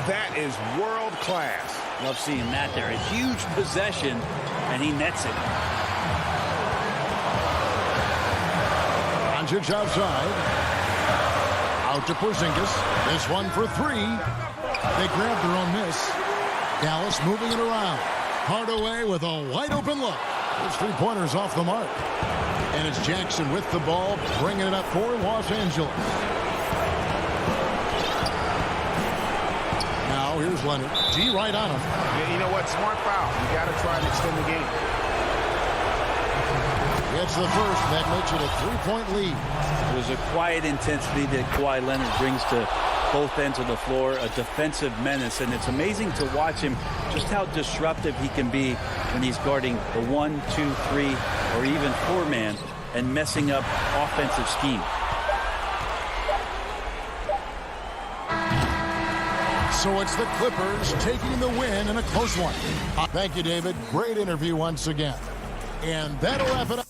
That is world class. Love seeing that there. A huge possession, and he nets it. Doncic outside. Out to Porzingis. This one for three. They grabbed their own miss. Dallas moving it around. Hardaway with a wide open look. Those three-pointers off the mark. And it's Jackson with the ball, bringing it up for Los Angeles. Now here's Leonard. G right on him. Yeah, you know what? Smart foul. You got to try to extend the game. It's the first. That makes it a three-point lead. There's a quiet intensity that Kawhi Leonard brings to both ends of the floor, a defensive menace, and it's amazing to watch him just how disruptive he can be when he's guarding the 1, 2, 3, or even 4-man and messing up offensive scheme. So it's the Clippers taking the win in a close one. Thank you, David. Great interview once again. And that'll wrap it up.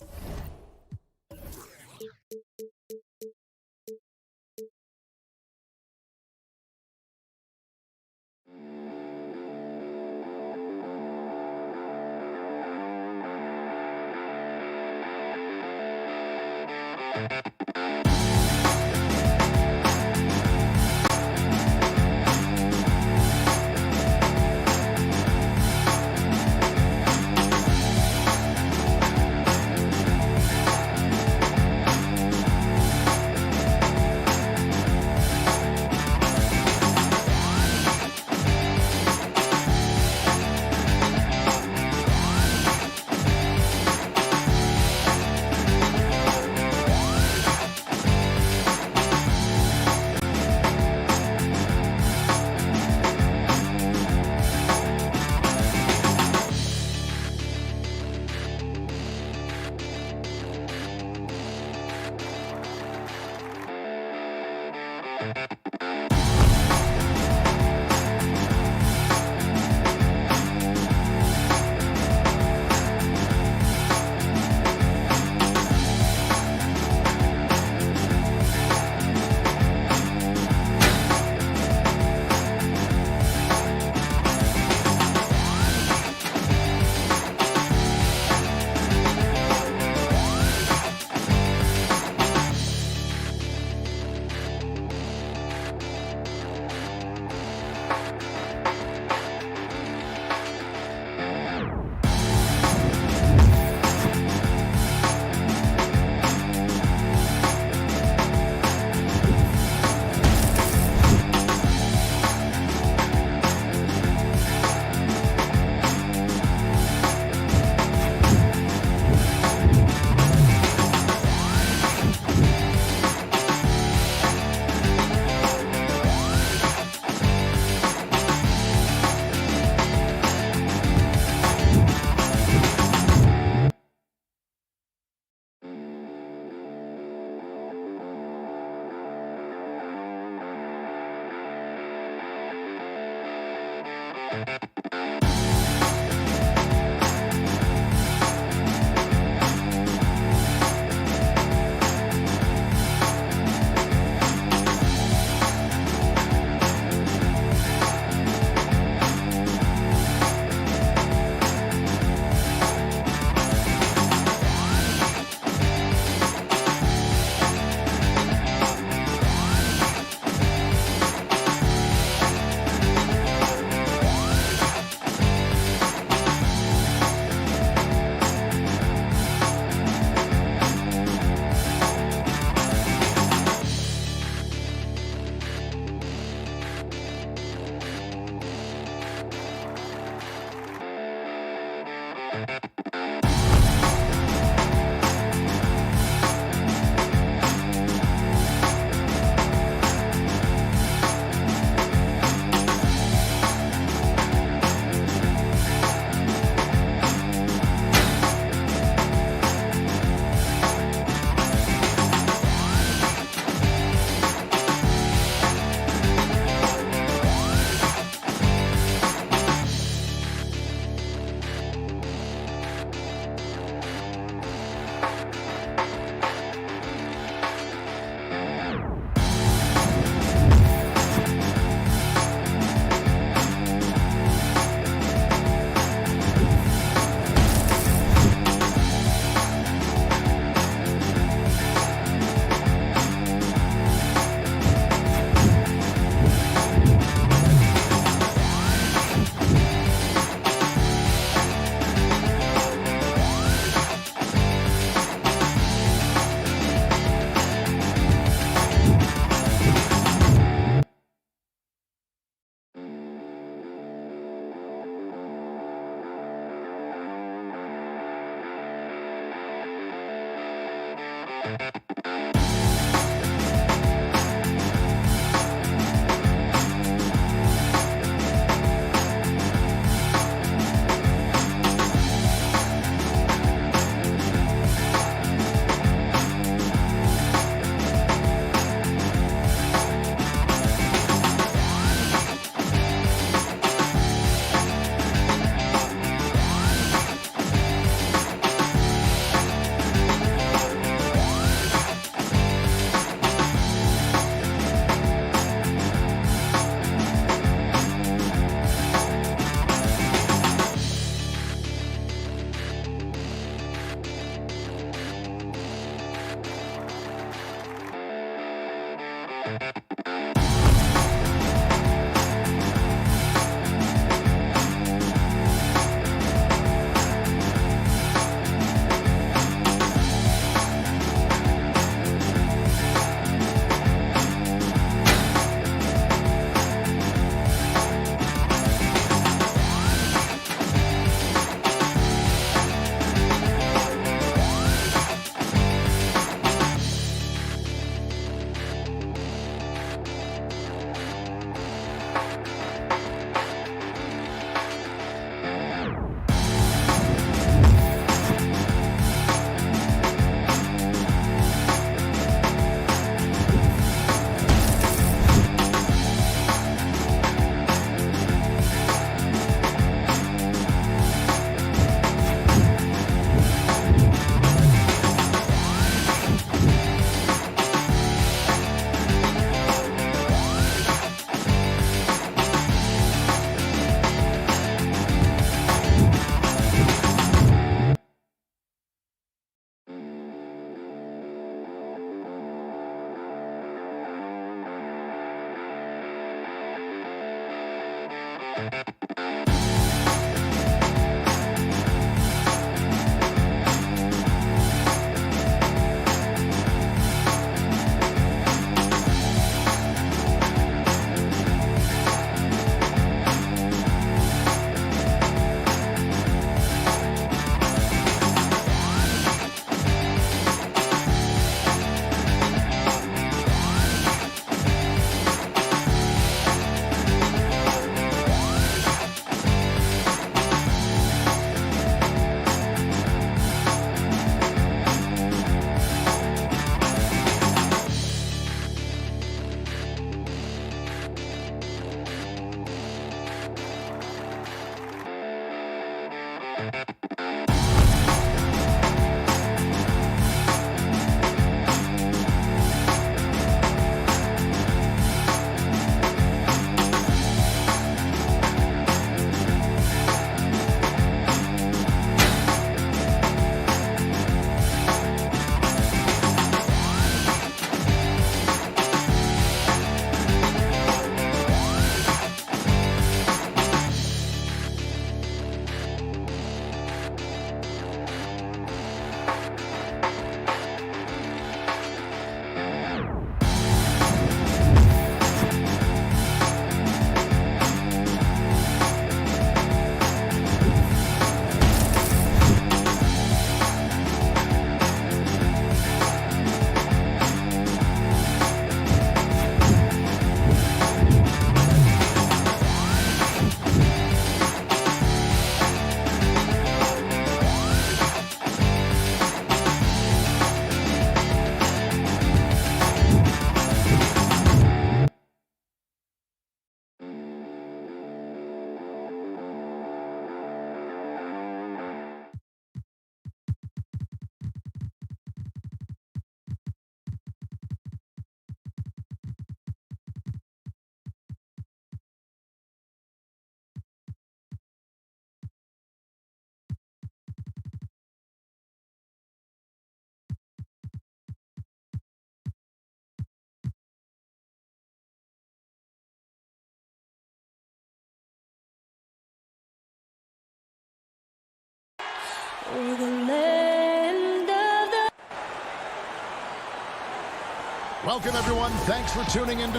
Welcome, everyone. Thanks for tuning in.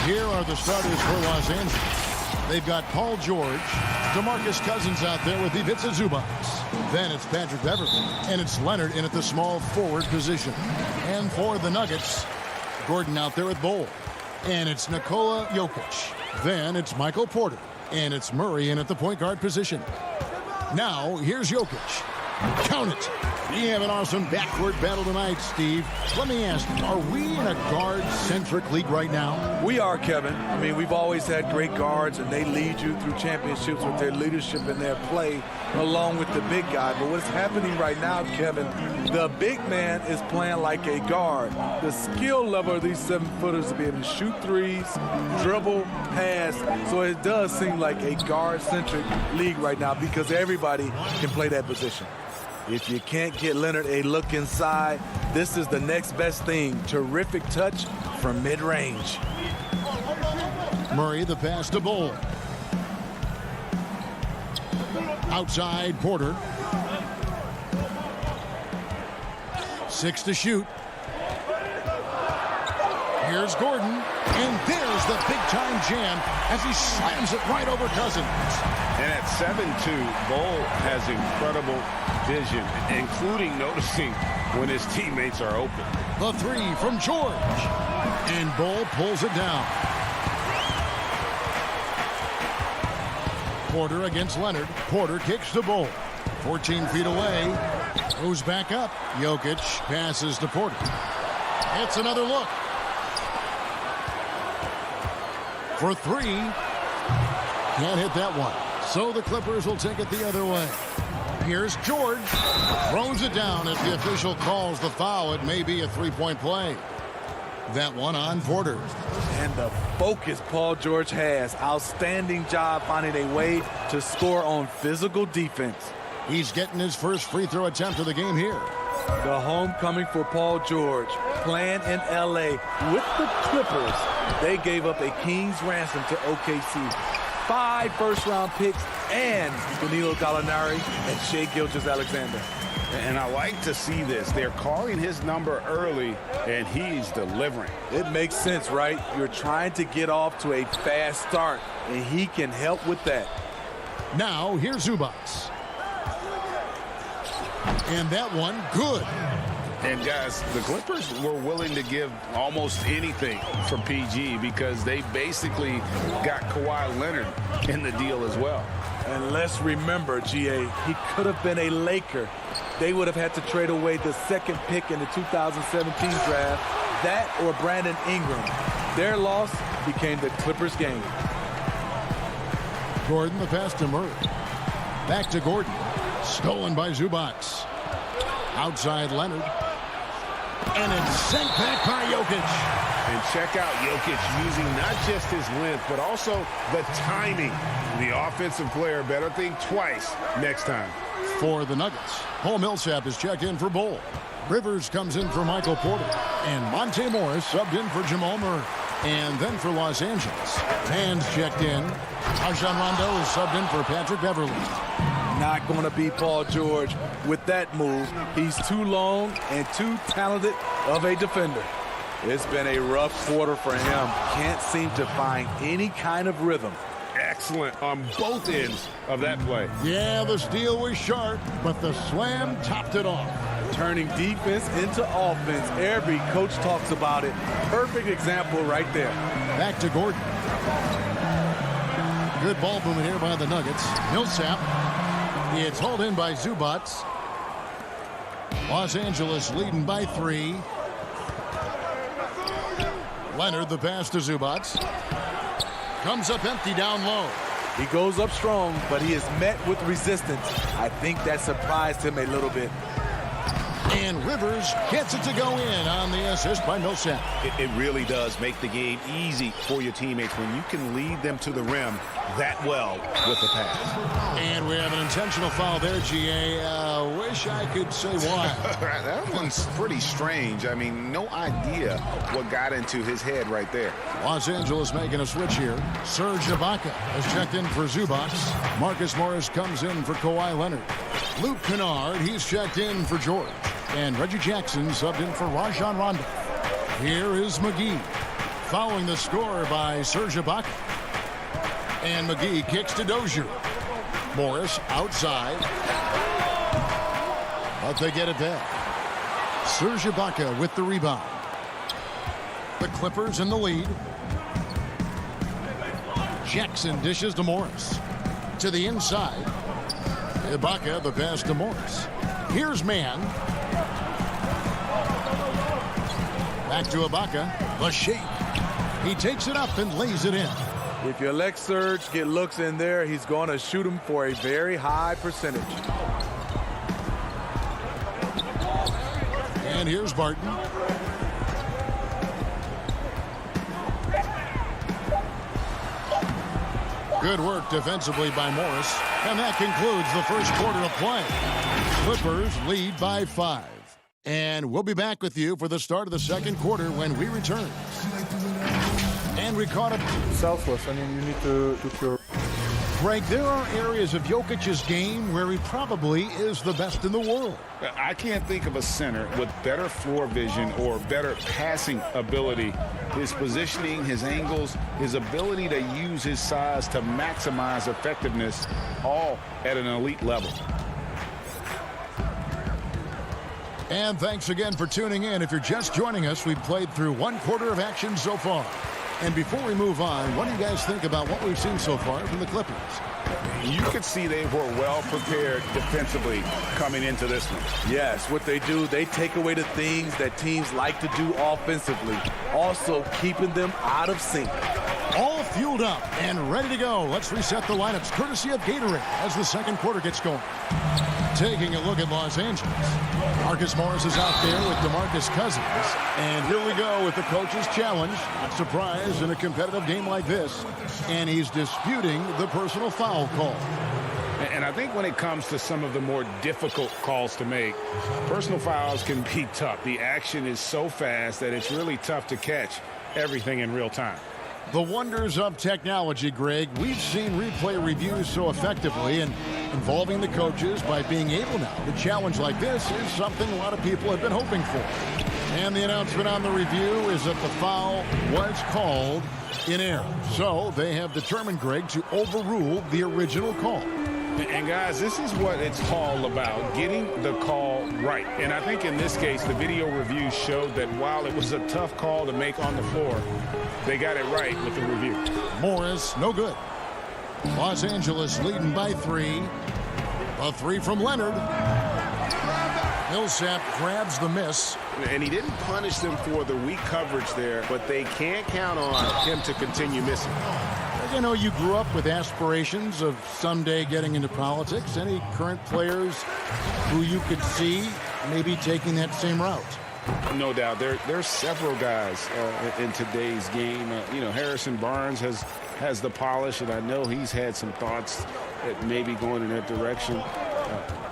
Here are the starters for Los Angeles. They've got Paul George, DeMarcus Cousins out there with Ivica Zubac. Then it's Patrick Beverley, and it's Leonard in at the small forward position. And for the Nuggets, Gordon out there with Bol. And it's Nikola Jokic. Then it's Michael Porter. And it's Murray in at the point guard position. Now, here's Jokic. Count it. We have an awesome backcourt battle tonight, Steve. Let me ask, are we in a guard-centric league right now? We are, Kevin. I mean, we've always had great guards, and they lead you through championships with their leadership and their play, along with the big guy. But what's happening right now, Kevin, the big man is playing like a guard. The skill level of these 7-footers to be able to shoot threes, dribble, pass. So it does seem like a guard-centric league right now because everybody can play that position. If you can't get Leonard a look inside, this is the next best thing. Terrific touch from mid-range. Murray, the pass to Bol. Outside, Porter. 6 to shoot. Here's Gordon, and there's the big-time jam as he slams it right over Cousins. And at 7'2", Bol has incredible vision, including noticing when his teammates are open. The 3 from George, and Bol pulls it down. Porter against Leonard. Porter kicks to Bol. 14 feet away. Goes back up. Jokic passes to Porter. It's another look. For 3. Can't hit that one. So the Clippers will take it the other way. Here's George. Throws it down as the official calls the foul. It may be a three-point play. That one on Porter. And the focus Paul George has. Outstanding job finding a way to score on physical defense. He's getting his first free throw attempt of the game here. The homecoming for Paul George. Playing in L.A. with the Clippers. They gave up a king's ransom to OKC. 5 first-round picks and Danilo Gallinari and Shai Gilgeous-Alexander. And I like to see this. They're calling his number early, and he's delivering. It makes sense, right? You're trying to get off to a fast start, and he can help with that. Now, here's Zubac. And that one, good. And guys, the Clippers were willing to give almost anything for PG because they basically got Kawhi Leonard in the deal as well. And let's remember, GA, he could have been a Laker. They would have had to trade away the second pick in the 2017 draft, that or Brandon Ingram. Their loss became the Clippers' game. Gordon, the pass to Murray. Back to Gordon. Stolen by Zubac. Outside Leonard. And it's sent back by Jokic. And check out Jokic using not just his length, but also the timing. The offensive player better think twice next time. For the Nuggets, Paul Millsap is checked in for Bol. Rivers comes in for Michael Porter. And Monte Morris subbed in for Jamal Murray. And then for Los Angeles, Fans checked in. Rajon Rondo is subbed in for Patrick Beverley. Not going to be Paul George with that move. He's too long and too talented of a defender. It's been a rough quarter for him. Can't seem to find any kind of rhythm. Excellent on both ends of that play. Yeah, the steal was sharp, but the slam topped it off. Turning defense into offense. Every coach talks about it. Perfect example right there. Back to Gordon. Good ball movement here by the Nuggets. Millsap. It's hauled in by Zubac. Los Angeles leading by 3. Leonard, the pass to Zubac. Comes up empty down low. He goes up strong, but he is met with resistance. I think that surprised him a little bit. And Rivers gets it to go in on the assist by Millsap. It really does make the game easy for your teammates when you can lead them to the rim that well with the pass. And we have an intentional foul there, GA. Wish I could say why. That one's pretty strange. I mean, no idea what got into his head right there. Los Angeles making a switch here. Serge Ibaka has checked in for Zubac. Marcus Morris comes in for Kawhi Leonard. Luke Kennard, he's checked in for George. And Reggie Jackson subbed in for Rajon Rondo. Here is McGee. Following the score by Serge Ibaka. And McGee kicks to Dozier. Morris outside. But they get it back. Serge Ibaka with the rebound. The Clippers in the lead. Jackson dishes to Morris. To the inside. Ibaka the pass to Morris. Here's Mann. Back to Ibaka. The shake. He takes it up and lays it in. If you let Serge get looks in there, he's going to shoot him for a very high percentage. And here's Barton. Good work defensively by Morris. And that concludes the first quarter of play. Clippers lead by 5. And we'll be back with you for the start of the second quarter when we return. And we caught up. Selfless. I mean, you need to put your... Greg, there are areas of Jokic's game where he probably is the best in the world. I can't think of a center with better floor vision or better passing ability. His positioning, his angles, his ability to use his size to maximize effectiveness, all at an elite level. And thanks again for tuning in. If you're just joining us, we've played through one quarter of action so far. And before we move on, what do you guys think about what we've seen so far from the Clippers? You could see they were well prepared defensively coming into this one. Yes, what they do, they take away the things that teams like to do offensively, also keeping them out of sync. All fueled up and ready to go. Let's reset the lineups courtesy of Gatorade as the second quarter gets going. Taking a look at Los Angeles. Marcus Morris is out there with DeMarcus Cousins. And here we go with the coach's challenge. Not surprised in a competitive game like this. And he's disputing the personal foul call. And I think when it comes to some of the more difficult calls to make, personal fouls can be tough. The action is so fast that it's really tough to catch everything in real time. The wonders of technology, Greg. We've seen replay reviews so effectively, and involving the coaches by being able now to challenge like this is something a lot of people have been hoping for. And the announcement on the review is that the foul was called in error. So they have determined, Greg, to overrule the original call. And guys, this is what it's all about, getting the call right. And I think in this case, the video review showed that while it was a tough call to make on the floor, they got it right with the review. Morris, no good. Los Angeles leading by 3. A 3 from Leonard. Millsap grabs the miss. And he didn't punish them for the weak coverage there, but they can't count on him to continue missing. You know, you grew up with aspirations of someday getting into politics. Any current players who you could see maybe taking that same route? No doubt. There's several guys in today's game. Harrison Barnes has the polish, and I know he's had some thoughts at maybe going in that direction.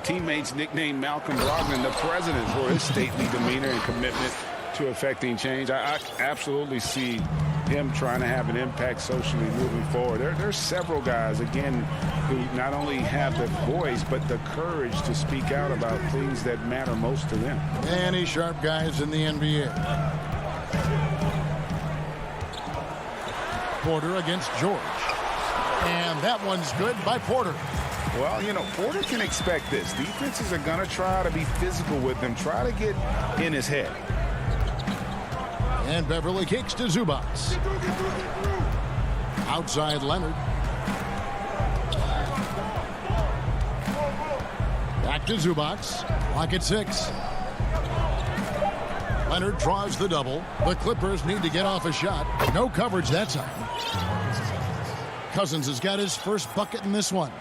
Teammates nicknamed Malcolm Brogdon the president for his stately demeanor and commitment to affecting change. I absolutely see him trying to have an impact socially moving forward. There's several guys, again, who not only have the voice, but the courage to speak out about things that matter most to them. Any sharp guys in the NBA. Porter against George. And that one's good by Porter. Well, Porter can expect this. Defenses are going to try to be physical with him, try to get in his head. And Beverly kicks to Zubac. Outside Leonard. Back to Zubac. Clock at 6. Leonard draws the double. The Clippers need to get off a shot. No coverage that time. Cousins has got his first bucket in this one.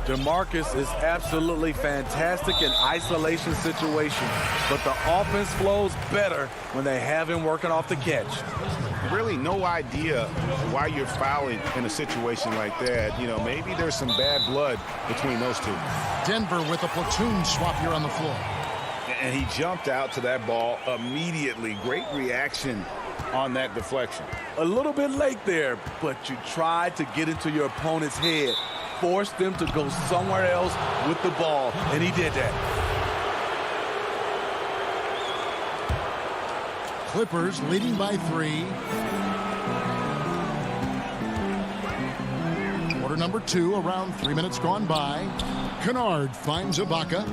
DeMarcus is absolutely fantastic in isolation situations, but the offense flows better when they have him working off the catch. Really no idea why you're fouling in a situation like that. Maybe there's some bad blood between those two. Denver with a platoon swap here on the floor. And he jumped out to that ball immediately. Great reaction on that deflection. A little bit late there, but you tried to get into your opponent's head. Force them to go somewhere else with the ball, and he did that. Clippers leading by 3. Quarter number 2, around 3 minutes gone by. Kennard finds Ibaka.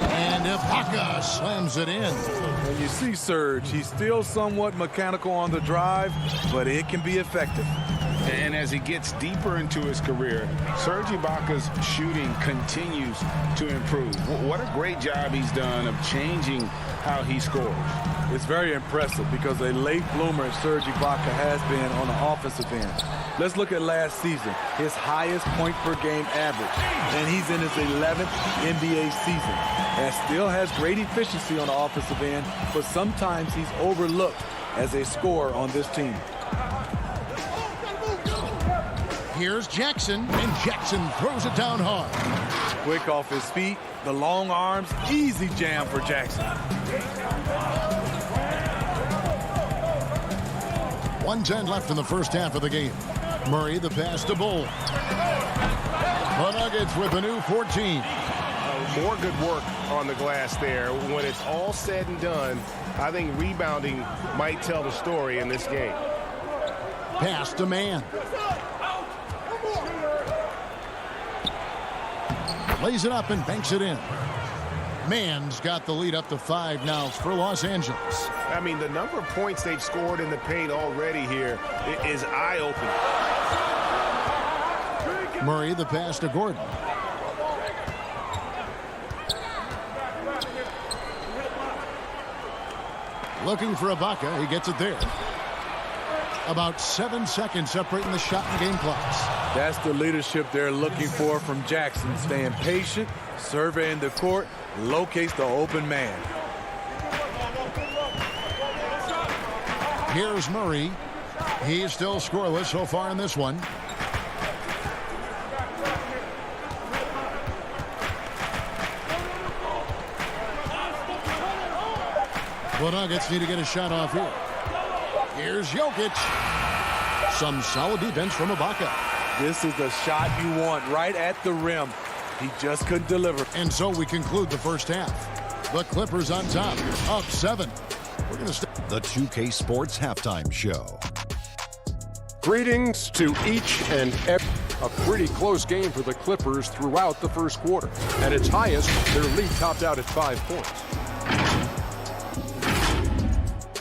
And Ibaka slams it in. And you see Serge, he's still somewhat mechanical on the drive, but it can be effective. And as he gets deeper into his career, Serge Ibaka's shooting continues to improve. What a great job he's done of changing how he scores. It's very impressive because a late bloomer Serge Ibaka has been on the offensive end. Let's look at last season, his highest point per game average, and he's in his 11th NBA season. And still has great efficiency on the offensive end, but sometimes he's overlooked as a scorer on this team. Here's Jackson, and Jackson throws it down hard. Quick off his feet, the long arms, easy jam for Jackson. 1:10 left in the first half of the game. Murray the pass to Bull. The Nuggets with a new 14. More good work on the glass there. When it's all said and done, I think rebounding might tell the story in this game. Pass to Mann. Lays it up and banks it in. Mann's got the lead up to 5 now for Los Angeles. I mean, the number of points they've scored in the paint already here is eye-opening. Murray the pass to Gordon. Looking for Ibaka. He gets it there. About 7 seconds separating the shot and game clocks. That's the leadership they're looking for from Jackson. Staying patient, surveying the court, locates the open man. Here's Murray. He's still scoreless so far in this one. The Nuggets need to get a shot off here. Here's Jokic. Some solid defense from Ibaka. This is the shot you want right at the rim. He just couldn't deliver. And so we conclude the first half. The Clippers on top, up 7. We're going to the 2K Sports Halftime Show. Greetings to each and every. A pretty close game for the Clippers throughout the first quarter. At its highest, their lead topped out at 5 points.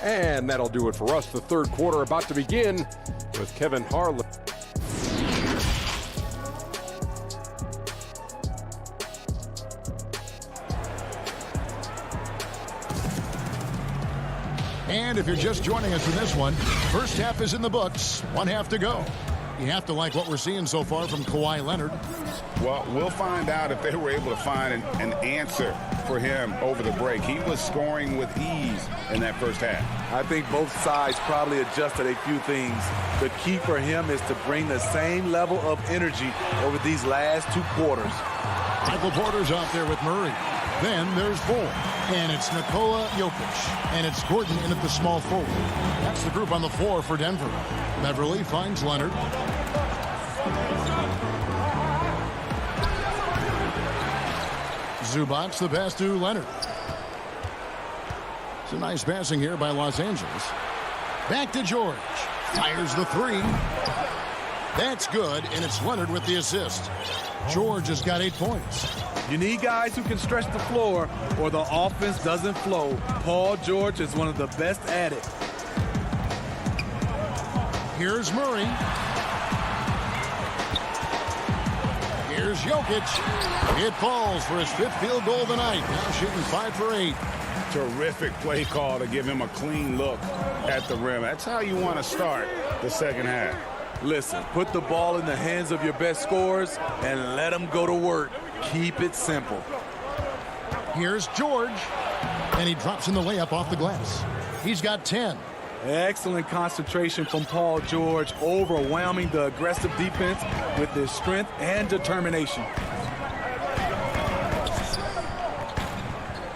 And that'll do it for us. The third quarter about to begin with Kevin Harlan. And if you're just joining us in this one, first half is in the books. 1 half to go. You have to like what we're seeing so far from Kawhi Leonard. Well, we'll find out if they were able to find an answer for him over the break. He was scoring with ease in that first half. I think both sides probably adjusted a few things. The key for him is to bring the same level of energy over these last 2 quarters. Michael Porter's out there with Murray. Then there's Bull. And it's Nikola Jokic. And it's Gordon in at the small forward. That's the group on the floor for Denver. Beverly finds Leonard. Zubac's the pass to Leonard. It's a nice passing here by Los Angeles. Back to George. Fires the 3. That's good, and it's Leonard with the assist. George has got 8 points. You need guys who can stretch the floor or the offense doesn't flow. Paul George is one of the best at it. Here's Murray. Here's Jokic. It falls for his 5th field goal of the night. Now shooting 5 for 8. Terrific play call to give him a clean look at the rim. That's how you want to start the second half. Listen, put the ball in the hands of your best scorers and let them go to work. Keep it simple. Here's George. And he drops in the layup off the glass. He's got 10. Excellent concentration from Paul George, overwhelming the aggressive defense with his strength and determination.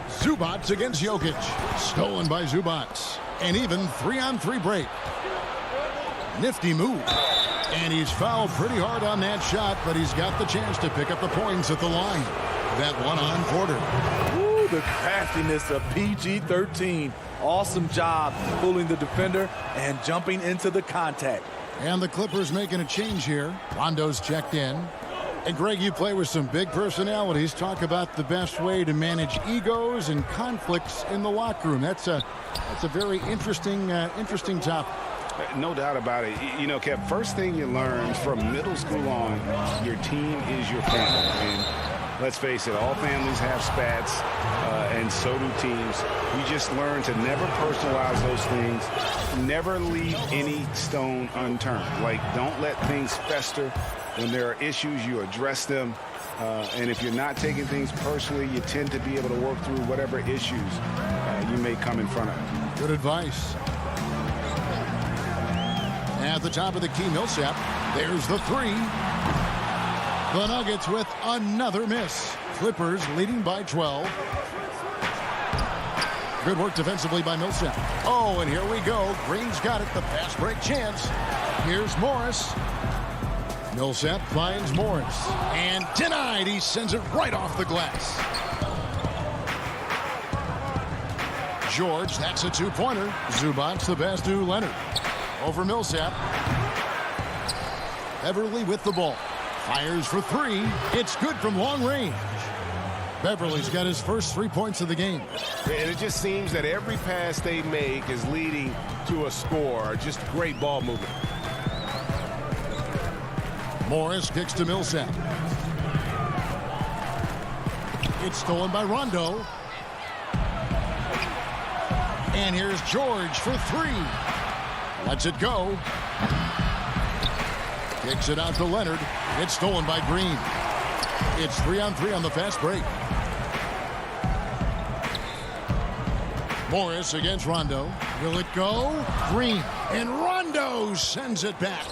Zubac against Jokic. Stolen by Zubac. And even 3-on-3 break. Nifty move. And he's fouled pretty hard on that shot, but he's got the chance to pick up the points at the line. That one on Porter. Ooh, the craftiness of PG-13. Awesome job fooling the defender and jumping into the contact. And the Clippers making a change here. Rondo's checked in. And Greg, you play with some big personalities. Talk about the best way to manage egos and conflicts in the locker room. That's a very interesting topic. No doubt about it. You know, Kev, first thing you learn from middle school on, your team is your family. And let's face it, all families have spats, and so do teams. We just learn to never personalize those things, never leave any stone unturned. Like, don't let things fester. When there are issues, you address them. And if you're not taking things personally, you tend to be able to work through whatever issues you may come in front of. Good advice. At the top of the key, Millsap. There's the three. The Nuggets with another miss. Clippers leading by 12. Good work defensively by Millsap. Oh, and here we go. Green's got it. The fast break chance. Here's Morris. Millsap finds Morris. And denied. He sends it right off the glass. George, that's a two-pointer. Zubac's the pass to Leonard. Over Millsap. Beverly with the ball. Fires for three. It's good from long range. Beverly's got his first 3 points of the game. And it just seems that every pass they make is leading to a score. Just great ball movement. Morris kicks to Millsap. It's stolen by Rondo. And here's George for three. Lets it go. Kicks it out to Leonard. It's stolen by Green. It's 3-on-3 on the fast break. Morris against Rondo. Will it go? Green. And Rondo sends it back.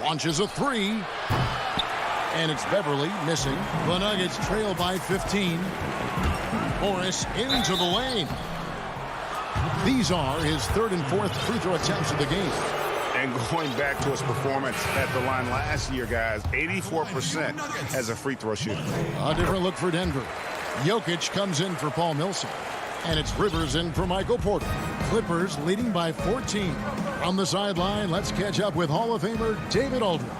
Launches a three. And it's Beverly missing. The Nuggets trail by 15. Morris into the lane. These are his third and fourth free throw attempts of the game. And going back to his performance at the line last year, guys, 84% as a free throw shooter. A different look for Denver. Jokic comes in for Paul Millsap. And it's Rivers in for Michael Porter. Clippers leading by 14. On the sideline, let's catch up with Hall of Famer David Aldridge.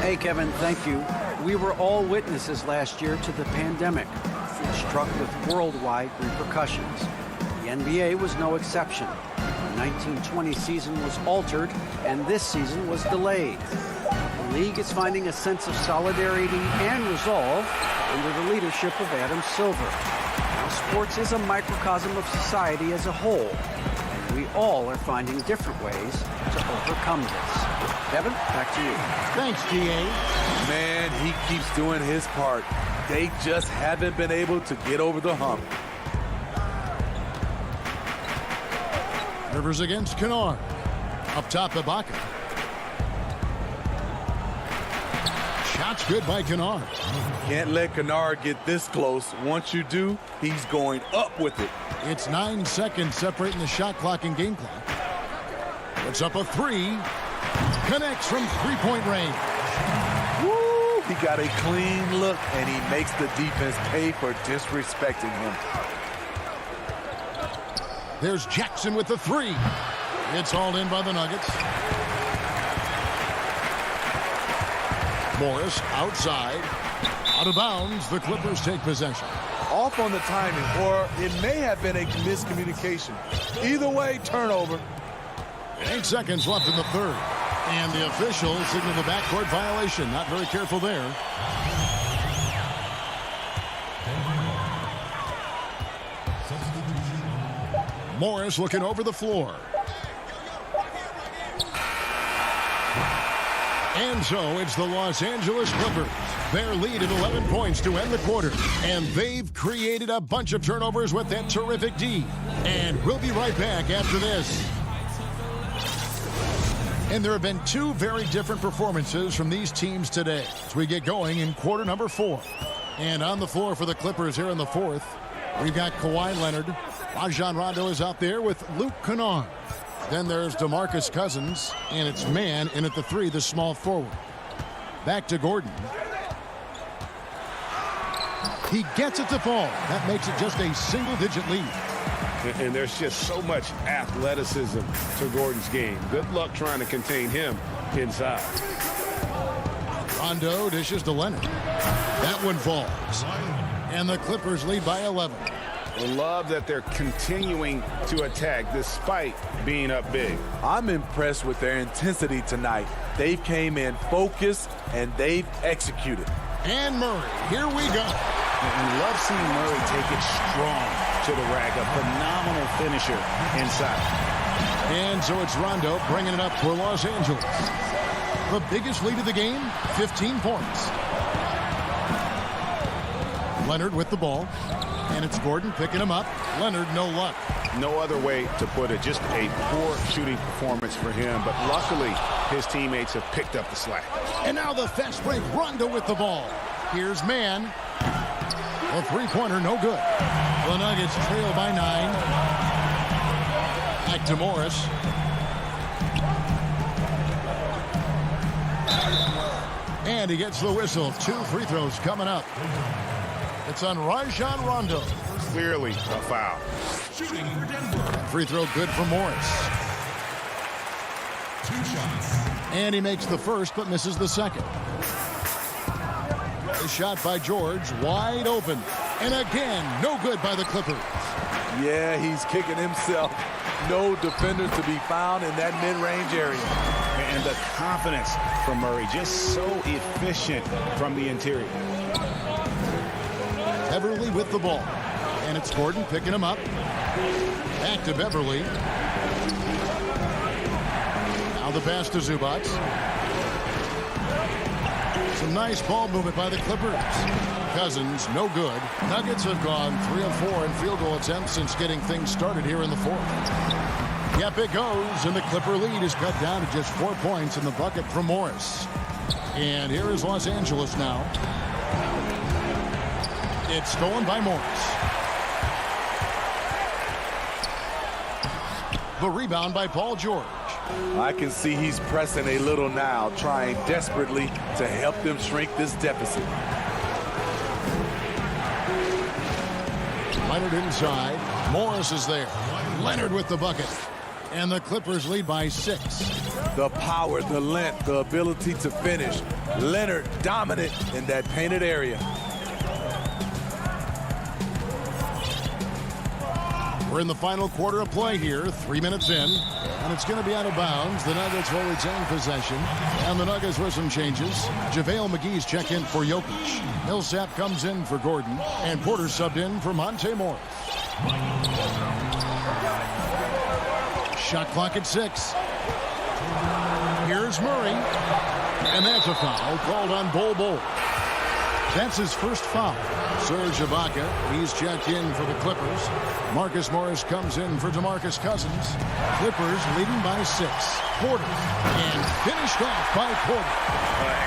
Hey, Kevin, thank you. We were all witnesses last year to the pandemic, struck with worldwide repercussions. The NBA was no exception. The 1920 season was altered, and this season was delayed. The league is finding a sense of solidarity and resolve under the leadership of Adam Silver. Now, sports is a microcosm of society as a whole, and we all are finding different ways to overcome this. Kevin, back to you. Thanks, G.A. Man, he keeps doing his part. They just haven't been able to get over the hump. Rivers against Kennard. Up top, Ibaka. Shot's good by Kennard. Can't let Kennard get this close. Once you do, he's going up with it. It's 9 seconds separating the shot clock and game clock. Puts up a three. Connects from three-point range. Woo! He got a clean look, and he makes the defense pay for disrespecting him. There's Jackson with the three. It's hauled in by the Nuggets. Morris outside. Out of bounds. The Clippers take possession. Off on the timing, or it may have been a miscommunication. Either way, turnover. 8 seconds left in the third. And the officials signal the backcourt violation. Not very careful there. Morris looking over the floor. And so it's the Los Angeles Clippers. Their lead at 11 points to end the quarter. And they've created a bunch of turnovers with that terrific D. And we'll be right back after this. And there have been two very different performances from these teams today as we get going in quarter number 4. And on the floor for the Clippers here in the fourth, we've got Kawhi Leonard. Rajon Rondo is out there with Luke Kennard. Then there's DeMarcus Cousins, and it's man in at the three, the small forward. Back to Gordon. He gets it to fall. That makes it just a single-digit lead. And there's just so much athleticism to Gordon's game. Good luck trying to contain him inside. Rondo dishes to Leonard. That one falls. And the Clippers lead by 11. I love that they're continuing to attack despite being up big. I'm impressed with their intensity tonight. They've came in focused and they've executed. And Murray, here we go. And we love seeing Murray take it strong to the rack. A phenomenal finisher inside. And so it's Rondo bringing it up for Los Angeles. The biggest lead of the game, 15 points. Leonard with the ball. And it's Gordon picking him up. Leonard, no luck. No other way to put it. Just a poor shooting performance for him. But luckily, his teammates have picked up the slack. And now the fast break. Rondo with the ball. Here's Mann. A three-pointer, no good. The Nuggets trail by 9. Back to Morris. And he gets the whistle. 2 free throws coming up. It's on Rajon Rondo. Clearly a foul. Free throw good for Morris. 2 shots. And he makes the first but misses the second. The shot by George, wide open. And again, no good by the Clippers. Yeah, he's kicking himself. No defenders to be found in that mid-range area. And the confidence from Murray, just so efficient from the interior. Beverly with the ball. And it's Gordon picking him up. Back to Beverly. Now the pass to Zubac. Some nice ball movement by the Clippers. Cousins, no good. Nuggets have gone 3 of 4 in field goal attempts since getting things started here in the 4th. Yep, it goes, and the Clipper lead is cut down to just 4 points in the bucket from Morris. And here is Los Angeles now. It's stolen by Morris. The rebound by Paul George. I can see he's pressing a little now, trying desperately to help them shrink this deficit. Leonard inside. Morris is there. Leonard with the bucket. And the Clippers lead by 6. The power, the length, the ability to finish. Leonard dominant in that painted area. We're in the final quarter of play here, 3 minutes in, and it's going to be out of bounds. The Nuggets will retain possession, and the Nuggets with some changes. JaVale McGee's checked in for Jokic. Millsap comes in for Gordon, and Porter subbed in for Monte Morris. Shot clock at 6. Here's Murray, and that's a foul called on Bol. That's his first foul. Serge Ibaka, he's checked in for the Clippers. Marcus Morris comes in for DeMarcus Cousins. Clippers leading by 6. Porter, and finished off by Porter.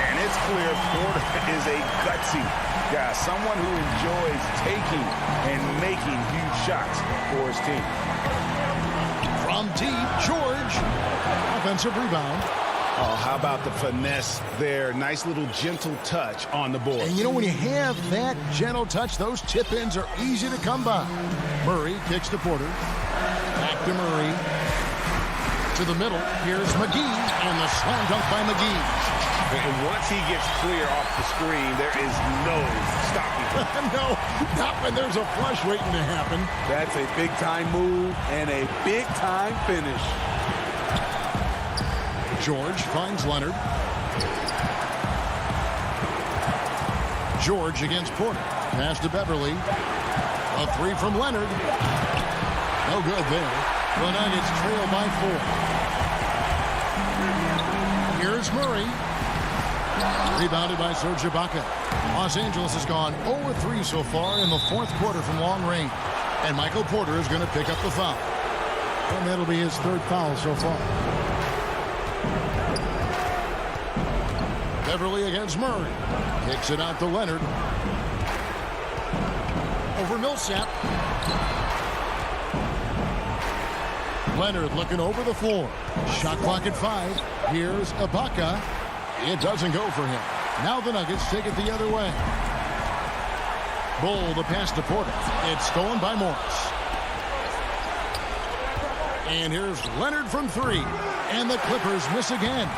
And it's clear Porter is a gutsy guy, someone who enjoys taking and making huge shots for his team. From deep, George. Offensive rebound. Oh, how about the finesse there? Nice little gentle touch on the board. And you know, when you have that gentle touch, those tip-ins are easy to come by. Murray kicks to Porter. Back to Murray. To the middle. Here's McGee. And the slam dunk by McGee. And once he gets clear off the screen, there is no stopping him. No, not when there's a flush waiting to happen. That's a big-time move and a big-time finish. George finds Leonard. George against Porter. Pass to Beverly. A 3 from Leonard. No good there. The Nuggets trail by 4. Here's Murray. Rebounded by Serge Ibaka. Los Angeles has gone 0-3 so far in the 4th quarter from long range. And Michael Porter is going to pick up the foul. And that'll be his 3rd foul so far. Beverly against Murray. Kicks it out to Leonard. Over Millsap. Leonard looking over the floor. Shot clock at 5. Here's Ibaka. It doesn't go for him. Now the Nuggets take it the other way. Bull the pass to Porter. It's stolen by Morris. And here's Leonard from 3. And the Clippers miss again.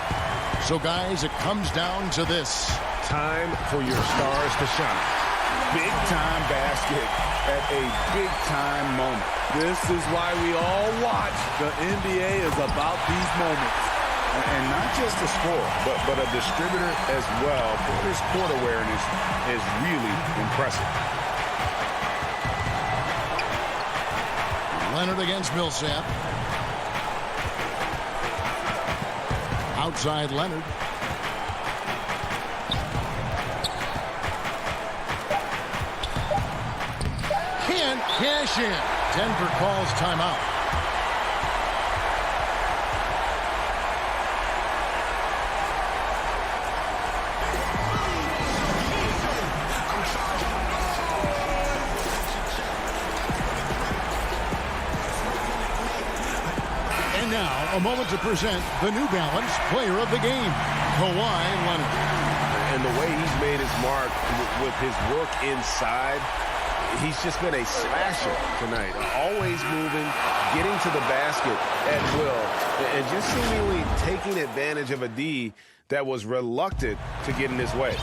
So, guys, it comes down to this. Time for your stars to shine. Big-time basket at a big-time moment. This is why we all watch. The NBA is about these moments. And not just a scorer, but a distributor as well. His court awareness is really impressive. Leonard against Millsap. Outside Leonard. Can't cash in. Denver calls timeout. And now, a moment to present the New Balance Player of the Game, Kawhi Leonard. And the way he's made his mark with his work inside, he's just been a slasher tonight. Always moving, getting to the basket at will, and just seemingly taking advantage of a D that was reluctant to get in his way.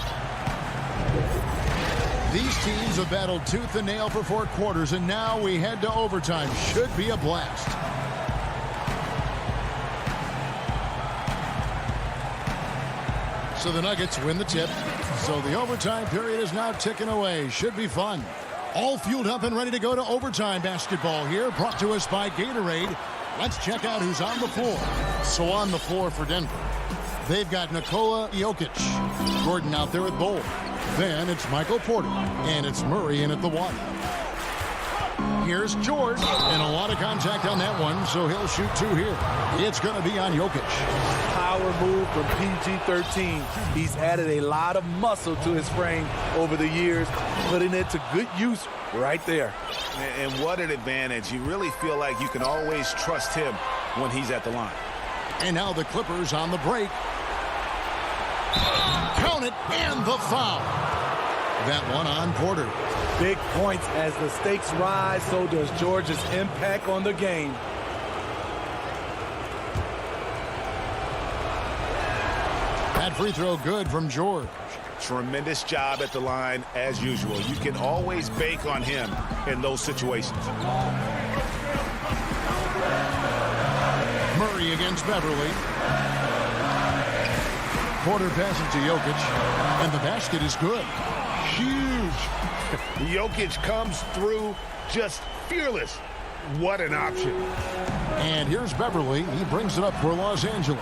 These teams have battled tooth and nail for 4 quarters, and now we head to overtime. Should be a blast. So the Nuggets win the tip. So the overtime period is now ticking away. Should be fun. All fueled up and ready to go to overtime basketball here. Brought to us by Gatorade. Let's check out who's on the floor. So on the floor for Denver, they've got Nikola Jokic. Gordon out there at Bull. Then it's Michael Porter. And it's Murray in at the 1. Here's George. And a lot of contact on that one, so he'll shoot 2 here. It's going to be on Jokic. Power move from PG-13. He's added a lot of muscle to his frame over the years, putting it to good use right there. And what an advantage. You really feel like you can always trust him when he's at the line. And now the Clippers on the break. Count it, and the foul. That one on Porter. Big points as the stakes rise, so does George's impact on the game. That free throw good from George. Tremendous job at the line as usual. You can always bank on him in those situations. Murray against Beverly. Porter passes to Jokic, and the basket is good. Huge. Jokic comes through just fearless. What an option. And here's Beverly. He brings it up for Los Angeles.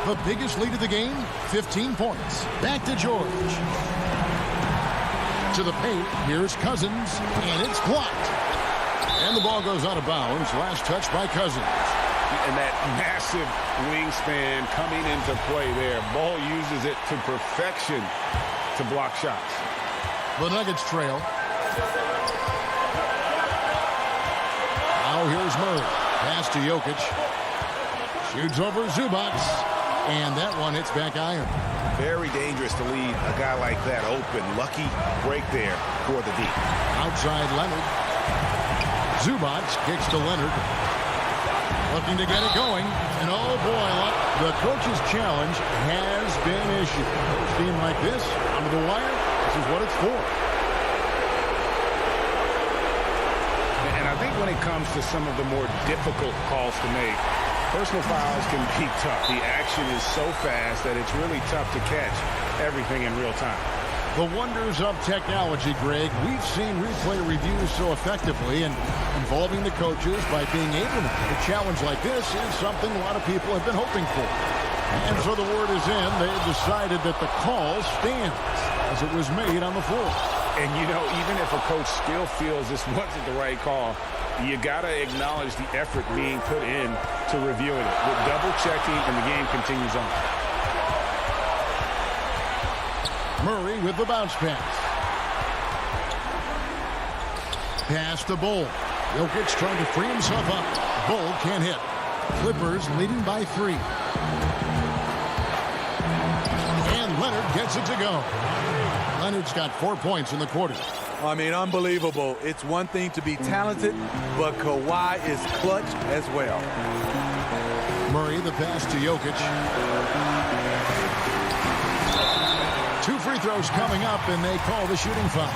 The biggest lead of the game, 15 points. Back to George. To the paint, here's Cousins, and it's blocked. And the ball goes out of bounds. Last touch by Cousins. And that massive wingspan coming into play there. Ball uses it to perfection to block shots. The Nuggets trail. Now here's Murray. Pass to Jokic. Shoots over Zubac. And that one hits back iron. Very dangerous to leave a guy like that open. Lucky break there for the D. Outside Leonard. Zubac kicks to Leonard. Looking to get it going. And oh boy, the coach's challenge has been issued. A team like this, under the wire, this is what it's for. And I think when it comes to some of the more difficult calls to make, personal fouls can be tough. The action is so fast that it's really tough to catch everything in real time. The wonders of technology, Greg. We've seen replay reviews so effectively, and involving the coaches by being able to a challenge like this is something a lot of people have been hoping for. And so the word is in. They've decided that the call stands as it was made on the floor. And, you know, even if a coach still feels this wasn't the right call, you got to acknowledge the effort being put in to reviewing it. With double-checking, and the game continues on. Murray with the bounce pass. Pass to Bull. Jokic trying to free himself up. Bull can't hit. Clippers leading by 3. And Leonard gets it to go. Leonard's got 4 points in the quarter. I mean, unbelievable. It's one thing to be talented, but Kawhi is clutch as well. Murray, the pass to Jokic. 2 free throws coming up, and they call the shooting foul.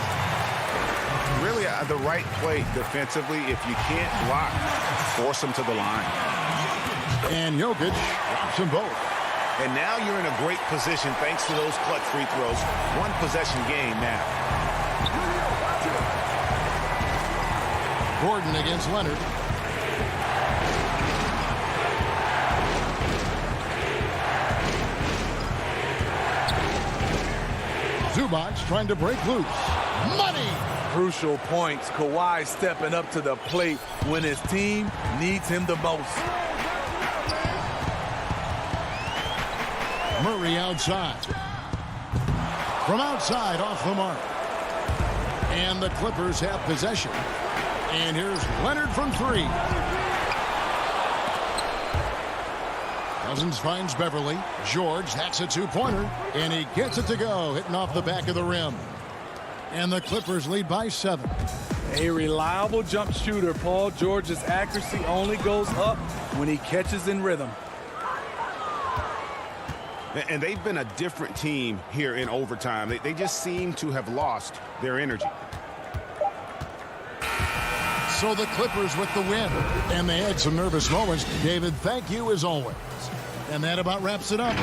Really the right play defensively. If you can't block, force them to the line. And Jokic drops them both. And now you're in a great position thanks to those clutch free throws. One possession game now. Gordon against Leonard. Zubac trying to break loose. Money! Crucial points. Kawhi stepping up to the plate when his team needs him the most. Murray outside. From outside, off the mark. And the Clippers have possession. And here's Leonard from 3. Cousins finds Beverly. George, that's a 2-pointer. And he gets it to go, hitting off the back of the rim. And the Clippers lead by 7. A reliable jump shooter. Paul George's accuracy only goes up when he catches in rhythm. And they've been a different team here in overtime. They just seem to have lost their energy. So the Clippers with the win. And they had some nervous moments. David, thank you as always. And that about wraps it up.